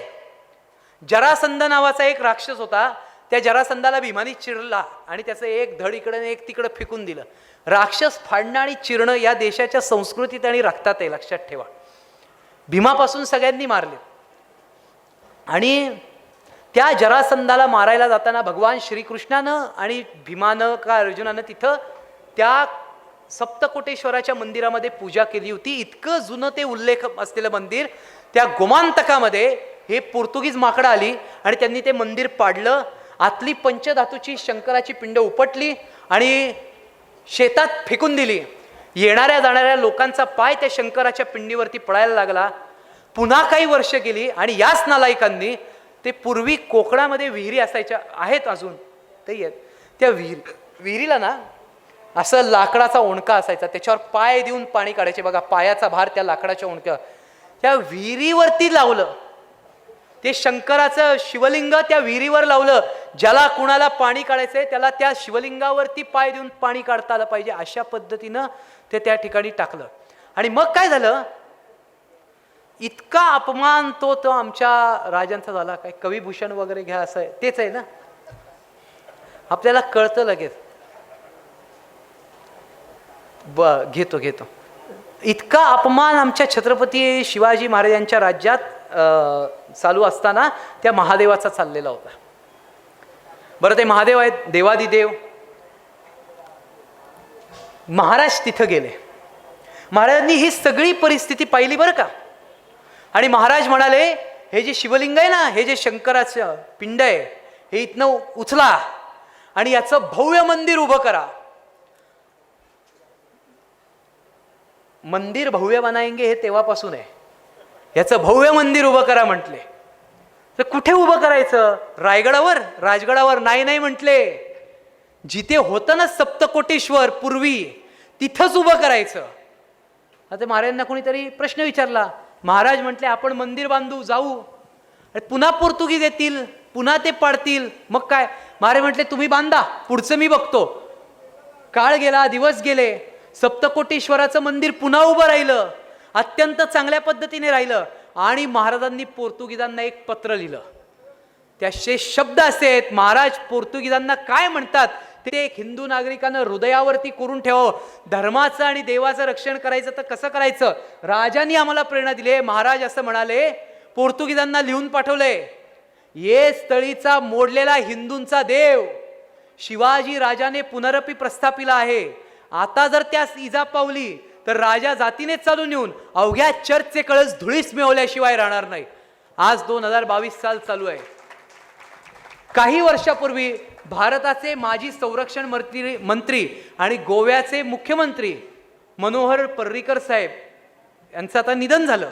जरासंध नावाचा एक राक्षस होता, त्या जरासंधाला भीमानी चिरला आणि त्याचं एक धड इकडे एक तिकडे फेकून दिलं. राक्षस फाडणं आणि चिरणं या देशाच्या संस्कृतीत आणि रक्तात आहे, लक्षात ठेवा. भीमापासून सगळ्यांनी मारले. आणि त्या जरासंधाला मारायला जाताना भगवान श्रीकृष्णानं आणि भीमानं का अर्जुनानं तिथं त्या सप्तकोटेश्वराच्या मंदिरामध्ये पूजा केली होती. इतकं जुनं ते उल्लेख असलेलं मंदिर. त्या गोमांतकामध्ये हे पोर्तुगीज माकडं आली आणि त्यांनी ते मंदिर पाडलं. आतली पंचधातूची शंकराची पिंड उपटली आणि शेतात फेकून दिली. येणाऱ्या जाणाऱ्या लोकांचा पाय त्या शंकराच्या पिंडीवरती पडायला लागला. पुन्हा काही वर्ष गेली आणि याच नालायकांनी ते पूर्वी कोकणामध्ये विहिरी असायच्या आहेत अजून ते आहेत, त्या विहिरीला ना असं लाकडाचा ओंडका असायचा, त्याच्यावर पाय देऊन पाणी काढायचे बघा, पायाचा भार त्या लाकडाच्या ओंडक्या, त्या विहिरीवरती लावलं. ते शंकराचं शिवलिंग त्या विहिरीवर लावलं. ज्याला कुणाला पाणी काढायचंय त्याला त्या शिवलिंगावरती पाय देऊन पाणी काढता आलं पाहिजे, अशा पद्धतीनं ते त्या ठिकाणी टाकलं. आणि मग काय झालं, इतका अपमान तो आमच्या राजांचा झाला. काय कविभूषण वगैरे घ्या असं आहे, तेच आहे ना, आपल्याला कळतं लगेच. घेतो इतका अपमान आमच्या छत्रपती शिवाजी महाराजांच्या राज्यात चालू असताना त्या महादेवाचा चाललेला होता. बरं, ते महादेव आहेत, देवादिदेव. महाराज तिथं गेले. महाराजांनी ही सगळी परिस्थिती पाहिली बरं का. आणि महाराज म्हणाले, हे जे शिवलिंग आहे ना, हे जे शंकराचं पिंड आहे, हे इथनं उचला आणि याचं भव्य मंदिर उभं करा. मंदिर भव्य बनाएंगे हे तेव्हापासून आहे. याचं भव्य मंदिर उभं करा म्हटले. तर कुठे उभं करायचं? रायगडावर, राजगडावर नाही म्हटले. जिथे होतं ना सप्तकोटीश्वर पूर्वी, तिथंच उभं करायचं. आता महाराजांना कोणीतरी प्रश्न विचारला. महाराज म्हटले, आपण मंदिर बांधू, जाऊ. पुन्हा पोर्तुगीज येतील, पुन्हा ते पाडतील, मग काय? महाराज म्हटले, तुम्ही बांधा, पुढचं मी बघतो. काळ गेला, दिवस गेले, सप्तकोटीश्वराचं मंदिर पुन्हा उभं राहिलं, अत्यंत चांगल्या पद्धतीने राहिलं. आणि महाराजांनी पोर्तुगीजांना एक पत्र लिहिलं. त्याचे शब्द असे आहेत, महाराज पोर्तुगीजांना काय म्हणतात ते एक हिंदू नागरिकानं हृदयावरती करून ठेवावं. धर्माचं आणि देवाचं रक्षण करायचं तर कसं करायचं, राजांनी आम्हाला प्रेरणा दिली. महाराज असं म्हणाले, पोर्तुगीजांना लिहून पाठवले, ये स्थळीचा मोडलेला हिंदूंचा देव शिवाजी राजाने पुनरपी प्रस्थापिला आहे. आता जर त्यास इजा पावली तर राजा जातीने चालून येऊन अवघ्या चर्चचे कळस धुळीस मिळवल्याशिवाय राहणार नाही. आज 2022 साल चालू आहे. काही वर्षापूर्वी भारताचे माजी संरक्षण मंत्री आणि गोव्याचे मुख्यमंत्री मनोहर पर्रीकर साहेब यांचं आता निधन झालं.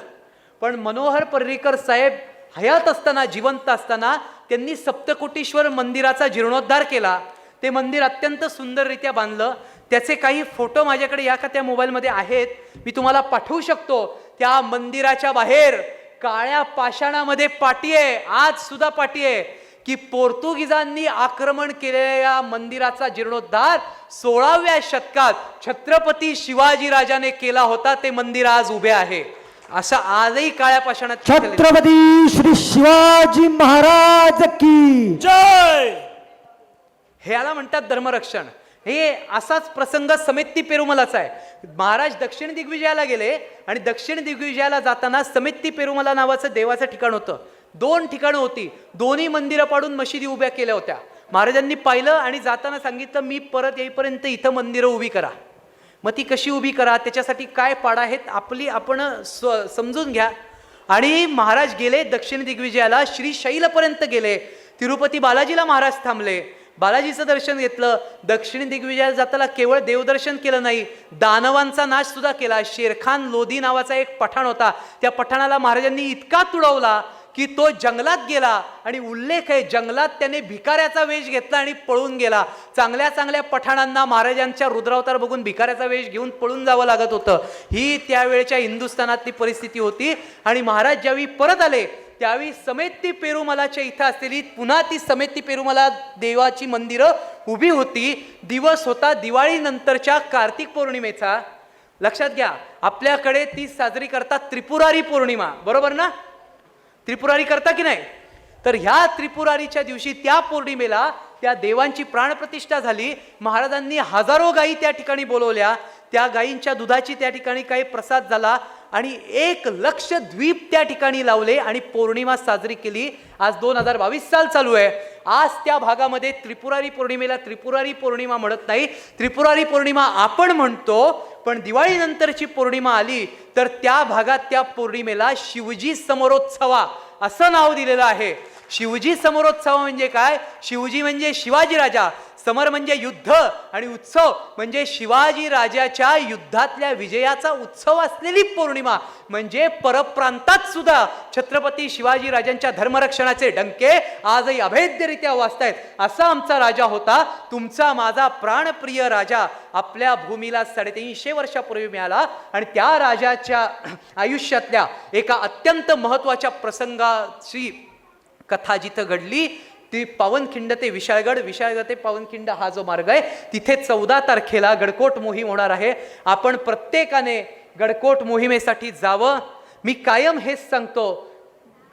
पण मनोहर पर्रीकर साहेब हयात असताना, जिवंत असताना त्यांनी सप्तकोटीश्वर मंदिराचा जीर्णोद्धार केला. ते मंदिर अत्यंत सुंदररित्या बांधलं. त्याचे काही फोटो माझ्याकडे या का त्या मोबाईलमध्ये आहेत, मी तुम्हाला पाठवू शकतो. त्या मंदिराच्या बाहेर काळ्या पाषाणामध्ये पाटी आहे, आज सुद्धा पाटी आहे, की पोर्तुगीजांनी आक्रमण केलेल्या या मंदिराचा जीर्णोद्धार 16व्या शतकात छत्रपती शिवाजी राजाने केला होता. ते मंदिर आज उभे आहे. असं आजही काळ्या पाषाणात छत्रपती श्री शिवाजी महाराज की जय. हे याला म्हणतात धर्मरक्षण. हे असाच प्रसंग समेत्ती पेरुमलाचा आहे. महाराज दक्षिण दिग्विजयाला गेले आणि दक्षिण दिग्विजयाला जाताना समेत्ती पेरुमला नावाचं देवाचं ठिकाण होतं. 2 ठिकाणं होती, दोन्ही मंदिरं पाडून मशिदी उभ्या केल्या होत्या. महाराजांनी पाहिलं आणि जाताना सांगितलं, मी परत येईपर्यंत इथं मंदिरं उभी करा. मग ती कशी उभी करा, त्याच्यासाठी काय पाडा आहेत आपण समजून घ्या. आणि महाराज गेले दक्षिण दिग्विजयाला, श्रीशैलपर्यंत गेले. तिरुपती बालाजीला महाराज थांबले, बालाजीचं दर्शन घेतलं. दक्षिण दिग्विजयाला जाताना केवळ देवदर्शन केलं नाही, दानवांचा नाश सुद्धा केला. शेरखान लोधी नावाचा एक पठाण होता, त्या पठाणाला महाराजांनी इतका तुडवला की तो जंगलात गेला. आणि उल्लेख आहे, जंगलात त्याने भिकाऱ्याचा वेश घेतला आणि पळून गेला. चांगल्या पठाणांना महाराजांच्या रुद्रावतार बघून भिकाऱ्याचा वेश घेऊन पळून जावं लागत होतं. ही त्यावेळेच्या हिंदुस्थानातली परिस्थिती होती. आणि महाराज ज्यावेळी परत आले त्यावेळी समेत्ती पेरुमलाच्या इथं असलेली पुन्हा ती समेत्ती पेरुमला देवाची मंदिरं उभी होती. दिवस होता दिवाळी नंतरच्या कार्तिक पौर्णिमेचा. लक्षात घ्या, आपल्याकडे ती साजरी करतात त्रिपुरारी पौर्णिमा, बरोबर ना? त्रिपुरारी करता की नाही? तर ह्या त्रिपुरारीच्या दिवशी त्या पौर्णिमेला त्या देवांची प्राणप्रतिष्ठा झाली. महाराजांनी हजारो गायी त्या ठिकाणी बोलवल्या. त्या गायींच्या दुधाची त्या ठिकाणी काही प्रसाद झाला आणि 1 लक्ष द्वीप त्या ठिकाणी लावले आणि पौर्णिमा साजरी केली. आज 2022 साल चालू आहे. आज त्या भागामध्ये त्रिपुरारी पौर्णिमेला त्रिपुरारी पौर्णिमा म्हणत नाही, त्रिपुरारी पौर्णिमा आपण म्हणतो. पण दिवाळी नंतरची पौर्णिमा आली तर त्या भागात त्या पौर्णिमेला शिवजी समोरोत्सवा असं नाव दिलेलं आहे. शिवजी समोरोत्सव म्हणजे काय? शिवजी म्हणजे शिवाजी राजा. समर म्हणजे युद्ध आणि उत्सव म्हणजे शिवाजी राजाच्या युद्धातल्या विजयाचा उत्सव असलेली पौर्णिमा म्हणजे परप्रांतात सुद्धा छत्रपती शिवाजी राजांच्या धर्मरक्षणाचे डंके आजही अभेद्यरित्या वाजतायत. असा आमचा राजा होता, तुमचा माझा प्राणप्रिय राजा आपल्या भूमीला 350 वर्षापूर्वी मिळाला. आणि त्या राजाच्या आयुष्यातल्या एका अत्यंत महत्वाच्या प्रसंगाची कथा जिथं घडली ती पावनखिंड ते विशाळगड, विशाळगड ते पावनखिंड हा जो मार्ग आहे तिथे 14 तारखेला गडकोट मोहीम होणार आहे. आपण प्रत्येकाने गडकोट मोहिमेसाठी जावं. मी कायम हेच सांगतो.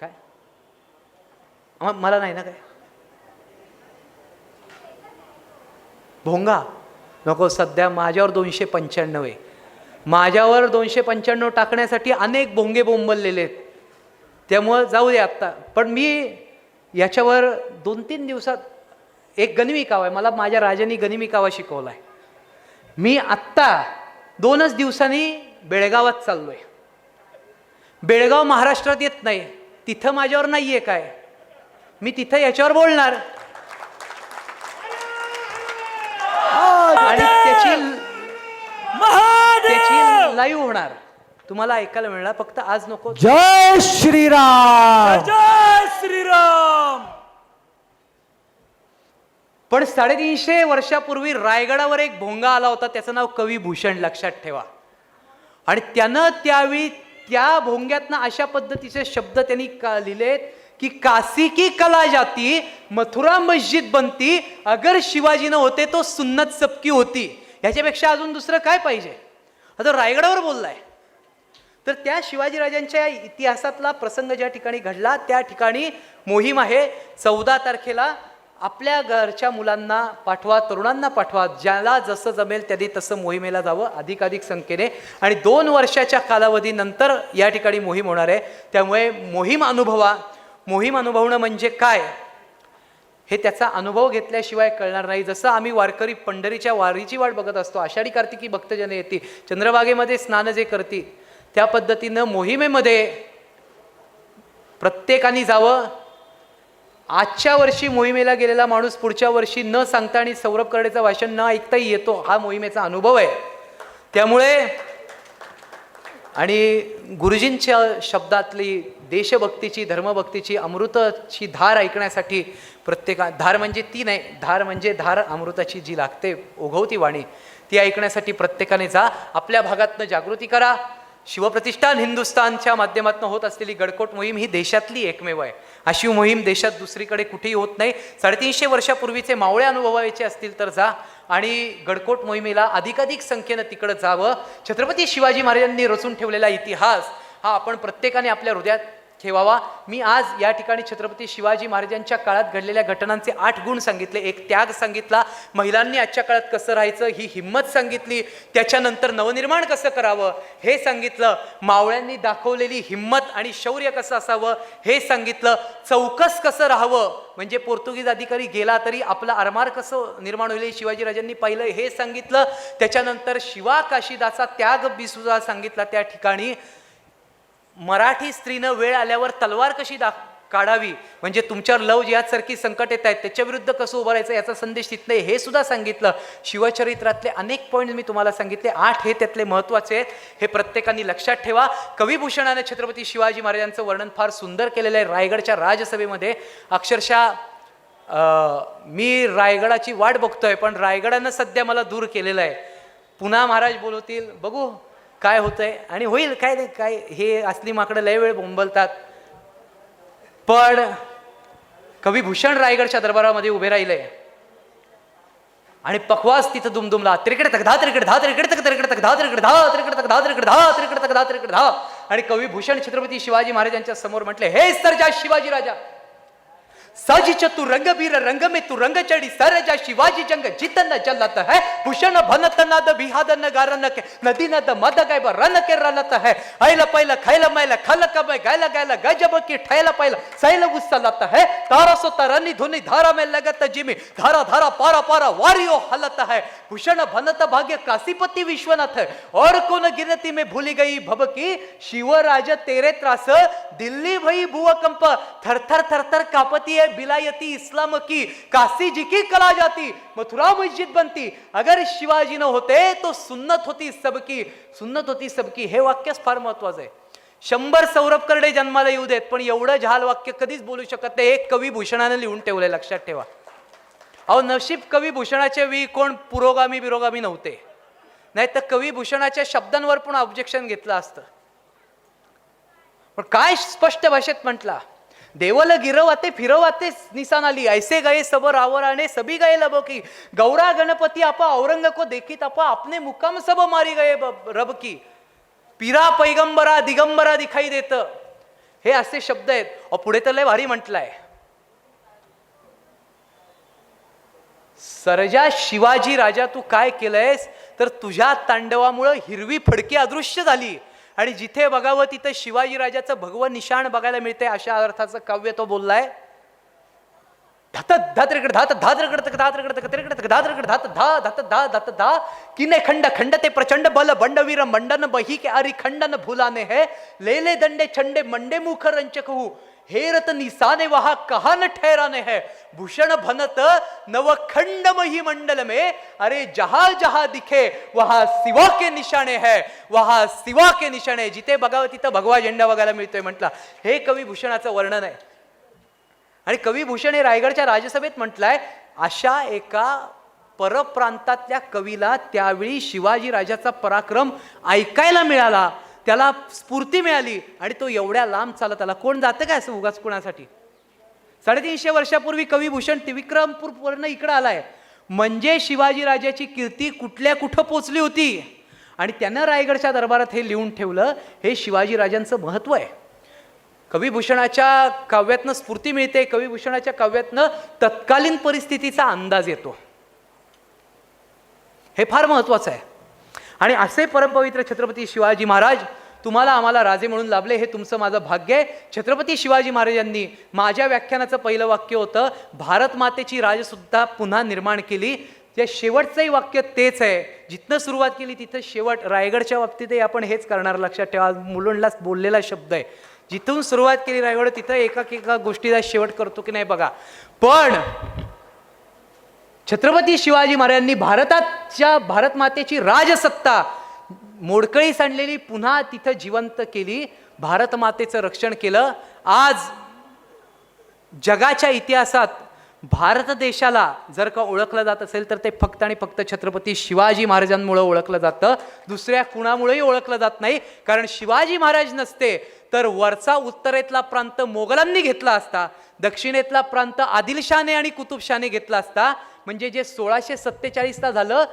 काय मला नाही ना काय भोंगा नको, सध्या माझ्यावर 295 आहे. माझ्यावर 295 टाकण्यासाठी अनेक भोंगे बोंबललेले आहेत, त्यामुळं जाऊ दे आत्ता. पण मी याच्यावर 2-3 दिवसात एक गनिमी कावा आहे, मला माझ्या राजांनी गनिमी कावा शिकवला आहे. मी आत्ता 2च दिवसांनी बेळगावात चाललोय. बेळगाव महाराष्ट्रात येत नाही, तिथं माझ्यावर नाही आहे काय, मी तिथं याच्यावर बोलणार आणि त्याची लाईव्ह होणार, तुम्हाला ऐकायला मिळणार. फक्त आज नको. जय श्रीराम. जय श्रीराम. पण 350 वर्षापूर्वी रायगडावर एक भोंगा आला होता, त्याचं नाव कवी भूषण, लक्षात ठेवा. आणि त्यानं त्यावेळी त्या भोंग्यातनं अशा पद्धतीचे शब्द त्यांनी लिहिलेत की काशी की कला जाती, मथुरा मस्जिद बनती, अगर शिवाजी न होते तो सुन्नत सबकी होती. ह्याच्यापेक्षा अजून दुसरं काय पाहिजे. आता रायगडावर बोललाय तर त्या शिवाजीराजांच्या इतिहासातला प्रसंग ज्या ठिकाणी घडला त्या ठिकाणी मोहीम आहे. 14 तारखेला आपल्या घरच्या मुलांना पाठवा, तरुणांना पाठवा, ज्याला जसं जमेल त्यांनी तसं मोहिमेला जावं अधिकाधिक संख्येने. आणि 2 वर्षाच्या कालावधीनंतर या ठिकाणी मोहीम होणार आहे. त्यामुळे मोहीम अनुभवा. मोहीम अनुभवणं म्हणजे काय हे त्याचा अनुभव घेतल्याशिवाय कळणार नाही. जसं आम्ही वारकरी पंढरीच्या वारीची वाट बघत असतो, आषाढी कार्तिकी भक्तजन येते, चंद्रभागेमध्ये स्नान जे करते, त्या पद्धतीनं मोहिमेमध्ये प्रत्येकाने जावं. आजच्या वर्षी मोहिमेला गेलेला माणूस पुढच्या वर्षी न सांगता आणि सौरभ कर्डेचं भाषण न ऐकताही येतो, हा मोहिमेचा अनुभव आहे. त्यामुळे आणि गुरुजींच्या शब्दातली देशभक्तीची, धर्मभक्तीची, अमृताची धार ऐकण्यासाठी धार म्हणजे ती नाही, धार म्हणजे धार अमृताची जी लागते ओघवती वाणी, ती ऐकण्यासाठी प्रत्येकाने जा. आपल्या भागातनं जागृती करा. शिवप्रतिष्ठान हिंदुस्थानच्या माध्यमातून होत असलेली गडकोट मोहीम ही देशातली एकमेव आहे. अशी मोहीम देशात दुसरीकडे कुठेही होत नाही. 350 वर्षापूर्वीचे मावळे अनुभवायचे असतील तर जा आणि गडकोट मोहिमेला अधिकाधिक संख्येनं तिकडं जावं. छत्रपती शिवाजी महाराजांनी रचून ठेवलेला इतिहास हा आपण प्रत्येकाने आपल्या हृदयात ठेवावा. मी आज या ठिकाणी छत्रपती शिवाजी महाराजांच्या काळात घडलेल्या घटनांचे 8 गुण सांगितले. एक त्याग सांगितला, महिलांनी आजच्या काळात कसं राहायचं ही हिंमत सांगितली, त्याच्यानंतर नवनिर्माण कसं करावं हे सांगितलं, मावळ्यांनी दाखवलेली हिंमत आणि शौर्य कसं असावं हे सांगितलं, चौकस कसं राहावं म्हणजे पोर्तुगीज अधिकारी गेला तरी आपलं आरमार कसं निर्माण होईल शिवाजीराजांनी पाहिलं हे सांगितलं, त्याच्यानंतर शिवा काशीदाचा त्याग बी सुद्धा सांगितला. त्या ठिकाणी मराठी स्त्रीनं वेळ आल्यावर तलवार कशी काढावी म्हणजे तुमच्यावर लव जिहादसारखी संकट येत आहेत त्याच्या विरुद्ध कसं उभं राहायचं याचा संदेश तिथलं हे सुद्धा सांगितलं. शिवचरित्रातले अनेक पॉईंट मी तुम्हाला सांगितले, 8 हे त्यातले महत्त्वाचे आहेत, हे प्रत्येकाने लक्षात ठेवा. कविभूषणाने छत्रपती शिवाजी महाराजांचं वर्णन फार सुंदर केलेलं आहे रायगडच्या राजसभेमध्ये. अक्षरशः मी रायगडाची वाट बघतोय पण रायगडानं सध्या मला दूर केलेलं आहे. पुन्हा महाराज बोलवतील, बघू काय होतंय आणि होईल. काय नाही काय हे असली माकडं लय वेळ बोंबलतात. पण कविभूषण रायगडच्या दरबारामध्ये उभे राहिले आणि पखवास तिथं दुमदुमला. त्रिकड तक धा त्रिकड धा त्रिकड तक त्रिकड तक धा त्रिकड धा त्रिकड तक धा त्रिकड धा त्रिकड तक धा त्रिकड धा. आणि कविभूषण छत्रपती शिवाजी महाराजांच्या समोर म्हटले, हे सरजा शिवाजी राजा, साजिच तू रंगवीर रंग में तू रंग चढ़ी सरजा शिवाजी जंग जितन जलत है भूषण भनत नद बिहाद नगार के नदी नद मद गैब रन के रलत है ऐल पैल खैल मैल खल कब गैल गैल गजब की ठैल पैल सैल उस्सलत है तारा सो तरनी धुनी धारा में लगत जिमी धारा धारा पारा पारा वारियो हलत है भूषण भनत भाग्य काशीपति विश्वनाथ है और कौन गिनती में भूली गई भबकी शिवराज तेरे त्रास दिल्ली भई भूकंप थर थर थर थर कापती है बिलायती इस्लाम की, काशी जी की कला जाती, मथुरा मस्जिद बनती, अगर शिवाजी न होते तो सुन्नत होती सबकी, सुन्नत होती सबकी. हे वाक्यच फार महत्वाचं आहे. 100 सौरभ करडे जन्माला येऊ देत, पण एवढं जहाल वाक्य कधीच बोलू शकत नाही. एक कवी भूषणाने लिहून ठेवलंय, लक्षात ठेवा. अहो, नशीब कवी भूषणाच्या वेळी कोण पुरोगामी बिरोगामी नव्हते, नाही तर कवी भूषणाच्या शब्दांवर पण ऑब्जेक्शन घेतलं असतं. पण काय स्पष्ट भाषेत म्हटला, देवल गिरवाते फिरवाते निसान आली, ऐसे गए सब रावराने सभी गए लब की, गौरा गणपती आपा औरंग को देखित आपा, अपने मुकाम सब मारी गए रब की, पीरा पैगंबरा दिगंबरा दिखाई देत. हे असे शब्द आहेत. पुढे तर लय भारी म्हटलंय, सर्जा शिवाजी राजा तू काय केलंयस, तर तुझ्या तांडवामुळे हिरवी फडकी अदृश्य झाली आणि जिथे बघावं तिथे शिवाजी राजाचं भगवं निशाण बघायला मिळते, अशा अर्थाचं काव्य तो बोललाय. किने खंड खंडते प्रचंड बल बंडवीर मंडन बही के अरि खंडन भूलाने है, लेले दंडे छंडे मंडे मुख रंचक हूँ, हेरत निशाने वहा कहा न ठहराने है, भूषण भनत नवखंड मही मंडल में, अरे जहां जहां दिखे वहां शिवा के निशाणे है, वहां शिवा के निशाणे. जिथे बघावं तिथं भगवा झेंडा बघायला मिळतोय म्हटला. हे कवी भूषणाचं वर्णन आहे. आणि कवी भूषण हे रायगडच्या राजसभेत म्हटलंय, अशा एका परप्रांतातल्या कवीला त्यावेळी शिवाजी राजाचा पराक्रम ऐकायला मिळाला, त्याला स्फूर्ती मिळाली आणि तो एवढ्या लांब चालत आला. कोण जातं काय असं उगाच कोणासाठी? 350 वर्षापूर्वी कवी भूषण त्रिविक्रमपूरवरनं इकडं आलाय, म्हणजे शिवाजी राजाची कीर्ती कुठल्या कुठं पोचली होती आणि त्यानं रायगडच्या दरबारात हे लिहून ठेवलं. हे शिवाजी राजांचं महत्व आहे. कविभूषणाच्या काव्यातनं स्फूर्ती मिळते, कविभूषणाच्या काव्यातनं तत्कालीन परिस्थितीचा अंदाज येतो. हे फार महत्वाचं आहे. आणि असे परमपवित्र छत्रपती शिवाजी महाराज तुम्हाला आम्हाला राजे म्हणून लाभले, हे तुमचं माझं भाग्य आहे. छत्रपती शिवाजी महाराजांनी माझ्या व्याख्यानाचं पहिलं वाक्य होतं, भारत मातेची राजसुद्धा पुन्हा निर्माण केली. ते शेवटचंही वाक्य तेच आहे, जिथनं सुरुवात केली तिथं शेवट. रायगडच्या बाबतीतही आपण हेच करणार, लक्षात ठेवा. मुलुंडला बोललेला शब्द आहे, जिथून सुरुवात केली रायगड तिथं एका गोष्टीचा शेवट करतो की नाही बघा. पण छत्रपती शिवाजी महाराजांनी भारत मातेची राजसत्ता मोडकळी सांडलेली पुन्हा तिथं जिवंत केली, भारत मातेचं रक्षण केलं. आज जगाच्या इतिहासात भारत देशाला जर का ओळखलं जात असेल तर ते फक्त आणि फक्त छत्रपती शिवाजी महाराजांमुळे ओळखलं जातं, दुसऱ्या कुणामुळेही ओळखलं जात नाही. कारण शिवाजी महाराज नसते तर वरचा उत्तरेतला प्रांत मोगलांनी घेतला असता, दक्षिणेतला प्रांत आदिलशाने आणि कुतुबशाने घेतला असता. म्हणजे जे 1647ला झालं,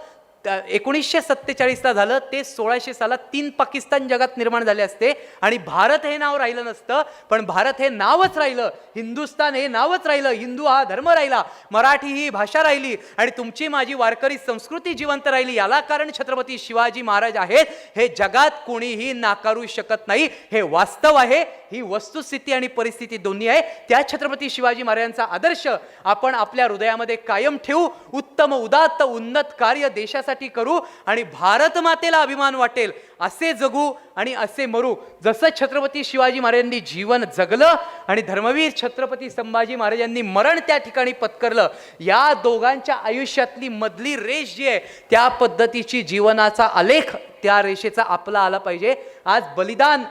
1947ला झालं, ते 1600 सालात 3 पाकिस्तान जगात निर्माण झाले असते आणि भारत हे नाव राहिलं नसतं. पण भारत हे नावच राहिलं, हिंदुस्तान हे नावच राहिलं, हिंदू हा धर्म राहिला, मराठी ही भाषा राहिली आणि तुमची माझी वारकरी संस्कृती जिवंत राहिली. याला कारण छत्रपती शिवाजी महाराज आहेत, हे जगात कोणीही नाकारू शकत नाही. हे वास्तव आहे, ही वस्तुस्थिती आणि परिस्थिती दोन्ही आहे. त्या छत्रपती शिवाजी महाराजांचा आदर्श आपण आपल्या हृदयामध्ये कायम ठेवू, उत्तम उदात्त उन्नत कार्य देशासाठी करू आणि भारत मातेला अभिमान वाटेल असे जगू आणि असे मरू. जसं छत्रपती शिवाजी महाराजांनी जीवन जगलं आणि धर्मवीर छत्रपती संभाजी महाराजांनी मरण त्या ठिकाणी पत्करलं, या दोघांच्या आयुष्यातली मधली रेष जी आहे त्या पद्धतीची जीवनाचा आलेख त्या रेषेचा आपला आला पाहिजे. आज बलिदान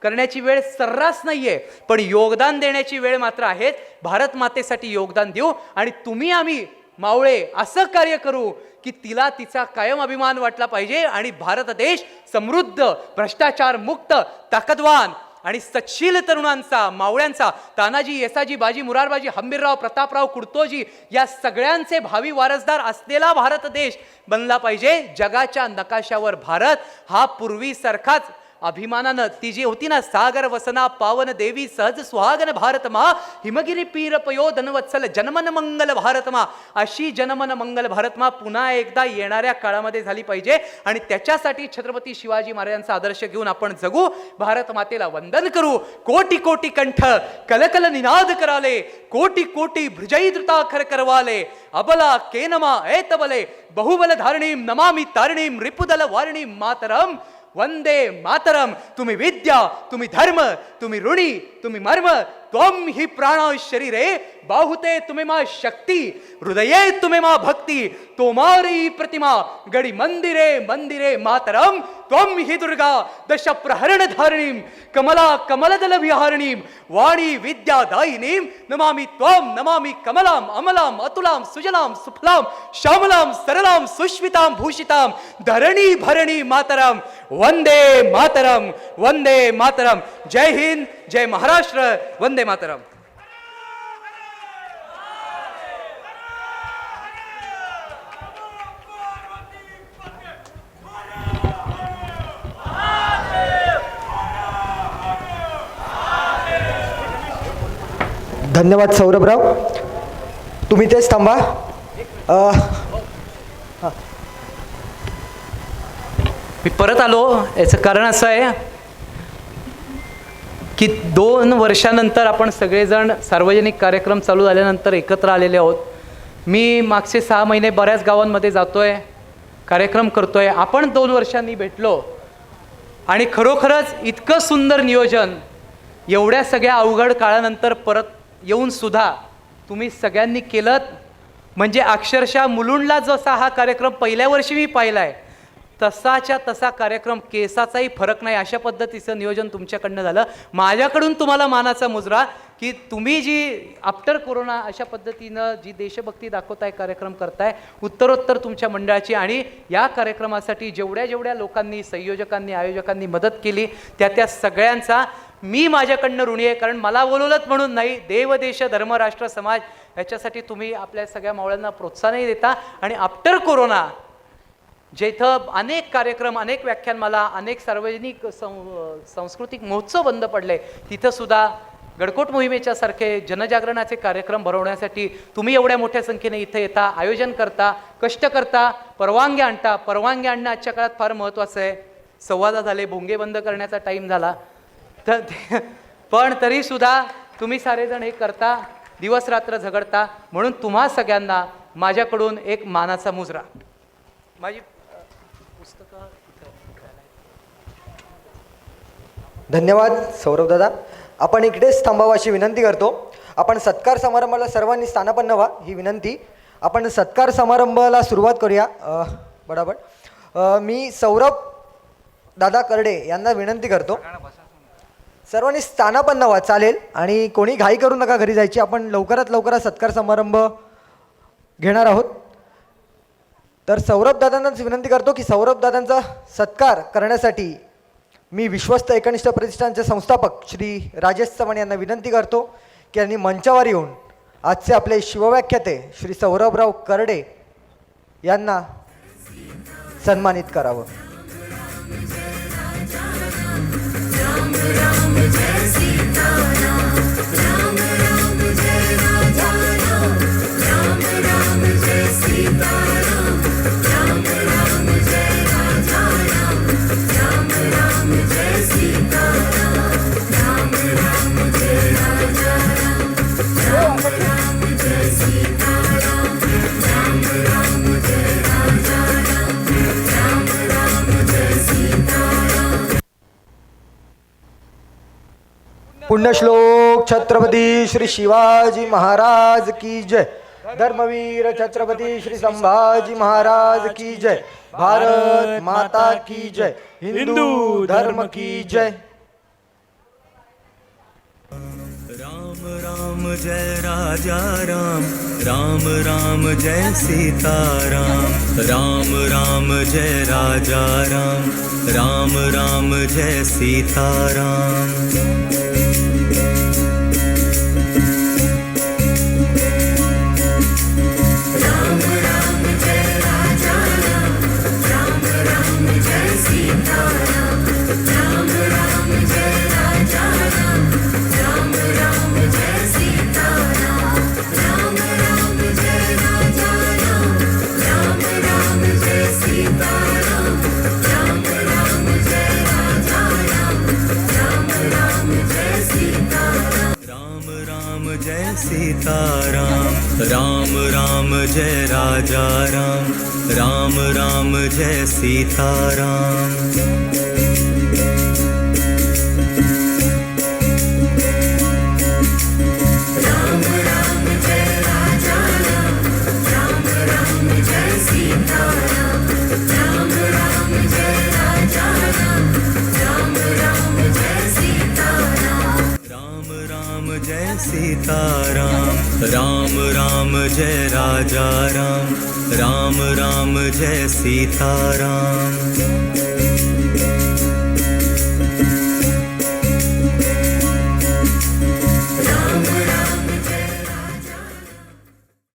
करण्याची वेळ सर्रास नाहीये, पण योगदान देण्याची वेळ मात्र आहे. भारत मातेसाठी योगदान देऊ आणि तुम्ही आम्ही मावळे असं कार्य करू की तिला तिचा कायम अभिमान वाटला पाहिजे आणि भारत देश समृद्ध, भ्रष्टाचार मुक्त, ताकदवान आणि सच्छील तरुणांचा, मावळ्यांचा, तानाजी, येसाजी, बाजी, मुरारबाजी, हंबीरराव, प्रतापराव, कुर्तोजी या सगळ्यांचे भावी वारसदार असलेला भारत देश बनला पाहिजे. जगाच्या नकाशावर भारत हा पूर्वीसारखाच अभिमानानं, ती जी होती ना, सागर वसना पावन देवी सहज सुहागन भारत मा, हिमगिरी पीर पयो धनवत्सल जनमन मंगल भारत मा, अशी जनमन मंगल भारत मा पुन्हा एकदा येणाऱ्या काळामध्ये झाली पाहिजे. आणि त्याच्यासाठी छत्रपती शिवाजी महाराजांचा आदर्श घेऊन आपण जगू, भारत मातेला वंदन करू. कोटी कोटी कंठ कलकल निनाद कराले, कोटी कोटी भृजई द्रुताखर करवाले, अबला केनमा एतबले बहुबल धारणीम नमामि तारणीम रिपुदल वारणीम मातरम वंदे मातरम. तुम्ही विद्या, तुम्ही धर्म, तुम्ही ऋणी, तुम्ही मर्म, त्वम ही प्राण शरीरे बाहुते तुम्ही मा शक्ती, हृदये तुम्ही मा भक्ती, तोमारी प्रतिमा गडी मंदिरे मंदिरे मातरम त्वं हि दुर्गा दश प्रहरण धारणीं कमला कमलदल विहारणीं वाणी विद्यादायिनीं नमामि त्वं नमामि कमलां अमलां अतुलां सुजलां सुफलां श्यामलां सरलां सुष्मितां भूषितां धरणी भरणी मातरम वंदे मातरम वंदे मातरम. जय हिंद, जय महाराष्ट्र, वंदे मातरम. धन्यवाद सौरभराव. तुम्ही तेच थांबा. मी परत आलो याचं कारण असं आहे की 2 वर्षानंतर आपण सगळेजण सार्वजनिक कार्यक्रम चालू झाल्यानंतर एकत्र आलेले आहोत. मी मागचे 6 महिने बऱ्याच गावांमध्ये जातोय, कार्यक्रम करतोय. आपण 2 वर्षांनी भेटलो आणि खरोखरच इतकं सुंदर नियोजन एवढ्या सगळ्या अवघड काळानंतर परत येऊन सुद्धा तुम्ही सगळ्यांनी केलं. म्हणजे अक्षरशः मुलुंडला जसा हा कार्यक्रम पहिल्या वर्षी मी पाहिला आहे तसाच्या तसा कार्यक्रम, केसाचाही फरक नाही अशा पद्धतीचं नियोजन तुमच्याकडनं झालं. माझ्याकडून तुम्हाला मानाचा मुजरा की तुम्ही जी आफ्टर कोरोना अशा पद्धतीनं जी देशभक्ती दाखवताय, कार्यक्रम करताय, उत्तरोत्तर तुमच्या मंडळाची. आणि या कार्यक्रमासाठी जेवढ्या लोकांनी, संयोजकांनी, आयोजकांनी मदत केली त्या सगळ्यांचा मी माझ्याकडनं ऋणी आहे. कारण मला बोलवलंच म्हणून नाही, देव देश धर्म राष्ट्र समाज याच्यासाठी तुम्ही आपल्या सगळ्या मावळ्यांना प्रोत्साहनही देता. आणि आफ्टर कोरोना जेथं अनेक कार्यक्रम, अनेक व्याख्यानमाला, अनेक सार्वजनिक सांस्कृतिक महोत्सव बंद पडले, तिथं सुद्धा गडकोट मोहिमेच्या सारखे जनजागरणाचे कार्यक्रम भरवण्यासाठी तुम्ही एवढ्या मोठ्या संख्येने इथे येता, आयोजन करता, कष्ट करता, परवानगी आणता. परवानगी आणणं आजच्या काळात फार महत्त्वाचं आहे. 11:15 झाले, भोंगे बंद करण्याचा टाईम झाला. तर पण तरीसुद्धा तुम्ही सारेजण हे करता, दिवस रात्र झगडता. म्हणून तुम्हा सगळ्यांना माझ्याकडून एक मानाचा मुजरा. माझी पुस्तकं धन्यवाद सौरभदादा. आपण इकडेच थांबावं अशी विनंती करतो. आपण सत्कार समारंभाला सर्वांनी स्थानापन्न व्हा ही विनंती. आपण सत्कार समारंभाला सुरुवात करूया. बरोबर. मी सौरभ दादा करडे यांना विनंती करतो, सर्वांनी स्थानापन्न व्हा. चालेल. आणि कोणी घाई करू नका घरी जायची. आपण लवकरात सत्कार समारंभ घेणार आहोत. तर सौरभ दादांनाच विनंती करतो की सौरभ दादांचा सत्कार करण्यासाठी मी विश्वस्त एकनिष्ठ प्रतिष्ठानचे संस्थापक श्री राजेश चव्हाण यांना विनंती करतो की यांनी मंचावर येऊन आजचे आपले शिवव्याख्याते श्री सौरभराव करडे यांना सन्मानित करावं. पुण्यश्लोक छत्रपती श्री शिवाजी महाराज की जय. धर्मवीर छत्रपती श्री संभाजी महाराज की जय. भारत माता की जय. हिंदू धर्म की जय. राम राम जय राजा राम, राम राम जय सीताराम. राम राम जय राजा राम, राम राम जय सीताराम. सीताराम. राम राम जय राजा राम, राम राम जय सीताराम. राम राम सीताराम राम राम जय राजा राम राम राम जय सीताराम